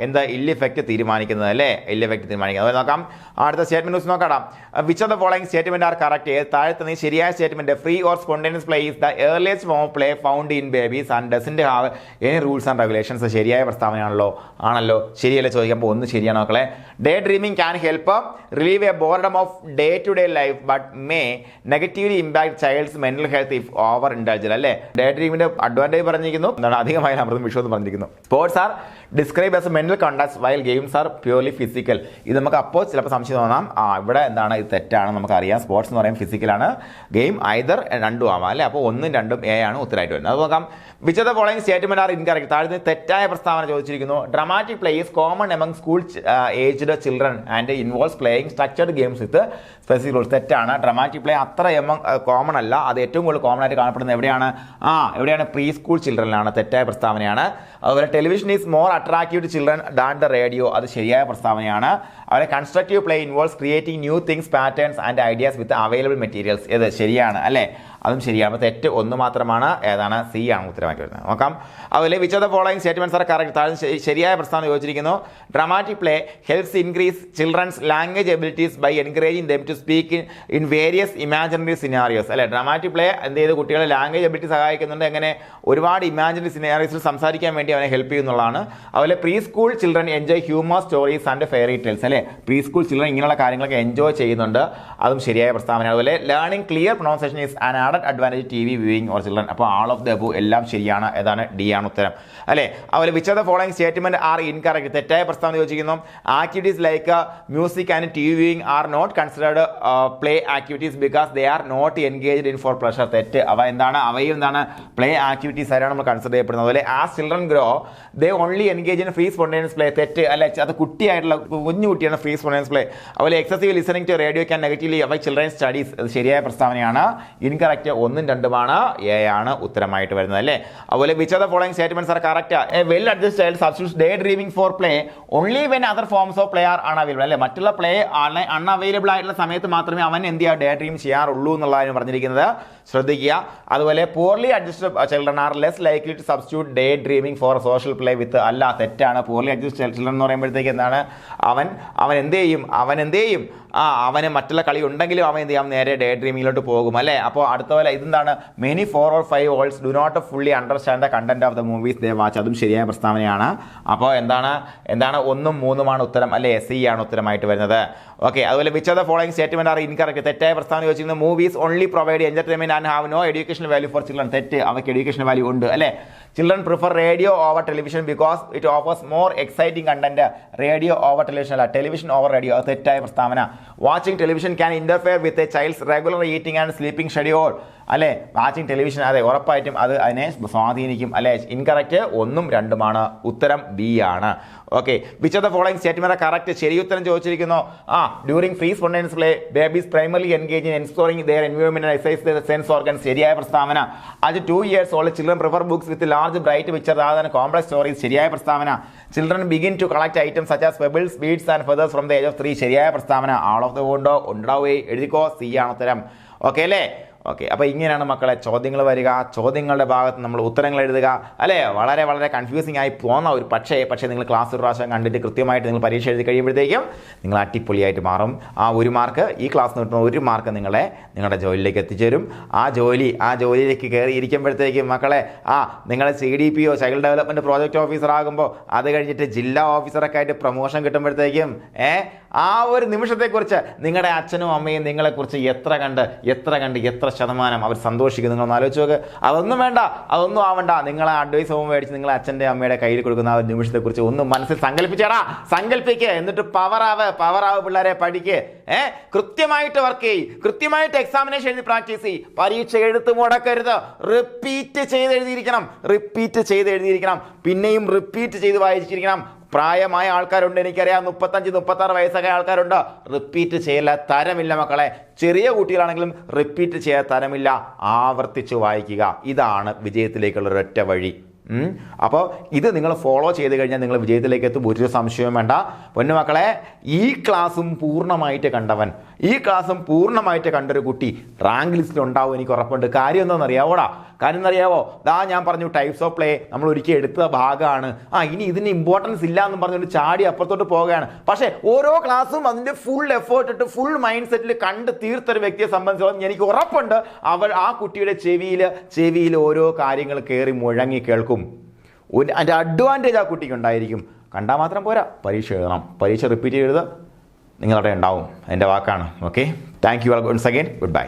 എന്താ ഇൽ ഇഫക്റ്റ് തീരുമാനിക്കുന്നത് അല്ലേ. ഇൽ ഇഫക്റ്റ് തീരുമാനിക്കുന്നത്. അത് നോക്കാം. അടുത്ത സ്റ്റേറ്റ്മെന്റ് നോക്കാം. Which of the following statement are correct? താഴത്തെ ശരിയായ statement free or spontaneous play is the earliest form of play found in babies and doesn't have any rules and regulations? ശരിയായ പ്രസ്താവനയാണല്ലോ. ആണല്ലോ, ശരിയല്ലേ ചോദിക്കുമ്പോൾ ഒന്ന് ശരിയാണ് നോക്കളെ. Day dreaming can help relieve a boredom of day to day life but may negatively impact child's mental health if over indulge അല്ലേ. Day ഡ്രീമിന്റെ അഡ്വാൻറ്റേജ് പറഞ്ഞിരിക്കുന്നു, എന്താണ്? അധികമായ അമൃതം വിഷയം പറഞ്ഞിരിക്കുന്നു. Sports are describe based mental contacts while games are purely physical. ഇത് നമുക്ക് അപ്പോൾ ചിലപ്പോൾ സംശയം തോന്നാം, ഇവിടെ എന്താണ് ഇത് തെറ്റാണ്, നമുക്കറിയാം സ്പോർട്സ് എന്ന് പറയുമ്പോൾ ഫിസിക്കലാണ്, ഗെയിം ഐദർ രണ്ടും ആവാം അല്ലേ. അപ്പോൾ 1 2 എ ആണ് ഉത്തരമായിട്ട് വരുന്നത്. അത് നോക്കാം. Which of the following statement are incorrect? താഴെ തെറ്റായ പ്രസ്താവന ചോദിച്ചിരിക്കുന്നു. Dramatic play is common among school aged children and involves playing structured games with specific rules. തെറ്റാണ്. ഡ്രാമാറ്റിക് പ്ലേ അത്ര കോമൺ അല്ല. അത് ഏറ്റവും കൂടുതൽ കോമൺ ആയിട്ട് കാണപ്പെടുന്നത് എവിടെയാണ് പ്രീ സ്കൂൾ ചിൽഡ്രനിലാണ്. തെറ്റായ പ്രസ്താവനയാണ്. അതുപോലെ television is more attractive to children than the radio. അത് ശരിയായ പ്രസ്താവനയാണ്. അതുപോലെ constructive play involves creating new things patterns and ideas with available materials. ഇത് ശരിയാണ് അല്ലേ, അതും ശരിയാണ്. തെറ്റ് 1 മാത്രമാണ്. ഏതാണ്? സി ആണ് ഉത്തരമായിട്ട് വരുന്നത്. നോക്കാം. അതുപോലെ which of the following statements are correct? താഴെ ശരിയായ പ്രസ്താവന ചോദിച്ചിരിക്കുന്നു. Dramatic play helps increase children's language abilities by encouraging them to speak in various imaginary scenarios. അല്ലെ, ഡ്രാമാറ്റിക് പ്ലേ എന്ത് ചെയ്ത് കുട്ടികളെ ലാംഗ്വേജ് എബിലിറ്റി സഹായിക്കുന്നുണ്ട്. എങ്ങനെ? ഒരുപാട് ഇമാജിനറി സിനാരിയോസിൽ സംസാരിക്കാൻ വേണ്ടി അവനെ ഹെൽപ്പ് ചെയ്യുന്നതാണ്. അതുപോലെ pre school children enjoy humour stories and fairy tales. അല്ലെ, പ്രീ സ്കൂൾ ചിൽഡ്രൻ ഇങ്ങനെയുള്ള കാര്യങ്ങളൊക്കെ എൻജോയ് ചെയ്യുന്നുണ്ട്. അതും ശരിയായ പ്രസ്താവന. അതുപോലെ learning clear pronunciation is an added advantage T V viewing or children. അപ്പോൾ ആൾ ഓഫ് ദ അബവ് എല്ലാം ശരിയാണ്. ഏതാണ്? ഡി ആണ് ഉത്തരം അല്ലേ. അതുപോലെ which of the following statement are incorrect? തെറ്റായ പ്രസ്താവന ചോദിച്ചിരിക്കുന്നു. Activities like music and T V viewing are not considered play activities because they are not engaged in for pleasure. തെറ്റ്. അവയും എന്താണ്? പ്ലേ ആക്ടിവിറ്റീസ് ആയാണ് നമ്മൾ കൺസിഡർ ചെയ്യപ്പെടുന്നത്. അതുപോലെ as children grow they only engage in free spontaneous play. തെറ്റ് അല്ലെ, അത് കുട്ടിയായിട്ടുള്ള കുഞ്ഞു കുട്ടിയാണ് ഫ്രീ സ്പോണ്ടേനിയസ് പ്ലേ. അതുപോലെ excessive listening to radio can negatively affect children studies. അത് ശരിയായ പ്രസ്താവനയാണ്. ഇൻകറക്റ്റ് 1 2 ആണ്. എ ആണ് ഉത്തരമായിട്ട് വരുന്നത് അല്ലേ. അതുപോലെ which of the following statements are correct? A well adjusted child substitutes day dreaming for play only when other forms of play are unavailable. അല്ലെ, മറ്റുള്ള പ്ലേ അൺഅവൈലബിൾ ആയിട്ടുള്ള സമയത്ത് മാത്രമേ അവൻ എന്ത് ചെയ്യുക? ഡേ ഡ്രീം ചെയ്യാറുള്ളൂ എന്നുള്ളതാണ് പറഞ്ഞിരിക്കുന്നത്. ശ്രദ്ധിക്കുക. അതുപോലെ poorly adjusted children are less likely to substitute day dreaming for social play with. അല്ല, തെറ്റാണ്. പോർലി അഡ്ജസ്റ്റഡ് ചിൽഡ്രൻ എന്ന് പറയുമ്പോഴത്തേക്ക് എന്താണ്? അവൻ എന്ത് ചെയ്യും? അവന് മറ്റുള്ള കളി ഉണ്ടെങ്കിലും അവൻ എന്ത് ചെയ്യാം? നേരെ ഡേ ഡ്രീമിങ്ങിലോട്ട് പോകും അല്ലേ. അപ്പോൾ അടുത്ത പോലെ ഇതെന്താണ്? Many 4 or 5 olds do not fully understand the content of the movies they watch. അതും ശരിയായ പ്രസ്താവനയാണ്. അപ്പോൾ എന്താണ് 1 3 ഉത്തരം അല്ലേ. സി ആണ് ഉത്തരമായിട്ട് വരുന്നത്. ഓക്കെ. അതുപോലെ which of the following statement are incorrect? തെറ്റായ പ്രസ്താവന ചോദിച്ചിരുന്നത്. Movies only provide entertainment and have no educational value for children. തെറ്റ്. അവയ്ക്ക് എഡ്യൂക്കേഷണൽ വാല്യൂ ഉണ്ട് അല്ലേ. Children prefer radio over television because it offers more exciting content. Radio over television അല്ല, television over radio. അത് തെറ്റായ പ്രസ്താവന. Watching television can interfere with a child's regular eating and sleeping schedule. അല്ലെ, watching television അതെ ഉറപ്പായിട്ടും അത് അതിനെ സ്വാധീനിക്കും അല്ലെ. ഇൻകറക്റ്റ് 1 2 ഉത്തരം ബി ആണ്. Okay. Which of the following statement correct? ശരി ഉത്തരം ചോദിച്ചിരിക്കുന്നു. During free spontaneous play babies primarily engage in exploring their environment and exercise their sense organs. ശരിയായ പ്രസ്താവന. അത് 2 years old children prefer books with large bright picture rather than complex stories. ശരിയായ പ്രസ്താവന. Children begin to collect items such as pebbles, beads and feathers from the age of 3. ശരിയായ പ്രസ്താവന. All of the ഉണ്ടാവേ എഴുതിക്കോ. C ആണ് ഉത്തരം. Okay അല്ലേ. Okay. അപ്പോൾ ഇങ്ങനെയാണ് മക്കളെ ചോദ്യങ്ങൾ വരിക. ചോദ്യങ്ങളുടെ ഭാഗത്ത് നമ്മൾ ഉത്തരങ്ങൾ എഴുതുക അല്ലേ. വളരെ വളരെ കൺഫ്യൂസിംഗ് ആയി പോകുന്ന ഒരു പക്ഷേ നിങ്ങൾ ക്ലാസ് ഒരു പ്രാവശ്യം കണ്ടിട്ട് കൃത്യമായിട്ട് നിങ്ങൾ പരീക്ഷ എഴുതി കഴിയുമ്പോഴത്തേക്കും നിങ്ങൾ അടിപൊളിയായിട്ട് മാറും. ആ 1 മാർക്ക് ഈ ക്ലാസ് കിട്ടുന്ന 1 മാർക്ക് നിങ്ങളുടെ ജോലിയിലേക്ക് എത്തിച്ചേരും. ആ ജോലിയിലേക്ക് കയറി ഇരിക്കുമ്പോഴത്തേക്കും മക്കളെ നിങ്ങൾ CDPO child development project officer ആകുമ്പോൾ അത് കഴിഞ്ഞിട്ട് ജില്ലാ ഓഫീസറൊക്കെ ആയിട്ട് പ്രൊമോഷൻ കിട്ടുമ്പോഴത്തേക്കും ആ ഒരു നിമിഷത്തെക്കുറിച്ച് നിങ്ങളുടെ അച്ഛനും അമ്മയും നിങ്ങളെക്കുറിച്ച് എത്ര ശതമാനം അവർ സന്തോഷിക്കും. നിങ്ങളൊന്ന് ആലോചിച്ച് നോക്ക്. അതൊന്നും ആവണ്ട. നിങ്ങളെ അഡ്വൈസ് ഹോം മേടിച്ച് നിങ്ങളെ അച്ഛൻ്റെ അമ്മയുടെ കയ്യിൽ കൊടുക്കുന്ന ആ ഒരു നിമിഷത്തെക്കുറിച്ച് ഒന്ന് മനസ്സിൽ സങ്കല്പിക്കുക. എന്നിട്ട് പവറാവ് പിള്ളേരെ പഠിക്ക്. കൃത്യമായിട്ട് വർക്ക് ചെയ്യ്. കൃത്യമായിട്ട് എക്സാമിനേഷൻ എഴുതി പ്രാക്ടീസ് ചെയ്യ്. പരീക്ഷ എഴുത്ത് മുടക്കരുത്. റിപ്പീറ്റ് ചെയ്ത് എഴുതിയിരിക്കണം. പിന്നെയും റിപ്പീറ്റ് ചെയ്ത് വായിച്ചിരിക്കണം. പ്രായമായ ആൾക്കാരുണ്ട്, എനിക്കറിയാം. 35-36 വയസ്സൊക്കെ ആൾക്കാരുണ്ട്. റിപ്പീറ്റ് ചെയ്യല തരമില്ല മക്കളെ. ചെറിയ കുട്ടികളാണെങ്കിലും റിപ്പീറ്റ് ചെയ്യാൻ തരമില്ല. ആവർത്തിച്ച് വായിക്കുക. ഇതാണ് വിജയത്തിലേക്കുള്ള ഒരൊറ്റ വഴി. അപ്പോൾ ഇത് നിങ്ങൾ ഫോളോ ചെയ്ത് കഴിഞ്ഞാൽ നിങ്ങൾ വിജയത്തിലേക്ക് എത്തും. ഒരു സംശയവും വേണ്ട. പൊന്നുമക്കളെ, ഈ ക്ലാസ്സും പൂർണ്ണമായിട്ട് കണ്ടൊരു കുട്ടി റാങ്ക് ലിസ്റ്റിൽ ഉണ്ടാവും, എനിക്ക് ഉറപ്പുണ്ട്. കാര്യം എന്താണെന്നറിയാവോടാ? ഞാൻ പറഞ്ഞു ടൈപ്സ് ഓഫ് പ്ലേ നമ്മൾ ഒരിക്കൽ എടുത്ത ഭാഗമാണ്. ഇനി ഇതിന് ഇമ്പോർട്ടൻസ് ഇല്ല എന്ന് പറഞ്ഞുകൊണ്ട് ചാടി അപ്പുറത്തോട്ട് പോവുകയാണ്. പക്ഷേ ഓരോ ക്ലാസ്സും അതിൻ്റെ ഫുൾ എഫേർട്ട് ഇട്ട് ഫുൾ മൈൻഡ് സെറ്റിൽ കണ്ട് തീർത്തൊരു വ്യക്തിയെ സംബന്ധിച്ചോളം എനിക്ക് ഉറപ്പുണ്ട് ആ കുട്ടിയുടെ ചെവിയിൽ ഓരോ കാര്യങ്ങൾ കയറി മുഴങ്ങി കേൾക്കും. അതിൻ്റെ അഡ്വാൻറ്റേജ് ആ കുട്ടിക്ക് ഉണ്ടായിരിക്കും. കണ്ടാൽ മാത്രം പോരാ, പരീക്ഷ എഴുതണം. പരീക്ഷ റിപ്പീറ്റ് ചെയ്ത് നിങ്ങളവിടെ ഉണ്ടാവും. എൻ്റെ വാക്കാണ്. Okay. Thank you. Once again. Good by.